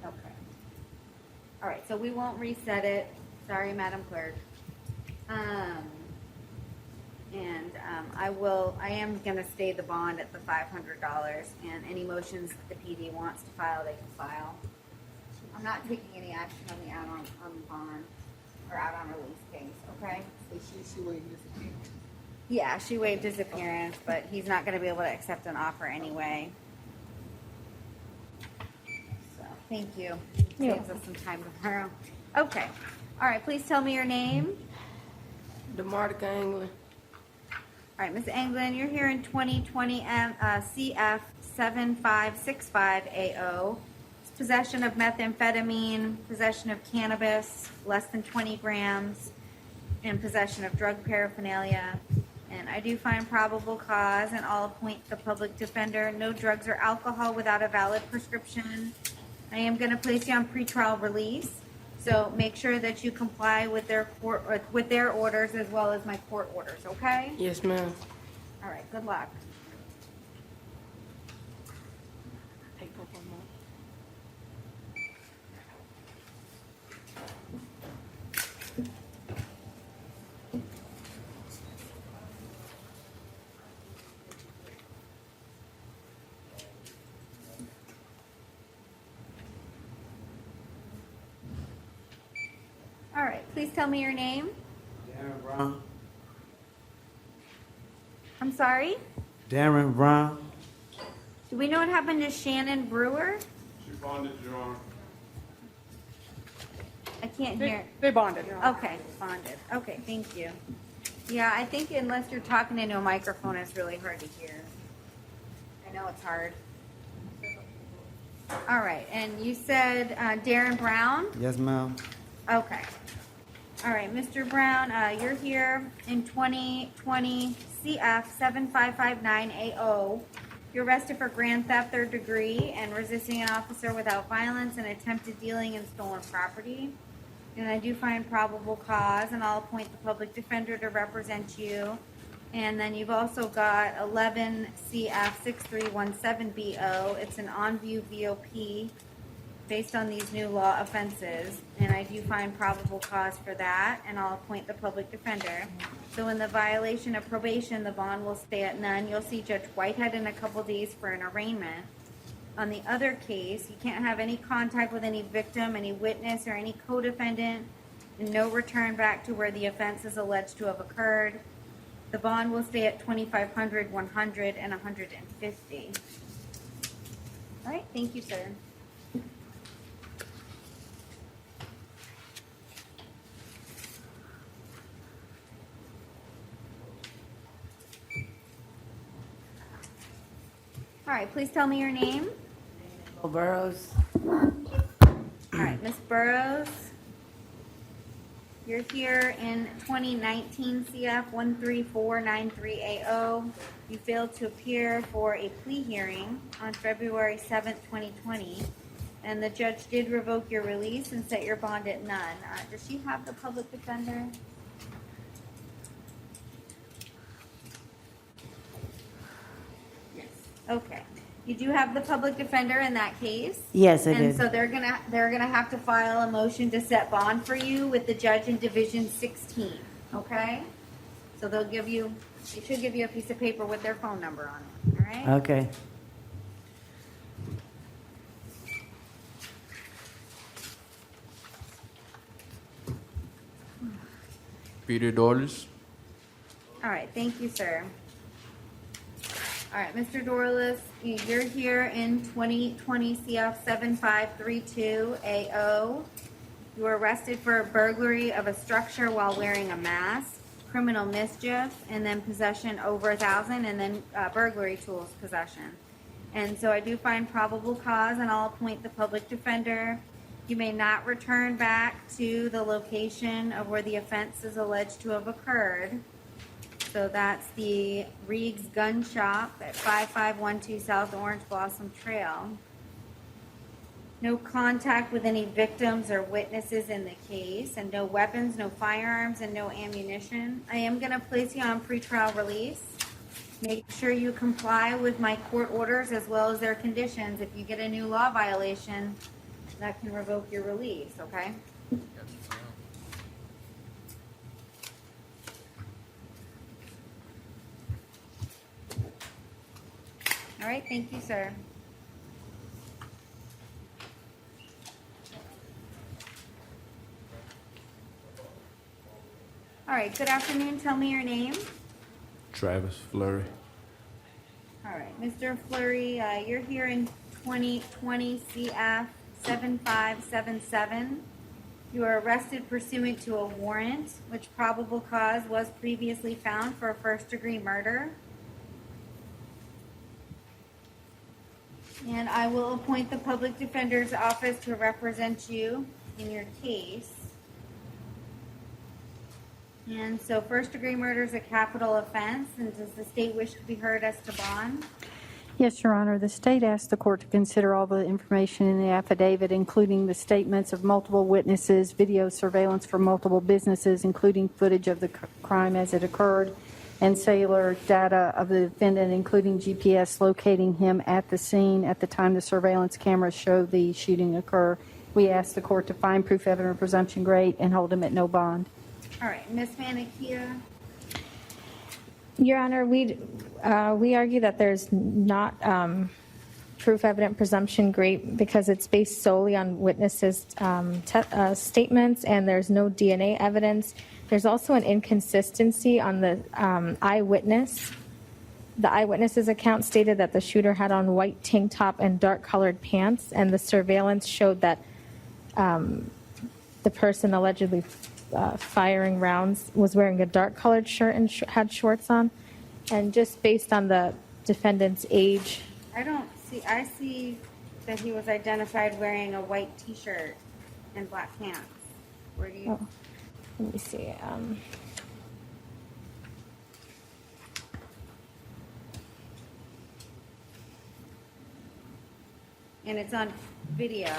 Okay. All right, so we won't reset it. Sorry, Madam Clerk. I am gonna stay the bond at the $500, and any motions that the PD wants to file, they can file. I'm not taking any action on the on the bond, or out on release case, okay? She waived disappearance. Yeah, she waived his appearance, but he's not gonna be able to accept an offer anyway. So, thank you. You're Saves us some time tomorrow. Okay, all right, please tell me your name. DeMartica England. All right, Ms. Anglin, you're here in 2020 CF 7565AO. Possession of methamphetamine, possession of cannabis, less than 20 grams, and possession of drug paraphernalia. And I do find probable cause, and I'll appoint the public defender. No drugs or alcohol without a valid prescription. I am going to place you on pretrial release. So make sure that you comply with their orders as well as my court orders, okay? Yes, ma'am. All right, good luck. Please tell me your name. Darren Brown. I'm sorry? Darren Brown. Do we know what happened to Shannon Brewer? She bonded, Your Honor. I can't hear. They bonded. Okay, bonded. Okay, thank you. Yeah, I think unless you're talking into a microphone, it's really hard to hear. I know it's hard. All right, and you said Darren Brown? Yes, ma'am. Okay. All right, Mr. Brown, you're here in 2020 CF 7559AO. You're arrested for grand theft third degree and resisting an officer without violence and attempted dealing in stolen property. And I do find probable cause, and I'll appoint the public defender to represent you. And then you've also got 11 CF 6317BO. It's an on-view VOP based on these new law offenses, and I do find probable cause for that, and I'll appoint the public defender. So in the violation of probation, the bond will stay at none. You'll see Judge Whitehead in a couple days for an arraignment. On the other case, you can't have any contact with any victim, any witness, or any co-defendant, and no return back to where the offense is alleged to have occurred. The bond will stay at $2,500, $100, and $150. All right, thank you, sir. All right, please tell me your name. Burrows. All right, Miss Burrows. You're here in 2019 CF 13493AO. You failed to appear for a plea hearing on February 7th, 2020. And the judge did revoke your release and set your bond at none. Does she have the public defender? Yes. Okay. You do have the public defender in that case. Yes, I And did. so they're gonna have to file a motion to set bond for you with the judge in Division 16. Okay? So they should give you a piece of paper with their phone number on it. All right? Okay. Peter Dollars. All right, thank you, sir. All right, Mr. Dorless, you're here in 2020 CF 7532AO. You were arrested for burglary of a structure while wearing a mask, criminal mischief, and then possession over 1,000, and then burglary tools possession. And so I do find probable cause, and I'll appoint the public defender. You may not return back to the location of where the offense is alleged to have occurred. So that's the Reed's Gun Shop at 5512 South Orange Blossom Trail. No contact with any victims or witnesses in the case, and no weapons, no firearms, and no ammunition. I am going to place you on pretrial release. Make sure you comply with my court orders as well as their conditions. If you get a new law violation, that can revoke your release, okay? All right, thank you, sir. All right, good afternoon. Tell me your name. Travis Flurry. All right, Mr. Fleury, you're here in 2020 CF 7577. You were arrested pursuant to a warrant, which probable cause was previously found for a first-degree murder. And I will appoint the public defender's office to represent you in your case. And so first-degree murder is a capital offense, and does the state wish to be heard as to bond? Yes, Your Honor. The state asked the court to consider all the information in the affidavit, including the statements of multiple witnesses, video surveillance for multiple businesses, including footage of the crime as it occurred, and cellular data of the defendant, including GPS locating him at the scene at the time the surveillance cameras showed the shooting occur. We asked the court to find proof, evidence, presumption great, and hold him at no bond. All right, Ms. Manikia. Your Honor, we argue that there's not proof evident presumption great because it's based solely on witnesses' statements, and there's no DNA evidence. There's also an inconsistency on the eyewitness. The eyewitness's account stated that the shooter had on white tank top and dark colored pants, and the surveillance showed that the person allegedly firing rounds was wearing a dark colored shirt and had shorts on. And just based on the defendant's age. I see that he was identified wearing a white t-shirt and black pants. Where do you? Oh, let me see. And it's on video.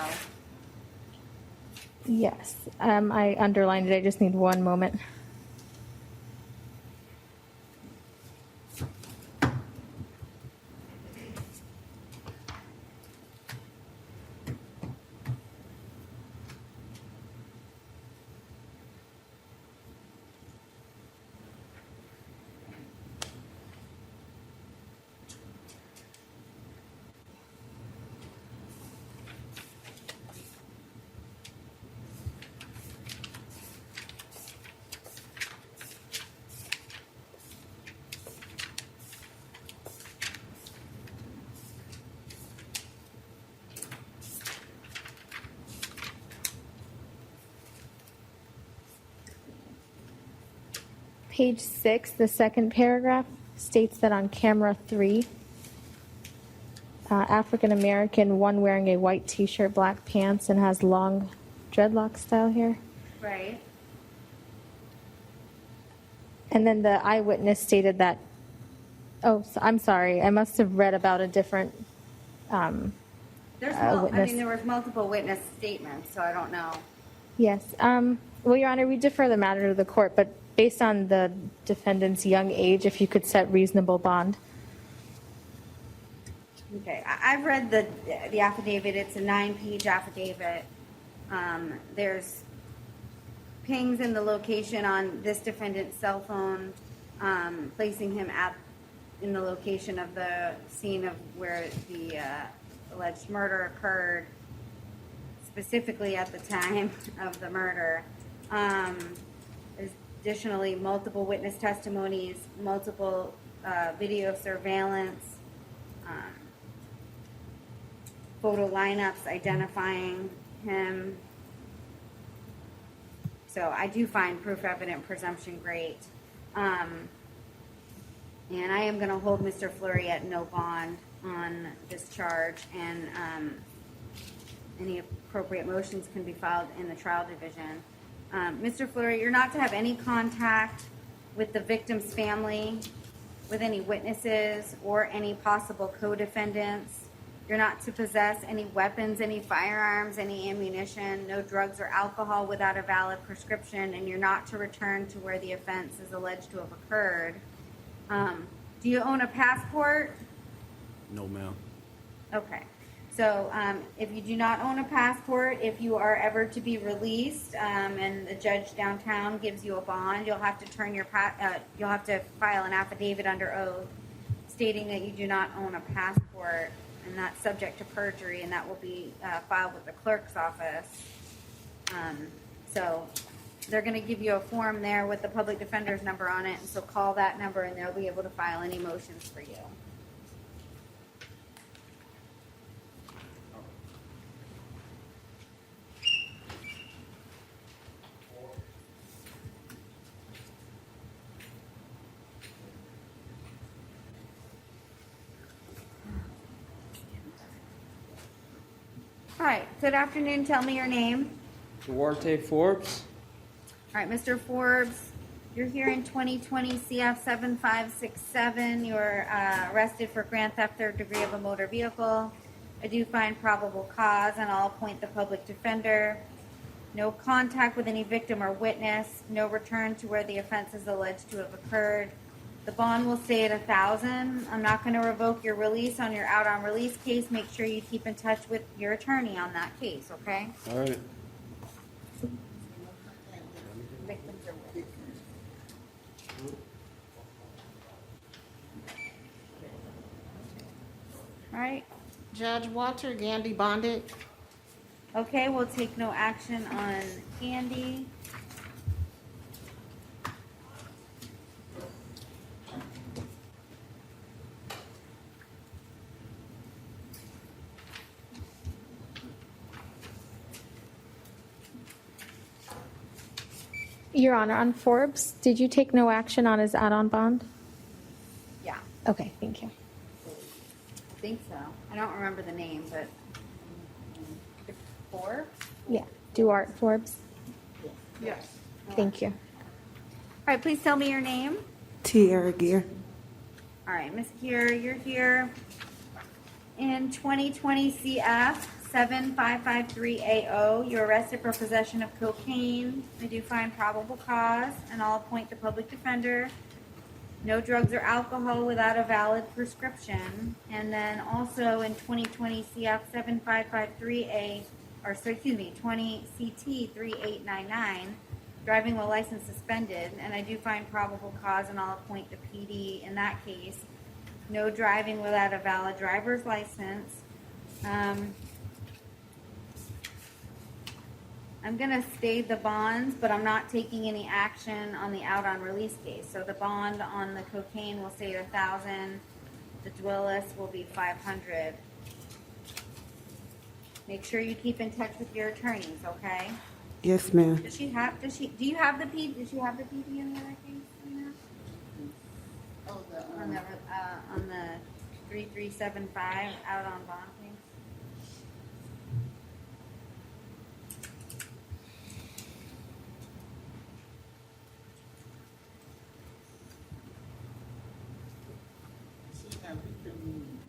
Yes, I underlined it. I just need one moment. Page 6, the second paragraph, states that on camera 3, African American, one wearing a white t-shirt, black pants, and has long dreadlock style hair. Right. And then the eyewitness stated that, I'm sorry, I must have read about a different There was multiple witness statements, so I don't know. Yes. Well, Your Honor, we defer the matter to the court, but based on the defendant's young age, if you could set reasonable bond. Okay, I've read the affidavit. It's a 9-page affidavit. There's pings in the location on this defendant's cell phone, placing him in the location of the scene of where the alleged murder occurred, specifically at the time of the murder. Additionally, multiple witness testimonies, multiple video surveillance, photo lineups identifying him. So I do find proof evident presumption great. And I am going to hold Mr. Fleury at no bond on this charge, and any appropriate motions can be filed in the trial division. Mr. Fleury, you're not to have any contact with the victim's family, with any witnesses, or any possible co-defendants. You're not to possess any weapons, any firearms, any ammunition, no drugs or alcohol without a valid prescription, and you're not to return to where the offense is alleged to have occurred. Do you own a passport? No, ma'am. Okay. So if you do not own a passport, if you are ever to be released and the judge downtown gives you a bond, you'll have to you'll have to file an affidavit under oath stating that you do not own a passport, and that's subject to perjury, and that will be filed with the clerk's office. So they're going to give you a form there with the public defender's number on it, and so call that number and they'll be able to file any motions for you. All right, good afternoon. Tell me your name. Duarte Forbes. All right, Mr. Forbes, you're here in 2020 CF 7567. You're arrested for grand theft, third degree of a motor vehicle. I do find probable cause, and I'll appoint the public defender. No contact with any victim or witness. No return to where the offense is alleged to have occurred. The bond will stay at $1,000. I'm not going to revoke your release on your out on release case. Make sure you keep in touch with your attorney on that case, okay? All right. Victims or witnesses. All right. Judge Walter Gandy bonded. Okay, we'll take no action on Andy. Your Honor, on Forbes, did you take no action on his add-on bond? Yeah, Okay, thank you. I think so. I don't remember the name, but Forbes? Yeah, Duarte Forbes. Yes. Thank you. All right, please tell me your name. Tierra Gear. All right, Ms. Kier, you're here in 2020 CF 7553AO. You're arrested for possession of cocaine. I do find probable cause, and I'll appoint the public defender. No drugs or alcohol without a valid prescription. And then also in 2020 CF 7553A, or so, excuse me, 20 CT 3899, driving while license suspended. And I do find probable cause, and I'll appoint the PD in that case. No driving without a valid driver's license. I'm gonna stay the bonds, but I'm not taking any action on the out on release case. So the bond on the cocaine will stay at 1,000. The Dwellis will be 500. Make sure you keep in touch with your attorneys, okay? Yes, ma'am. Do you have the PD in the other case? On the 3375 out on bond case?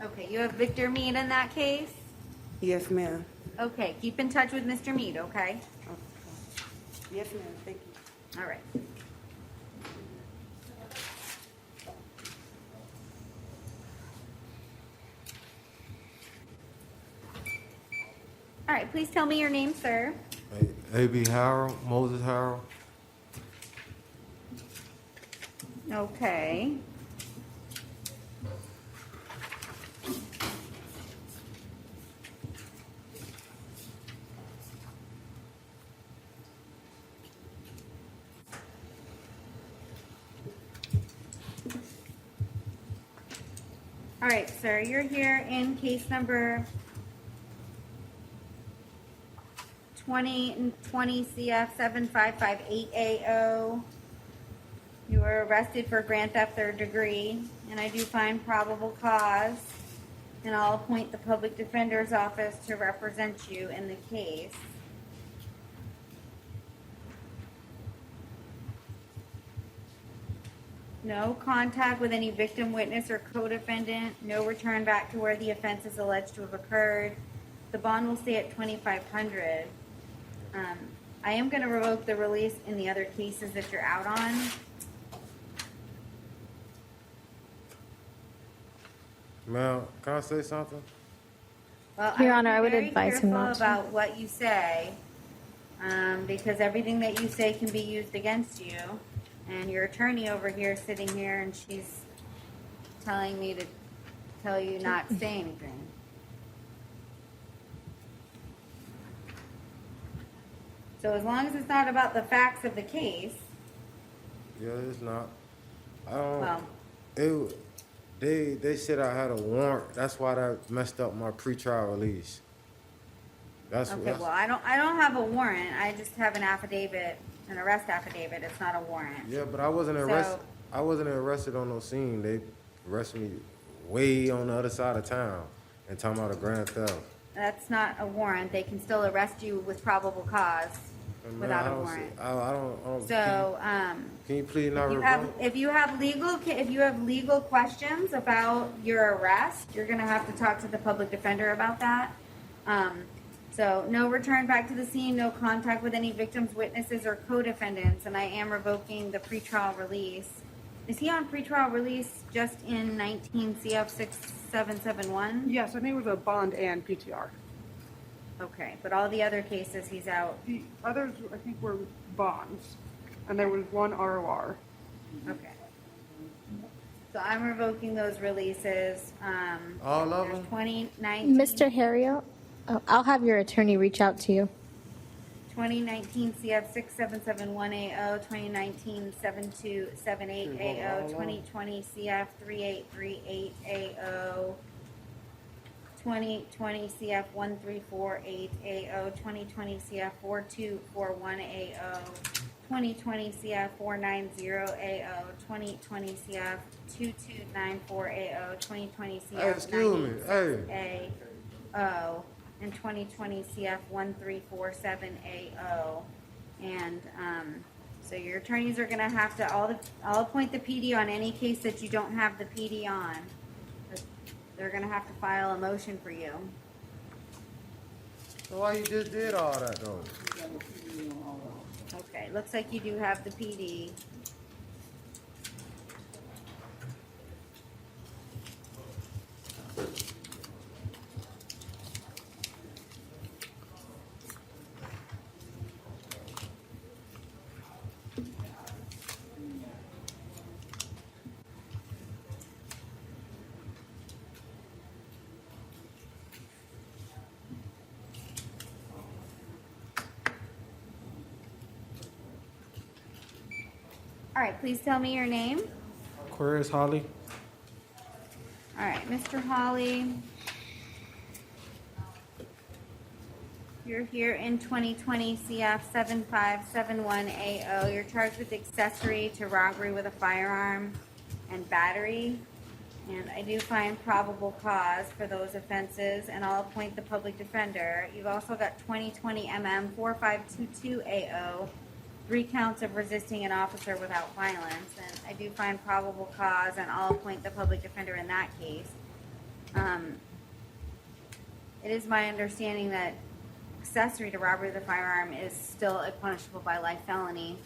Okay, you have Victor Mead in that case? Yes, ma'am. Okay, keep in touch with Mr. Mead, okay? Yes, ma'am. Thank you. All right. All right, please tell me your name, sir. A.B. Harold, Moses Harold. Okay. All right, sir, you're here in case number 2020 CF 7558AO. You were arrested for grand theft third degree, and I do find probable cause, and I'll appoint the public defender's office to represent you in the case. No contact with any victim, witness, or co-defendant. No return back to where the offense is alleged to have occurred. The bond will stay at $2,500. I am going to revoke the release in the other cases that you're out on. Ma'am, can I say something? Well, Your would Honor, be I would very advise him careful not to. about what you say, because everything that you say can be used against you. And your attorney over here, sitting here, and she's telling me to tell you not to say anything. So as long as it's not about the facts of the case, Yeah, it's not. I don't. well, They said I had a warrant. That's why that messed up my pretrial release. okay, well, I don't have a warrant. I just have an affidavit, an arrest affidavit. It's not a warrant. Yeah, but I wasn't So- arrested. I wasn't arrested on no scene. They arrested me way on the other side of town and talking about a grand theft. That's not a warrant. They can still arrest you with probable cause And man, without I a don't warrant. see- I don't. So, Can you please not revoke? if you have legal questions about your arrest, you're gonna have to talk to the public defender about that. So no return back to the scene, no contact with any victims, witnesses, or co-defendants, and I am revoking the pretrial release. Is he on pretrial release just in 19 CF 6771? Yes, I think it was a bond and PTR. Okay, but all the other cases he's out. The others, I think, were bonds, and there was one ROR. Okay. So I'm revoking those releases. All of There's them? 2019. Mr. Harriot, I'll have your attorney reach out to you. 2019 CF 6771AO, 2019 7278AO, 2020 CF 3838AO, 2020 CF 1348AO, 2020 CF 4241AO, 2020 CF 490AO, 2020 CF 2294AO, 2020 Hey, CF excuse me. Hey. 96AO, and 2020 CF 1347AO. And so your attorneys are going to have to, I'll appoint the PD on any case that you don't have the PD on. They're going to have to file a motion for you. So why you just did all that though? Okay, looks like you do have the PD. All right, please tell me your name. Aquarius Holly. All right, Mr. Hawley. You're here in 2020 CF 7571AO. You're charged with accessory to robbery with a firearm and battery. And I do find probable cause for those offenses, and I'll appoint the public defender. You've also got 2020 MM 4522AO. 3 counts of resisting an officer without violence, and I do find probable cause, and I'll appoint the public defender in that case. It is my understanding that accessory to robbery with a firearm is still a punishable by life felony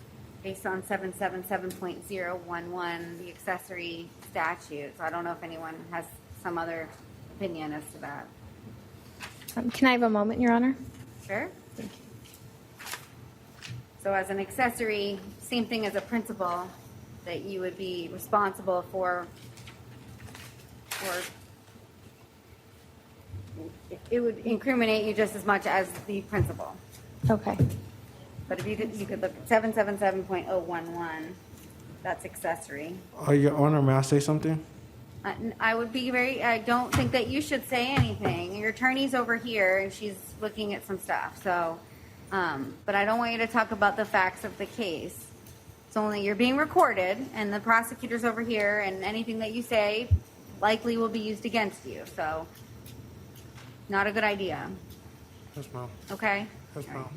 based on 777.011, the accessory statute. So I don't know if anyone has some other opinion as to that. Can I have a moment, Your Honor? Sure. So as an accessory, same thing as a principal, that you would be responsible for it would incriminate you just as much as the principal. Okay. But if you could look at 777.011, that's accessory. Your Honor, may I say something? I would be I don't think that you should say anything. Your attorney's over here and she's looking at some stuff, so. But I don't want you to talk about the facts of the case. It's only you're being recorded, and the prosecutor's over here, and anything that you say likely will be used against you. So, not a good idea. Yes, ma'am. Okay? Yes, ma'am.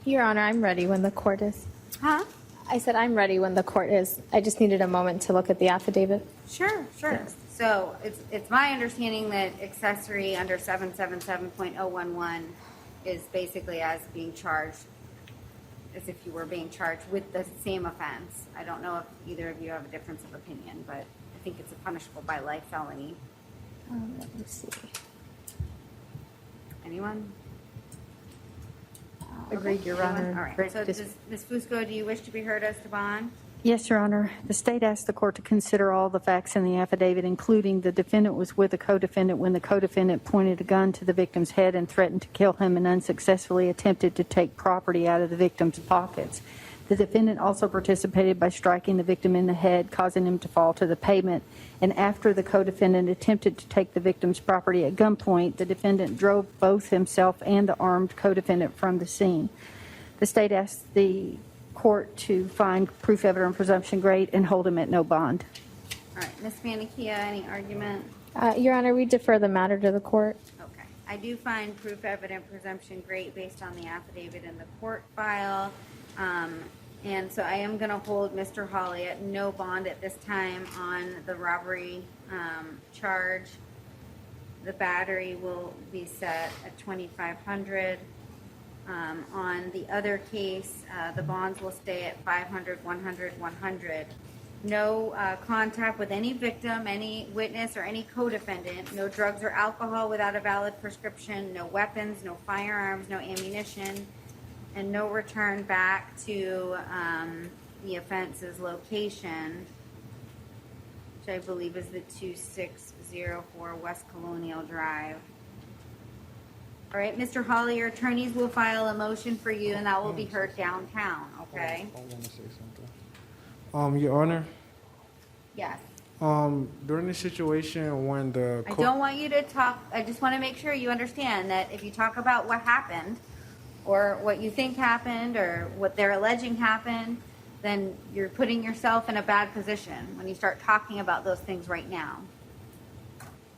Your Honor, I'm ready when the court is. Huh? I said I'm ready when the court is. I just needed a moment to look at the affidavit. Sure. Yes. So, it's my understanding that accessory under 777.011 is basically as being charged, as if you were being charged with the same offense. I don't know if either of you have a difference of opinion, but I think it's a punishable by life felony. Let me see. Anyone? Agreed, Your Anyone? Honor. All right. Great So, Ms. Fusco, do you wish to be heard as to bond? Yes, Your Honor. The state asked the court to consider all the facts in the affidavit, including the defendant was with a co-defendant when the co-defendant pointed a gun to the victim's head and threatened to kill him and unsuccessfully attempted to take property out of the victim's pockets. The defendant also participated by striking the victim in the head, causing him to fall to the pavement. And after the co-defendant attempted to take the victim's property at gunpoint, the defendant drove both himself and the armed co-defendant from the scene. The state asks the court to find proof, evidence, and presumption great and hold him at no bond. All right, Ms. Manikia, any argument? Your Honor, we defer the matter to the court. Okay. I do find proof, evident, presumption great based on the affidavit in the court file. And so I am going to hold Mr. Hawley at no bond at this time on the robbery charge. The battery will be set at $2,500. On the other case, the bonds will stay at $500, $100, $100. No contact with any victim, any witness, or any co-defendant. No drugs or alcohol without a valid prescription. No weapons, no firearms, no ammunition, and no return back to the offense's location, which I believe is the 2604 West Colonial Drive. All right, Mr. Hawley, your attorneys will file a motion for you, and that will be heard downtown, okay? I want to say something. Your Honor, Yes. during the situation when the I don't want you to talk, I just want to make sure you understand that if you talk about what happened, or what you think happened, or what they're alleging happened, then you're putting yourself in a bad position when you start talking about those things right now.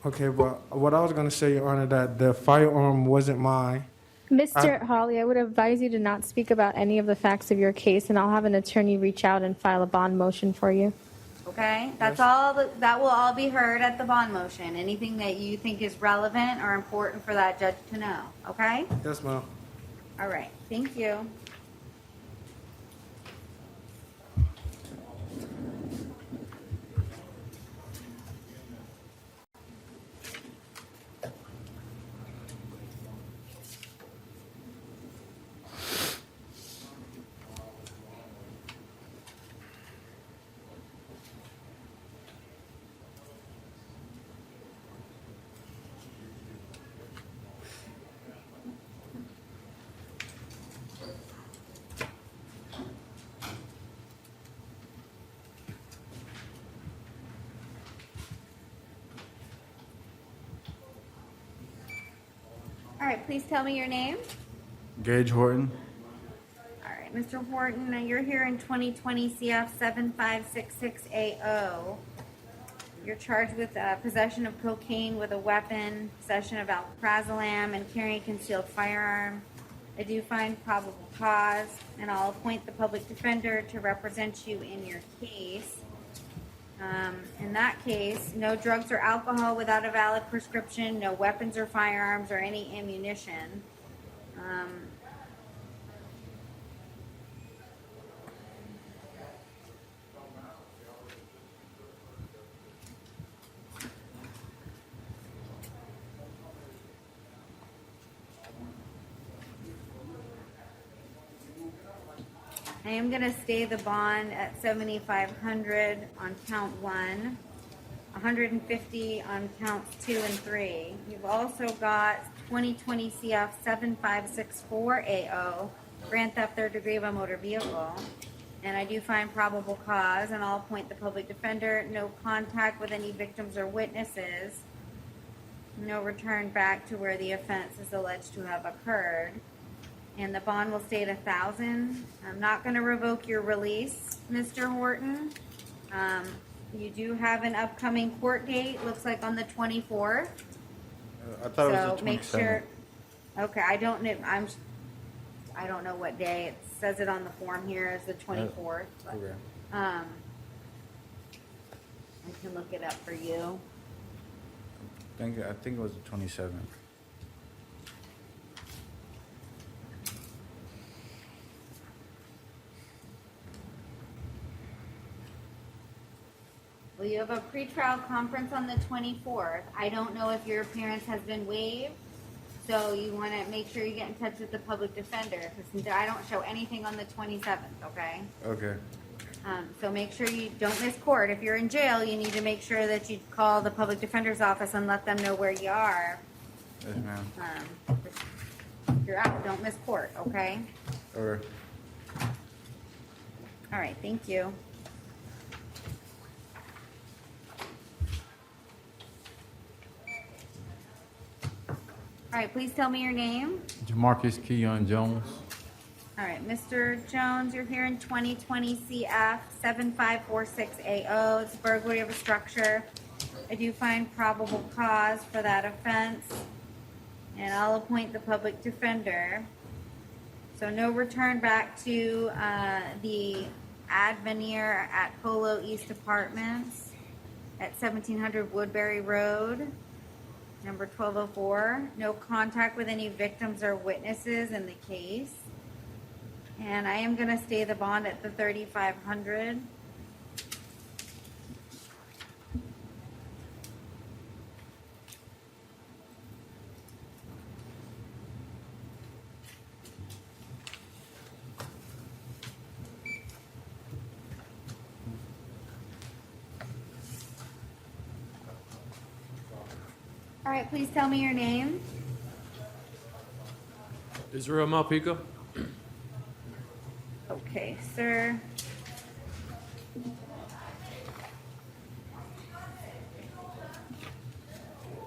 Okay, but what I was going to say, Your Honor, that the firearm wasn't mine. Mr. Hawley, I would advise you to not speak about any of the facts of your case, and I'll have an attorney reach out and file a bond motion for you. Okay? That's all, that will all be heard at the bond motion. Anything that you think is relevant or important for that judge to know, okay? Yes, ma'am. All right, thank you. All right, please tell me your name. Gage Horton. All right, Mr. Horton, you're here in 2020 CF 7566AO. You're charged with possession of cocaine with a weapon, possession of alprazolam, and carrying a concealed firearm. I do find probable cause, and I'll appoint the public defender to represent you in your case. In that case, no drugs or alcohol without a valid prescription, no weapons or firearms or any ammunition. I am going to stay the bond at $7,500 on count 1, $150 on counts 2 and 3. You've also got 2020 CF 7564AO, grand theft third degree of a motor vehicle. And I do find probable cause, and I'll appoint the public defender. No contact with any victims or witnesses. No return back to where the offense is alleged to have occurred. And the bond will stay at $1,000. I'm not going to revoke your release, Mr. Horton. You do have an upcoming court date. Looks like on the 24th. I thought it was the 27th. Make sure. Okay, I don't know. I don't know what day. It says it on the form here as the 24th. But, Okay. I can look it up for you. I think it was the 27th. Well, you have a pretrial conference on the 24th. I don't know if your appearance has been waived, so you want to make sure you get in touch with the public defender, because I don't show anything on the 27th, okay? Okay. So make sure you don't miss court. If you're in jail, you need to make sure that you call the public defender's office and let them know where you are. Yes, ma'am. If you're out, don't miss court, okay? Okay. All right, thank you. All right, please tell me your name. Jamarcus Keon Jones. All right, Mr. Jones, you're here in 2020 CF 7546AO. It's burglary of a structure. I do find probable cause for that offense, and I'll appoint the public defender. So no return back to the ad veneer at Polo East Apartments at 1700 Woodbury Road, number 1204. No contact with any victims or witnesses in the case. And I am going to stay the bond at the 3,500. All right, please tell me your name. Israel Malpica. Okay, sir.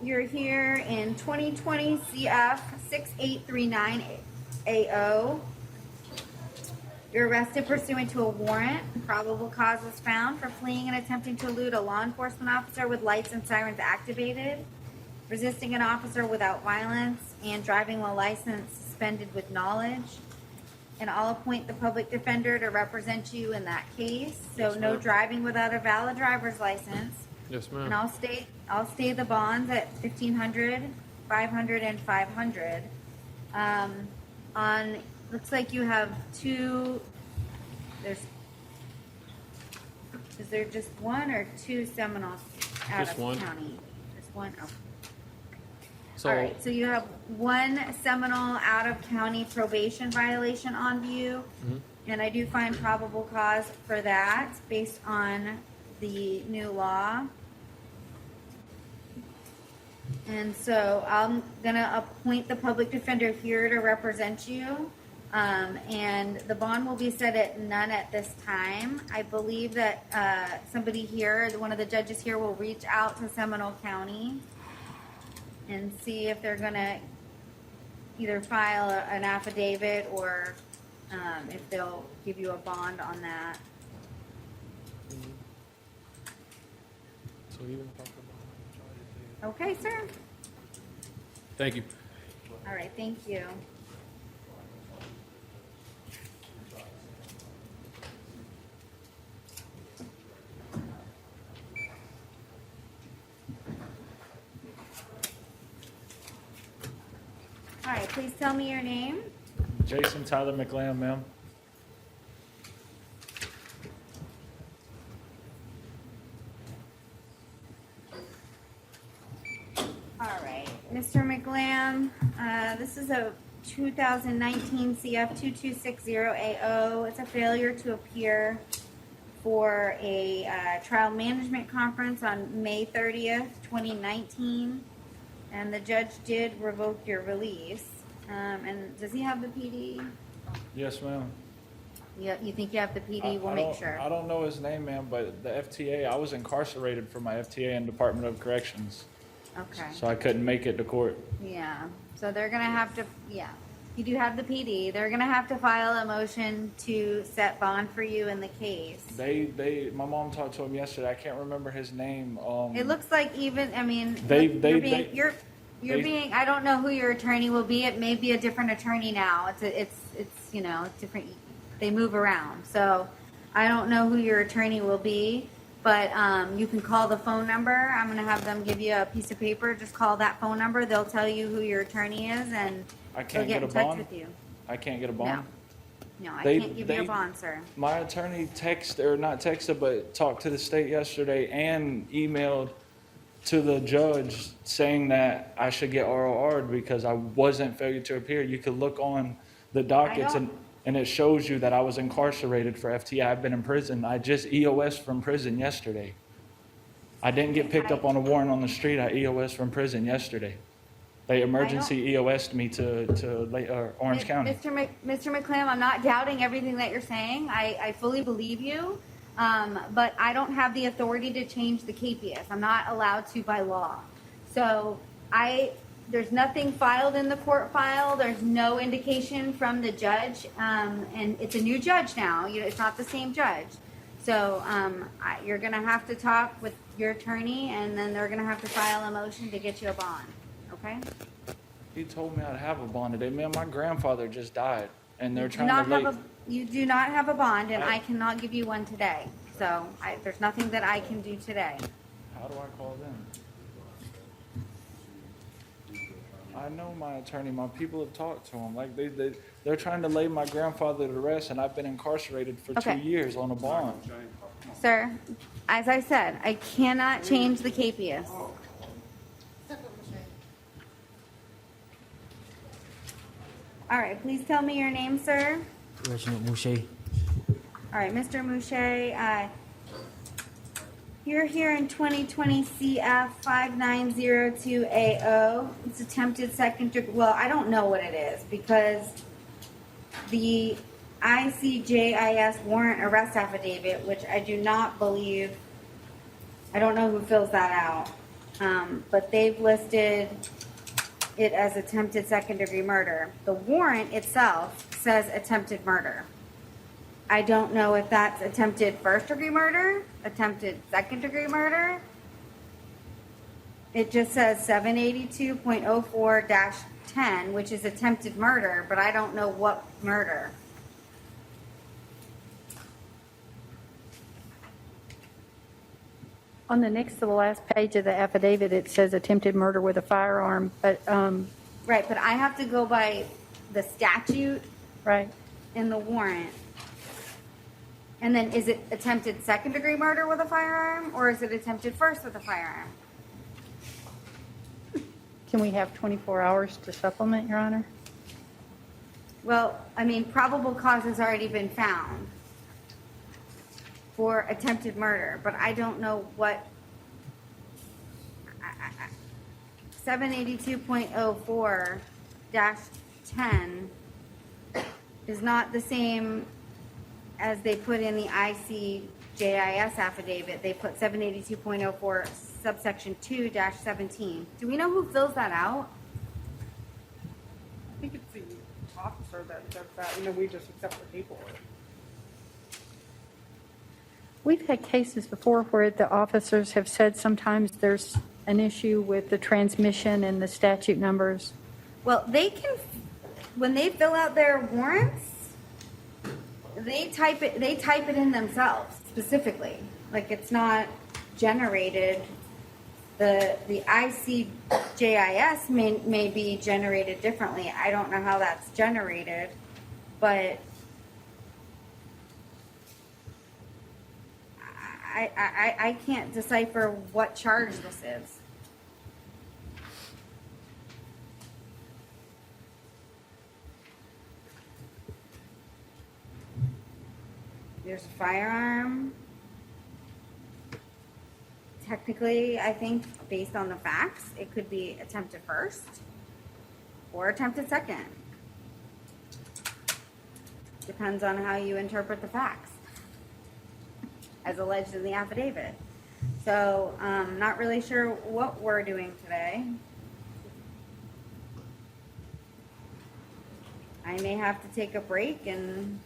You're here in 2020 CF 6839AO. You're arrested pursuant to a warrant. Probable cause was found for fleeing and attempting to elude a law enforcement officer with lights and sirens activated, resisting an officer without violence, and driving while license suspended with knowledge. And I'll appoint the public defender to represent you in that case. So Yes, no ma'am. driving without a valid driver's license. Yes, ma'am. And I'll stay the bonds at 1,500, 500, and 500. Looks like you have two. Is there just one or two Seminoles out Just of one. county? Just one. Oh. So, All right, so you have one Seminole out-of-county probation violation on view, and I do find probable cause for that based on the new law. And so I'm gonna appoint the public defender here to represent you, and the bond will be set at none at this time. I believe that somebody here, one of the judges here, will reach out to Seminole County and see if they're gonna either file an affidavit or if they'll give you a bond on that. so even talk about Okay, sir? Thank you. All right, thank you. All right, please tell me your name. Jason Tyler McLam, ma'am. All right, Mr. McLam, this is a 2019 CF 2260AO. It's a failure to appear for a trial management conference on May 30th, 2019. And the judge did revoke your release. And does he have the PD? Yes, ma'am. You think you have the PD? We'll make sure. I don't know his name, ma'am, but the FTA, I was incarcerated for my FTA in Department of Corrections. Okay. So I couldn't make it to court. Yeah. So they're gonna have to. Yeah. You do have the PD. They're gonna have to file a motion to set bond for you in the case. My mom talked to him yesterday. I can't remember his name. It looks like even. I mean, you're being. I don't know who your attorney will be. It may be a different attorney now. It's different. They move around. So I don't know who your attorney will be. But you can call the phone number. I'm going to have them give you a piece of paper. Just call that phone number. They'll tell you who your attorney is, and I they'll can't get get a in touch bond? with you. I can't get a bond? No, I can't give you a bond, sir. My attorney not texted, but talked to the state yesterday and emailed to the judge saying that I should get ROR'd because I wasn't failure to appear. You could look on the dockets and it shows you that I was incarcerated for FTA. I've been in prison. I just EOS from prison yesterday. I didn't get picked up on a warrant on the street. I EOS from prison yesterday. They emergency EOS'd me to Orange County. Mr. McClam, I'm not doubting everything that you're saying. I fully believe you, but I don't have the authority to change the KPS. I'm not allowed to by law. So there's nothing filed in the court file. There's no indication from the judge, and it's a new judge now. It's not the same judge. So you're going to have to talk with your attorney, and then they're going to have to file a motion to get you a bond. Okay? He told me I'd have a bond today. Man, my grandfather just died, and they're You do trying not to lay. have you do not have a bond, and I cannot give you one today. So there's nothing that I can do today. How do I call them? I know my attorney. My people have talked to him. Like they're trying to lay my grandfather to rest, and I've been incarcerated for Okay. 2 years on a bond. Sir, as I said, I cannot change the capias. All right, please tell me your name, sir. Reginald Mouche. All right, Mr. Mouche, you're here in 2020 CF 5902AO. It's attempted second degree. Well, I don't know what it is because the ICJIS warrant arrest affidavit, which I do not believe, I don't know who fills that out, but they've listed it as attempted second degree murder. The warrant itself says attempted murder. I don't know if that's attempted first degree murder, attempted second degree murder. It just says 782.04-10, which is attempted murder, but I don't know what murder. On the next to the last page of the affidavit, it says attempted murder with a firearm, but, Right, but I have to go by the statute right. in the warrant. And then is it attempted second degree murder with a firearm, or is it attempted first with a firearm? Can we have 24 hours to supplement, Your Honor? Well, I mean, probable cause has already been found for attempted murder, but I don't know what 782.04-10 is not the same as they put in the ICJIS affidavit. They put 782.04 subsection 2-17. Do we know who fills that out? I think it's the officer that does that, and then we just accept the paperwork. We've had cases before where the officers have said sometimes there's an issue with the transmission and the statute numbers. Well, they can, when they fill out their warrants, they type it in themselves specifically. Like it's not generated. The ICJIS may be generated differently. I don't know how that's generated, but I can't decipher what charge this is. There's a firearm. Technically, I think based on the facts, it could be attempted first or attempted second. Depends on how you interpret the facts as alleged in the affidavit. So, not really sure what we're doing today. I may have to take a break and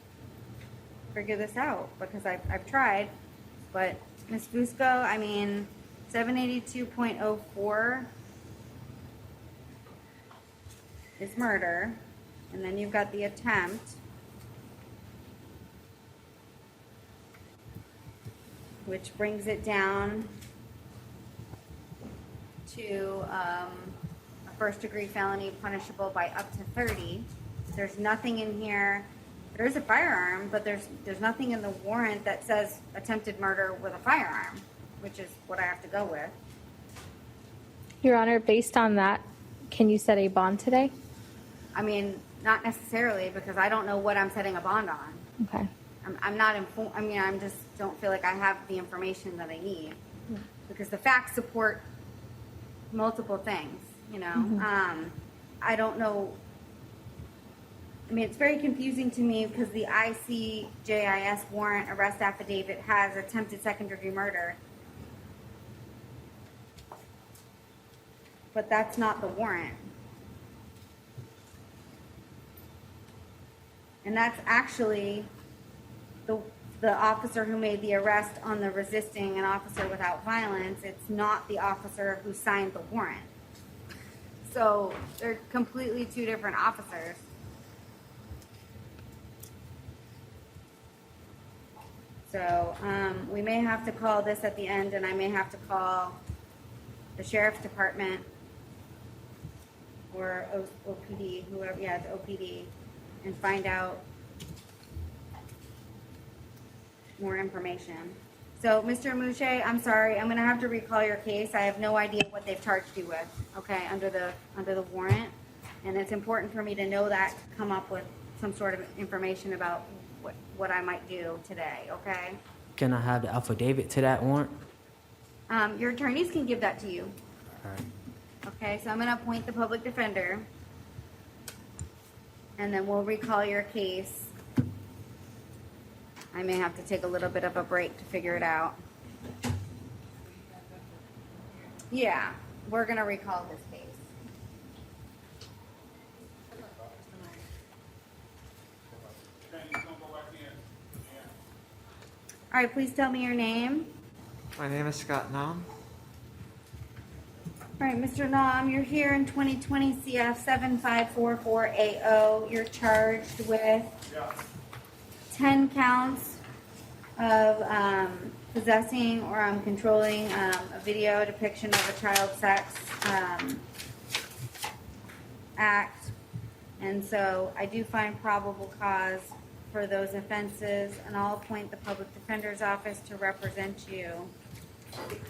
figure this out because I've tried, but Ms. Fusco, I mean, 782.04 is murder, and then you've got the attempt, which brings it down to a first-degree felony punishable by up to 30. There's nothing in here. There is a firearm, but there's nothing in the warrant that says attempted murder with a firearm, which is what I have to go with. Your Honor, based on that, can you set a bond today? I mean, not necessarily, because I don't know what I'm setting a bond on. Okay. I'm not informed. I mean, I'm just don't feel like I have the information that I need, because the facts support multiple things. You know, I don't know. I mean, it's very confusing to me because the ICJIS warrant arrest affidavit has attempted second-degree murder, but that's not the warrant. And that's actually the officer who made the arrest on the resisting an officer without violence. It's not the officer who signed the warrant. So they're completely two different officers. So we may have to call this at the end, and I may have to call the sheriff's department or OPD, whoever, yeah, it's OPD, and find out more information. So, Mr. Mouche, I'm sorry, I'm gonna have to recall your case. I have no idea what they've charged you with, okay, under the warrant. And it's important for me to know that, to come up with some sort of information about what I might do today, okay? Can I have the affidavit to that warrant? Your attorneys can give that to you. Alright. Okay, so I'm gonna appoint the public defender. And then we'll recall your case. I may have to take a little bit of a break to figure it out. Yeah, we're gonna recall this case. All right, please tell me your name. My name is Scott Nam. All right, Mr. Nam, you're here in 2020 CF 7544AO. You're charged with 10 counts of possessing or controlling a video depiction of a child sex act. And so I do find probable cause for those offenses, and I'll appoint the public defender's office to represent you.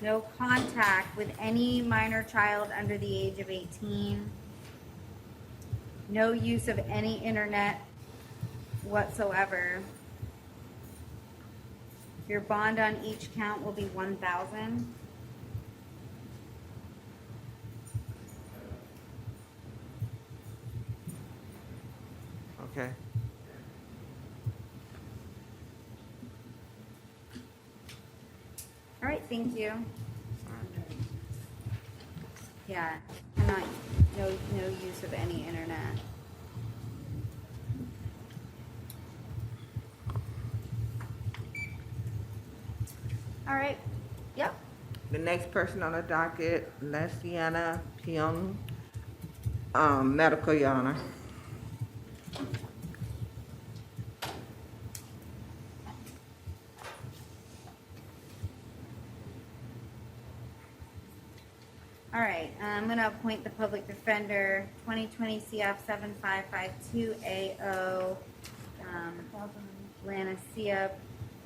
No contact with any minor child under the age of 18. No use of any internet whatsoever. Your bond on each count will be $1,000. Okay. All right, thank you. Yeah, no use of any internet. All right, yep. The next person on the docket, Lesiana Pyong, medical, Your Honor. All right, I'm going to appoint the public defender, 2020 CF 7552AO, Lanacia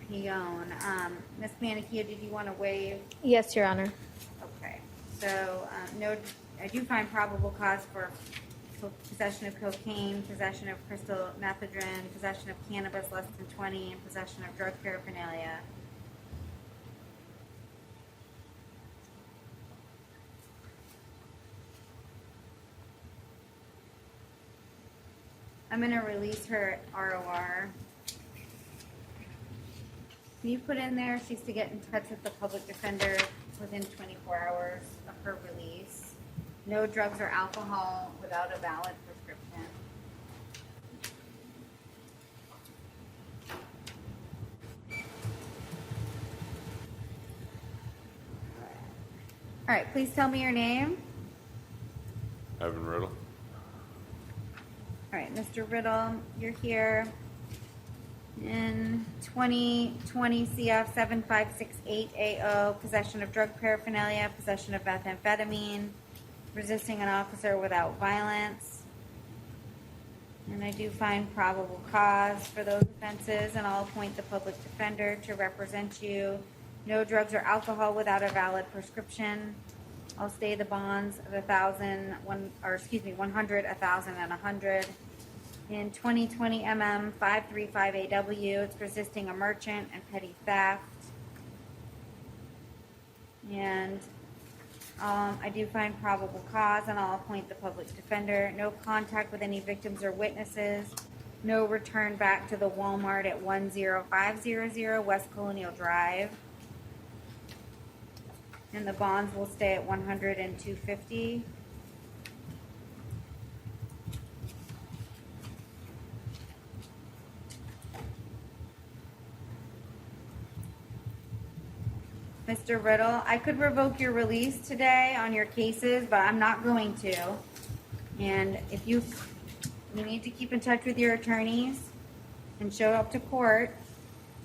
Pion. Ms. Manikia, did you want to waive? Yes, Your Honor. Okay, so I do find probable cause for possession of cocaine, possession of crystal methadone, possession of cannabis less than 20, and possession of drug paraphernalia. I'm going to release her ROR. Can you put in there she's to get in touch with the public defender within 24 hours of her release? No drugs or alcohol without a valid prescription. All right, please tell me your name. Evan Riddle. All right, Mr. Riddle, you're here in 2020 CF 7568AO, possession of drug paraphernalia, possession of methamphetamine, resisting an officer without violence. And I do find probable cause for those offenses, and I'll appoint the public defender to represent you. No drugs or alcohol without a valid prescription. I'll stay the bonds of 100, 1,000, and 100. In 2020 MM 535AW, it's resisting a merchant and petty theft. And I do find probable cause, and I'll appoint the public defender. No contact with any victims or witnesses. No return back to the Walmart at 10500 West Colonial Drive. And the bonds will stay at 100 and 250. Mr. Riddle, I could revoke your release today on your cases, but I'm not going to. And if you need to keep in touch with your attorneys and show up to court.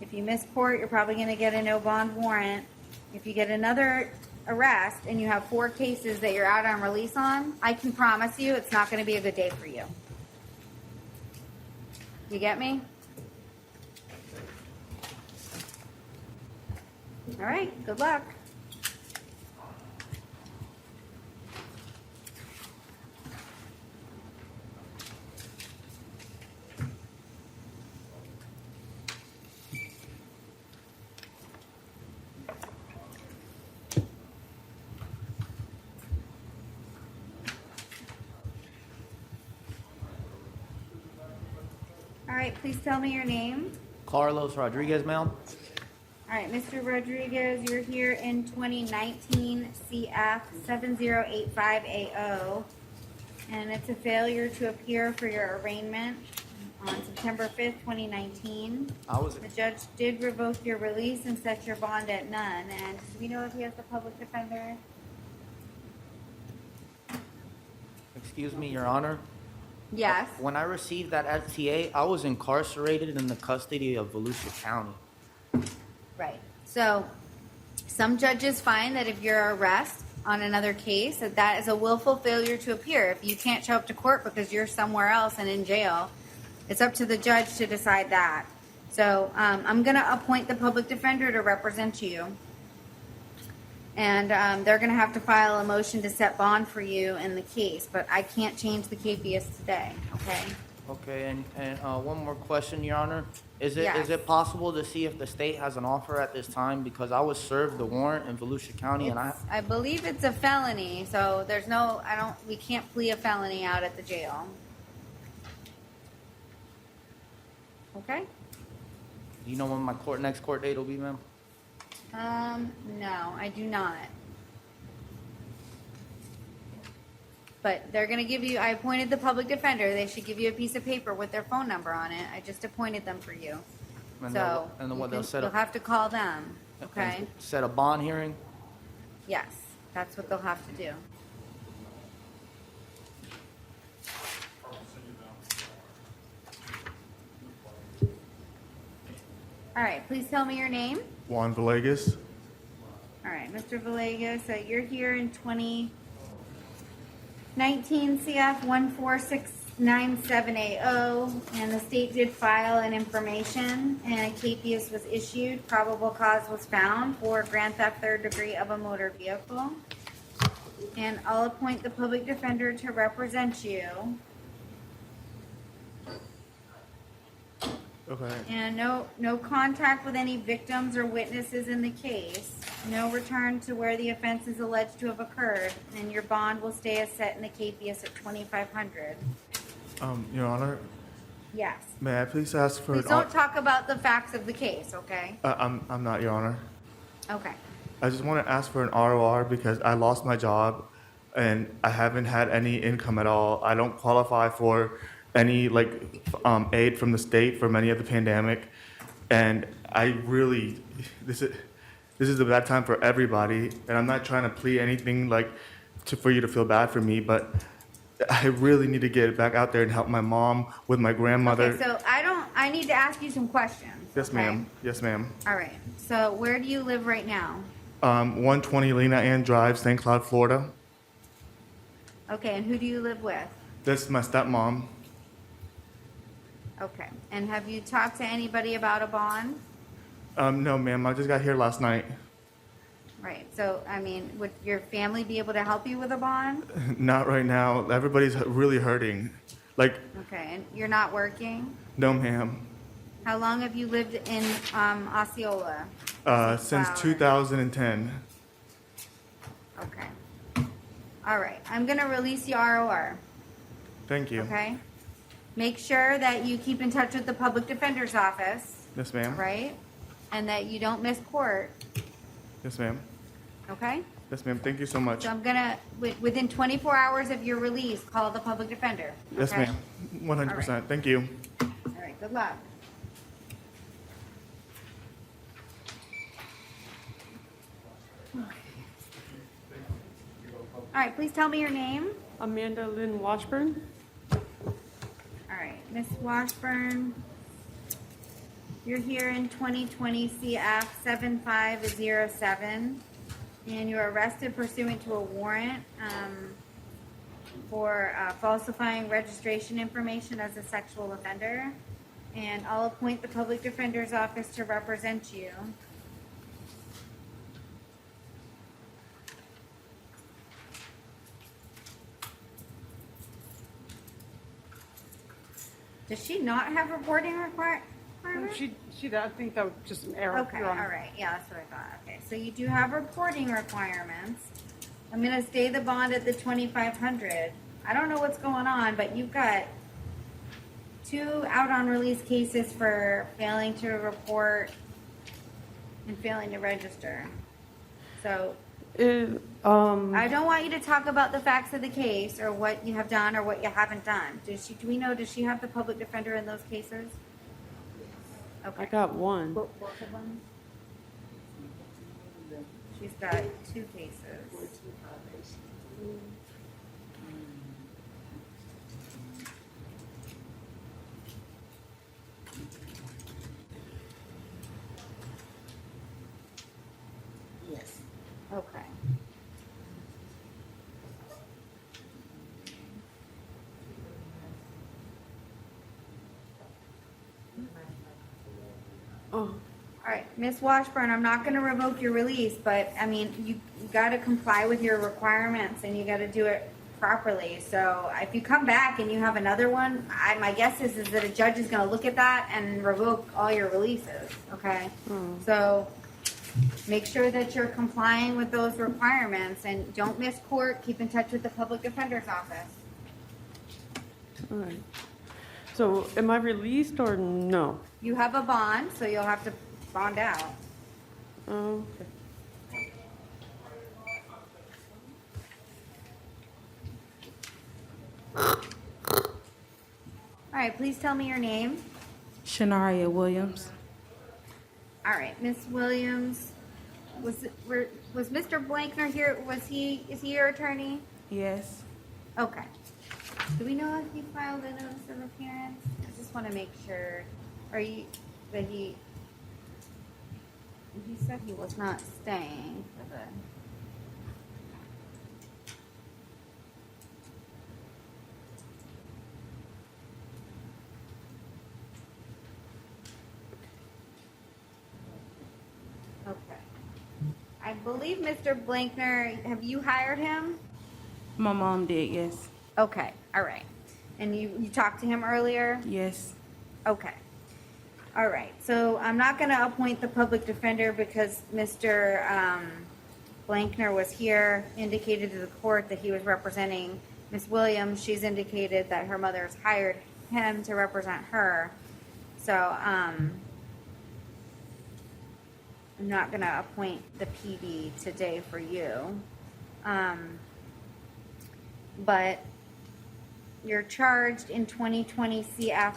If you miss court, you're probably going to get a no bond warrant. If you get another arrest and you have 4 cases that you're out on release on, I can promise you it's not going to be a good day for you. You get me? All right, good luck. All right, please tell me your name. Carlos Rodriguez, ma'am. All right, Mr. Rodriguez, you're here in 2019 CF 7085AO, and it's a failure to appear for your arraignment on September 5th, 2019. The judge did revoke your release and set your bond at none. And do we know if he has the public defender? Excuse me, Your Honor. Yes. When I received that FTA, I was incarcerated in the custody of Volusia County. Right. So some judges find that if you're arrested on another case, that is a willful failure to appear. If you can't show up to court because you're somewhere else and in jail, it's up to the judge to decide that. So I'm going to appoint the public defender to represent you. And they're going to have to file a motion to set bond for you in the case. But I can't change the capias today, okay? Okay, and one more question, Your Honor. Is Yes. it possible to see if the state has an offer at this time? Because I was served the warrant in Volusia County, and I believe it's a felony, so there's no, we can't plea a felony out at the jail. Okay? Do you know when my next court date will be, ma'am? No, I do not. But they're gonna give you, I appointed the public defender, they should give you a piece of paper with their phone number on it. I just appointed them for you. And So, you'll have to call them, okay? Set a bond hearing? Yes, that's what they'll have to do. All right, please tell me your name. Juan Villegas. All right, Mr. Villegas, so you're here in 2019 CF 14697AO, and the state did file an information, and a capias was issued. Probable cause was found for grand theft 3rd degree of a motor vehicle. And I'll appoint the public defender to represent you. Okay. And no contact with any victims or witnesses in the case. No return to where the offense is alleged to have occurred, and your bond will stay as set in the KPS at $2,500. Your Honor, Yes. may I please ask for Please don't talk about the facts of the case, okay? I'm not, Your Honor. Okay. I just want to ask for an ROR because I lost my job and I haven't had any income at all. I don't qualify for any aid from the state for many of the pandemic, and I really this is a bad time for everybody. And I'm not trying to plea anything for you to feel bad for me, but I really need to get back out there and help my mom with my grandmother. Okay, so I need to ask you some questions. Yes, okay? ma'am. Yes, ma'am. All right. So where do you live right now? 120 Lena Ann Drive, St. Cloud, Florida. Okay, and who do you live with? This is my stepmom. Okay. And have you talked to anybody about a bond? No, ma'am. I just got here last night. Right. So, would your family be able to help you with a bond? Not right now. Everybody's really hurting. Okay. And you're not working? No, ma'am. How long have you lived in Osceola? Since 2010. Okay. All right. I'm going to release the ROR. Thank you. Okay? Make sure that you keep in touch with the public defender's office. Yes, ma'am. Right? And that you don't miss court. Yes, ma'am. Okay? Yes, ma'am. Thank you so much. So I'm going to, within 24 hours of your release, call the public defender. Yes, okay? ma'am. 100%. All right. Thank you. All right. Good luck. All right, please tell me your name. Amanda Lynn Washburn. All right, Miss Washburn, you're here in 2020 CF 7507, and you were arrested pursuant to a warrant for falsifying registration information as a sexual offender. And I'll appoint the public defender's office to represent you. Does she not have reporting requirements? I think that was just an error. Okay, Your all Honor. right, yeah, that's what I thought. Okay, so you do have reporting requirements. I'm gonna stay the bond at the 2,500. I don't know what's going on, but you've got 2 out on release cases for failing to report and failing to register. So I don't want you to talk about the facts of the case or what you have done or what you haven't done. Do we know, does she have the public defender in those cases? Okay. I got one. Both of them? She's got 2 cases. Yes. Okay. Oh, All right, Ms. Washburn, I'm not going to revoke your release, but I mean, you got to comply with your requirements and you got to do it properly. So if you come back and you have another one, my guess is that a judge is going to look at that and revoke all your releases. Okay. So make sure that you're complying with those requirements and don't miss court. Keep in touch with the public defender's office. all right. So am I released or no? You have a bond, so you'll have to bond out. Okay. All right, please tell me your name. Shanaria Williams. All right, Miss Williams, was Mr. Blankner here? Is he your attorney? Yes. Okay. Do we know if he filed a notice of appearance? I just want to make sure. He said he was not staying for the. Okay. I believe Mr. Blankner, have you hired him? My mom did, yes. Okay, all right. And you talked to him earlier? Yes. Okay. All right, so I'm not going to appoint the public defender because Mr. Blankner was here, indicated to the court that he was representing Ms. Williams. She's indicated that her mother's hired him to represent her. So I'm not going to appoint the PD today for you. But you're charged in 2020 CF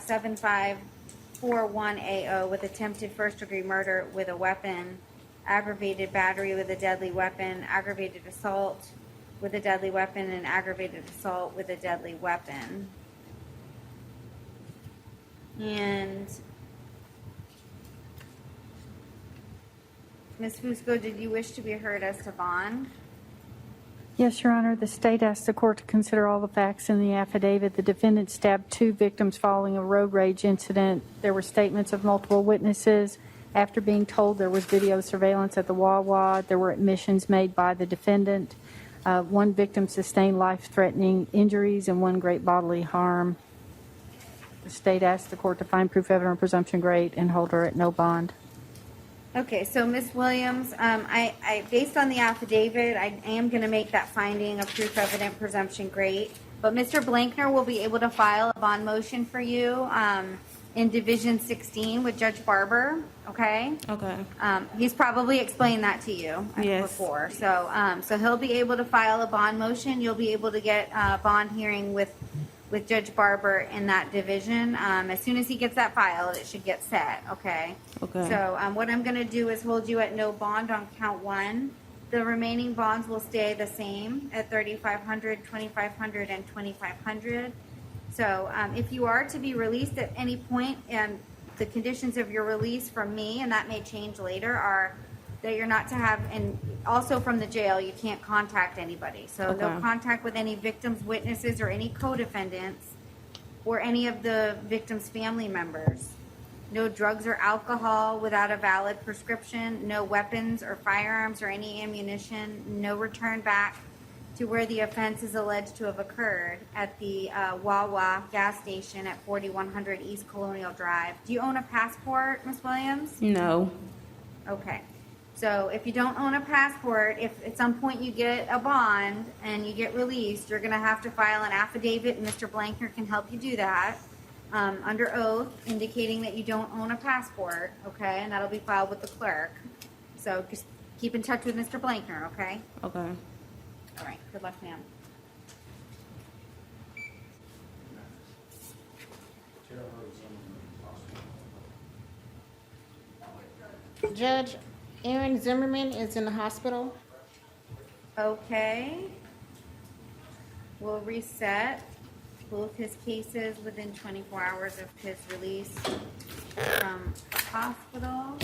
7541AO with attempted first-degree murder with a weapon, aggravated battery with a deadly weapon, aggravated assault with a deadly weapon, and aggravated assault with a deadly weapon. And Ms. Fusco, did you wish to be heard as to bond? Yes, Your Honor. The state asked the court to consider all the facts in the affidavit. The defendant stabbed 2 victims following a road rage incident. There were statements of multiple witnesses. After being told there was video surveillance at the Wawa, there were admissions made by the defendant. 1 victim sustained life-threatening injuries and 1 great bodily harm. The state asked the court to find proof, evidence, presumption great and hold her at no bond. Okay, so Ms. Williams, I based on the affidavit, I am going to make that finding of proof evident presumption great. But Mr. Blankner will be able to file a bond motion for you in Division 16 with Judge Barber. Okay. Okay. He's probably explained that to you before. So so he'll be able to file a bond motion. You'll be able to get a bond hearing with Judge Barber in that division. As soon as he gets that filed, it should get set, okay? Okay. So what I'm going to do is hold you at no bond on count 1, The remaining bonds will stay the same at $3,500, $2,500, and $2,500. So if you are to be released at any point, the conditions of your release from me, and that may change later, are that you're not to have, and also from the jail, you can't contact anybody. So no Okay. contact with any victims, witnesses, or any co-defendants, or any of the victim's family members. No drugs or alcohol without a valid prescription, no weapons or firearms or any ammunition, no return back to where the offense is alleged to have occurred at the Wawa gas station at 4100 East Colonial Drive. Do you own a passport, Ms. Williams? No. Okay. So if you don't own a passport, if at some point you get a bond and you get released, you're going to have to file an affidavit, and Mr. Blankner can help you do that under oath, indicating that you don't own a passport, okay? And that'll be filed with the clerk. So just keep in touch with Mr. Blankner, okay? Okay. All right. Good luck, ma'am. Judge Aaron Zimmerman is in the hospital. Okay. We'll reset both his cases within 24 hours of his release from hospital.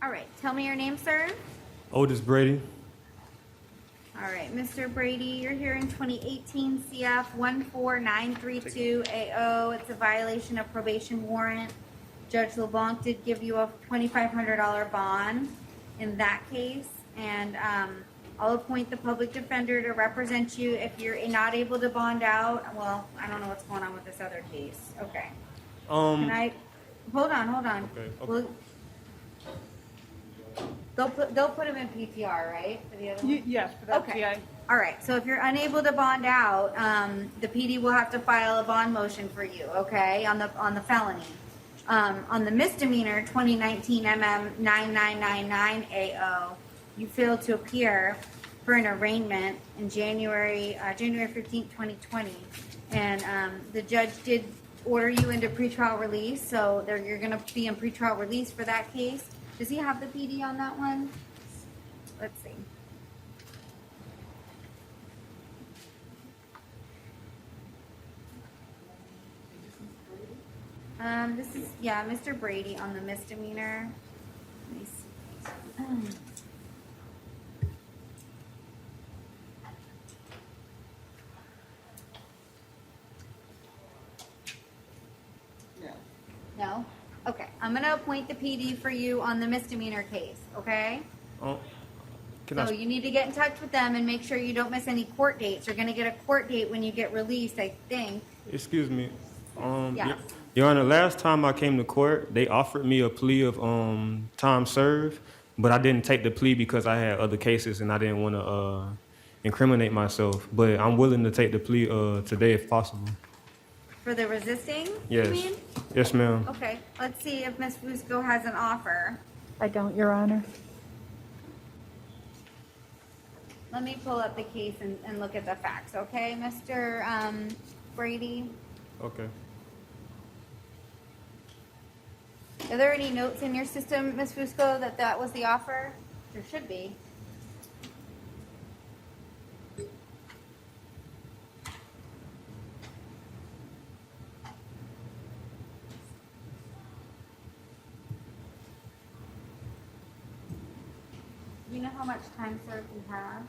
All right. Tell me your name, sir. Otis Brady. All right, Mr. Brady, you're here in 2018 CF 14932AO. It's a violation of probation warrant. Judge LeBlanc did give you a $2,500 bond in that case, and I'll appoint the public defender to represent you if you're not able to bond out. Well, I don't know what's going on with this other case. Okay. Can I? Hold on. Okay. Well, they'll put him in PTR, right? For the other one? Yes, for that Okay. PI. All right, so if you're unable to bond out, the PD will have to file a bond motion for you, okay, on the felony. On the misdemeanor, 2019 MM 9999AO, you failed to appear for an arraignment in January 15th, 2020. And the judge did order you into pretrial release, so you're going to be in pretrial release for that case. Does he have the PD on that one? Let's see. This is, Mr. Brady on the misdemeanor. Let me see. No? Okay, I'm gonna appoint the PD for you on the misdemeanor case, okay? Oh, So you need to get in touch with them and make sure you don't miss any court dates. You're gonna get a court date when you get released, I think. excuse me. Yes. Your Honor, last time I came to court, they offered me a plea of time served, but I didn't take the plea because I had other cases and I didn't want to incriminate myself. But I'm willing to take the plea today if possible. For the resisting, Yes. you mean? Yes, ma'am. Okay, let's see if Ms. Fusco has an offer. I don't, Your Honor. Let me pull up the case and look at the facts, okay, Mr. Brady? Okay. Are there any notes in your system, Ms. Fusco, that was the offer? There should be. Do you know how much time served you have?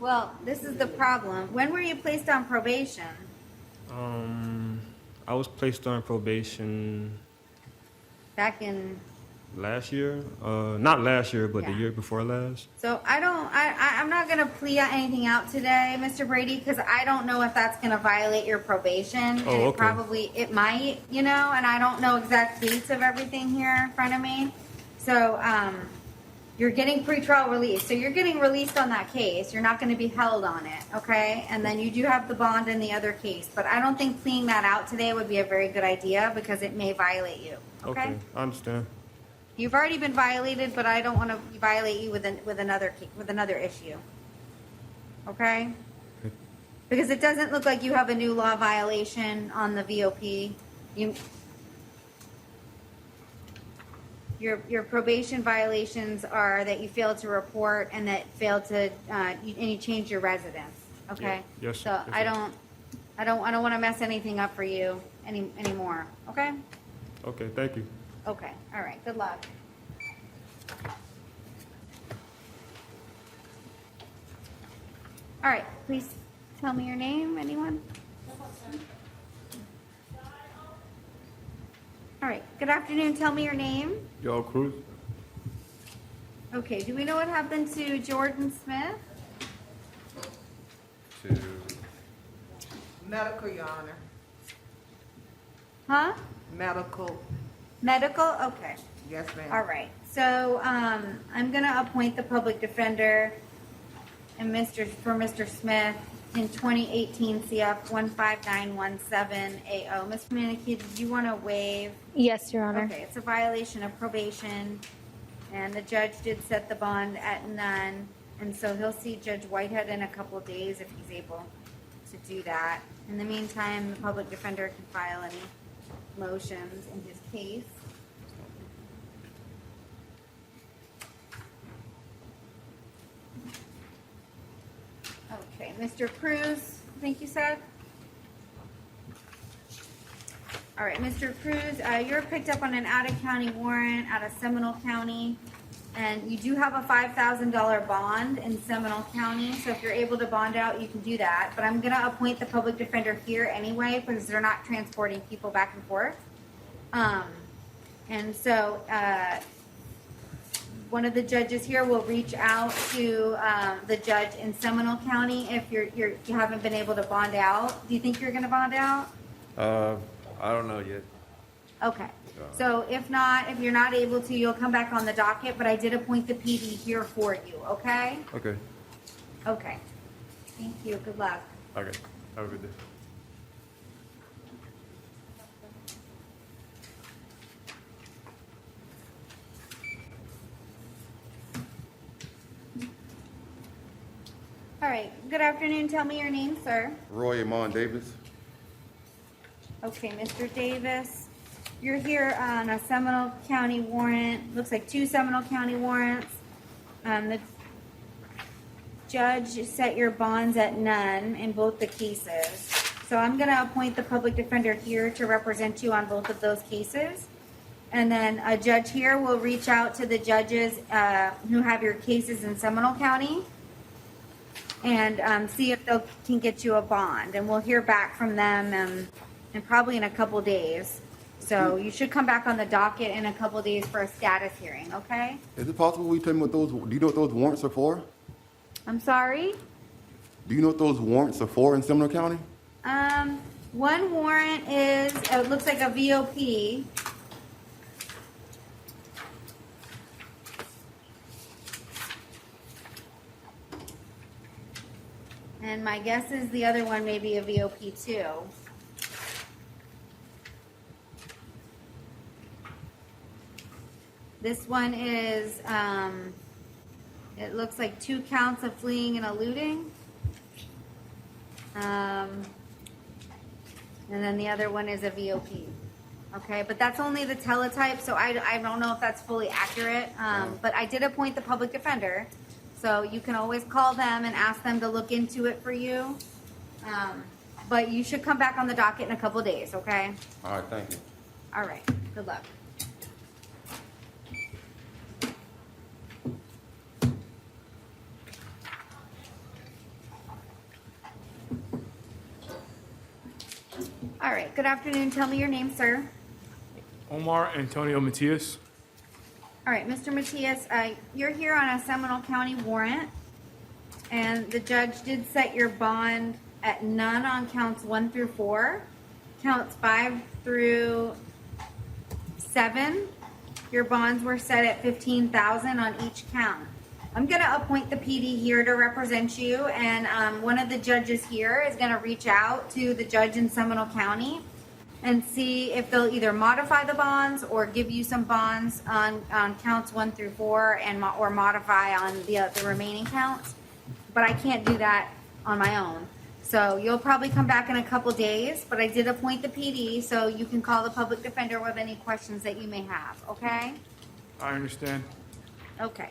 Well, this is the problem. When were you placed on probation? I was placed on probation Back in, last year. Not last year, but the Yeah. year before last. so I'm not gonna plea anything out today, Mr. Brady, because I don't know if that's gonna violate your probation. Oh, And okay. it might, and I don't know exact dates of everything here in front of me. So, you're getting pretrial release. So you're getting released on that case. You're not going to be held on it, okay? And then you do have the bond in the other case. But I don't think pleading that out today would be a very good idea because it may violate you, okay? I understand. You've already been violated, but I don't want to violate you with another issue, okay? Because it doesn't look like you have a new law violation on the VOP. Your probation violations are that you failed to report and that failed to and you changed your residence. Okay. Yeah. Yes. So Yes, I don't want to mess anything up for you anymore. Okay. Okay. Thank you. Okay. All right. Good luck. All right. Please tell me your name. Anyone? All right. Good afternoon. Tell me your name. Yo, Cruz. Okay. Do we know what happened to Jordan Smith? Medical, Your Honor. Huh? Medical. Medical? Okay. Yes, ma'am. All right. So I'm going to appoint the public defender and for Mr. Smith in 2018 CF 15917AO. Ms. Manicki, did you want to waive? Yes, Your Honor. Okay, it's a violation of probation, and the judge did set the bond at none, and so he'll see Judge Whitehead in a couple of days if he's able to do that. In the meantime, the public defender can file any motions in his case. Okay, Mr. Cruz, I think you said? All right, Mr. Cruz, you're picked up on an out-of-county warrant out of Seminole County, and you do have a $5,000 bond in Seminole County, so if you're able to bond out, you can do that. But I'm going to appoint the public defender here anyway because they're not transporting people back and forth. And so one of the judges here will reach out to the judge in Seminole County if you haven't been able to bond out. Do you think you're going to bond out? I don't know yet. Okay. So if you're not able to, you'll come back on the docket, but I did appoint the PD here for you, okay? Okay. Okay. Thank you. Good luck. Okay. Have a good day. All right. Good afternoon. Tell me your name, sir. Roy Amon Davis. Okay, Mr. Davis. You're here on a Seminole County warrant. Looks like 2 Seminole County warrants. The judge set your bonds at none in both the cases. So I'm going to appoint the public defender here to represent you on both of those cases. And then a judge here will reach out to the judges who have your cases in Seminole County and see if they can get you a bond. And we'll hear back from them and probably in a couple days. So you should come back on the docket in a couple days for a status hearing, okay? Is it possible we tell me what do you know what those warrants are for? I'm sorry? Do you know what those warrants are for in Seminole County? One warrant is, it looks like a VOP. And my guess is the other one may be a VOP too. This one is, it looks like 2 counts of fleeing and eluding. And then the other one is a VOP. Okay, but that's only the teletype, so I don't know if that's fully accurate. But I did appoint the public defender, so you can always call them and ask them to look into it for you. But you should come back on the docket in a couple days, okay? All right, thank you. All right, good luck. All right, good afternoon. Tell me your name, sir. Omar Antonio Matias. All right, Mr. Matias, you're here on a Seminole County warrant, and the judge did set your bond at none on counts 1 through 4. Counts 5 through 7 Your bonds were set at $15,000 on each count. I'm gonna appoint the PD here to represent you, and one of the judges here is gonna reach out to the judge in Seminole County and see if they'll either modify the bonds or give you some bonds on counts 1 through 4 or modify on the remaining counts. But I can't do that on my own. So you'll probably come back in a couple days, but I did appoint the PD, so you can call the public defender with any questions that you may have, okay? I understand. Okay.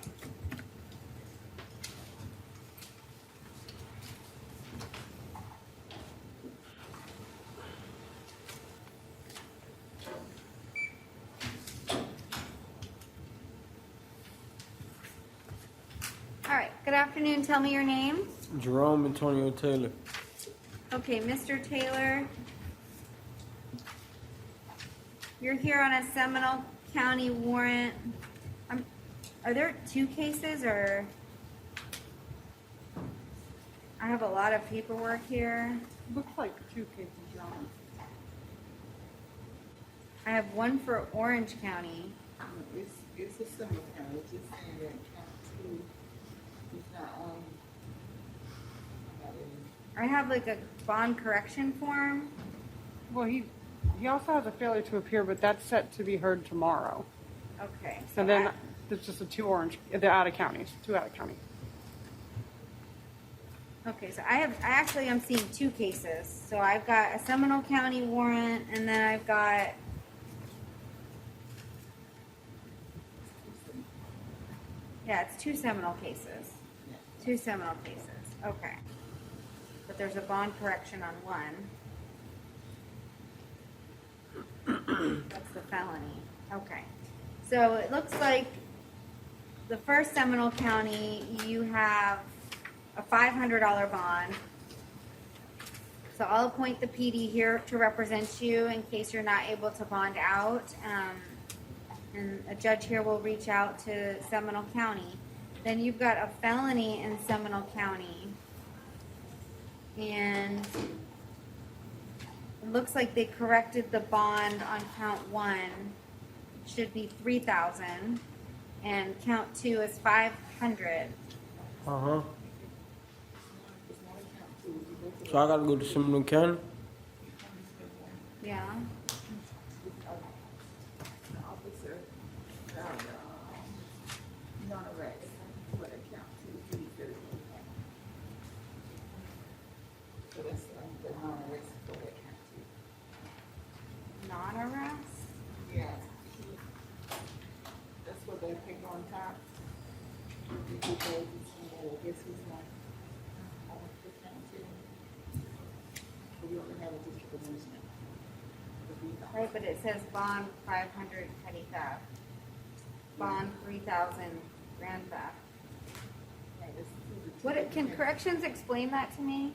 All right, good afternoon. Tell me your name. Jerome Antonio Taylor. Okay, Mr. Taylor, you're here on a Seminole County warrant. Are there 2 cases, or? I have a lot of paperwork here. Looks like 2 cases, Your Honor. I have one for Orange County. It's a similar county, it's just saying that count 2 is not on. I have like a bond correction form. Well, he also has a failure to appear, but that's set to be heard tomorrow. Okay. So then there's just they're out of county, 2 out of county. Okay, so I actually am seeing 2 cases. So I've got a Seminole County warrant, and then I've got it's 2 Seminole cases. 2 Seminole cases. Okay. But there's a bond correction on one. That's the felony. Okay. So it looks like the first Seminole County, you have a $500 bond. So I'll appoint the PD here to represent you in case you're not able to bond out. And a judge here will reach out to Seminole County. Then you've got a felony in Seminole County. And it looks like they corrected the bond on count 1. Should be $3,000. And count 2 is $500. So I gotta go to Seminole County? Yeah. Officer, non-arrest, for count 2, so that's the non-arrest for that count 2. Non-arrest? Yeah. That's what they pick on top. Guess who's not on the count 2? We only have a district commissioner. Right, but it says bond 500 petty theft. Bond 3,000 grand theft. What, can corrections explain that to me?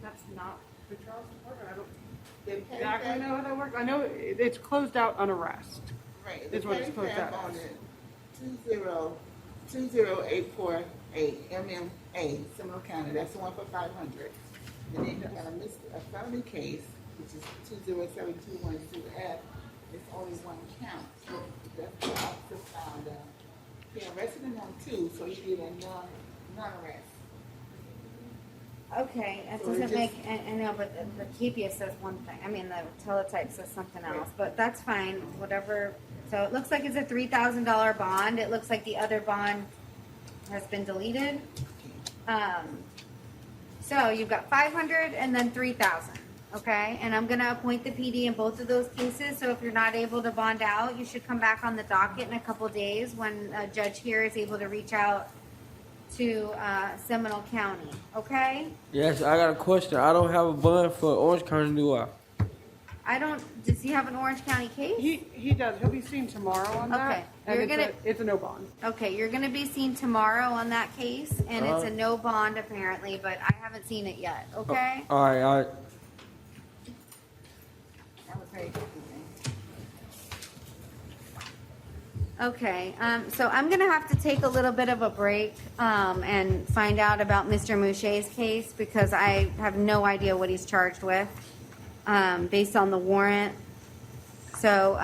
That's not the Charles Department. I don't exactly know how that works. I know it's closed out on arrest. Right. Is what it's closed out on as. it. 20848 MMA, Seminole County. That's the one for 500. And then you got a felony case, which is 20721-2F. It's only 1 count. So that's the officer found. He arrested him on 2, so he did a non-arrest. Okay, that So doesn't it make, I know, but the Keepia says one thing. I mean, the teletype says something else, but that's fine, whatever. So it looks like it's a $3,000 bond. It looks like the other bond has been deleted. So you've got 500 and then 3,000, okay? And I'm gonna appoint the PD in both of those cases, so if you're not able to bond out, you should come back on the docket in a couple days when a judge here is able to reach out to Seminole County, okay? Yes, I got a question. I don't have a bond for Orange County, do I? Does he have an Orange County case? He does. He'll be seen tomorrow on that. Okay. And it's a no bond. Okay, you're gonna be seen tomorrow on that case, and it's a no bond apparently, but I haven't seen it yet, okay? All right. That was very good. Okay, so I'm gonna have to take a little bit of a break, and find out about Mr. Mouche's case, because I have no idea what he's charged with, based on the warrant. So,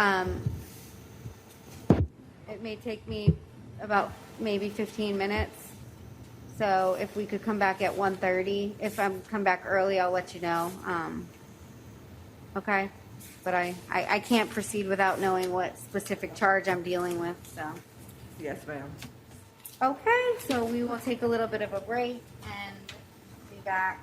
it may take me about maybe 15 minutes. So if we could come back at 1:30, if I'm come back early, I'll let you know. Okay? But I can't proceed without knowing what specific charge I'm dealing with, so. Yes, ma'am. Okay, so we will take a little bit of a break and be back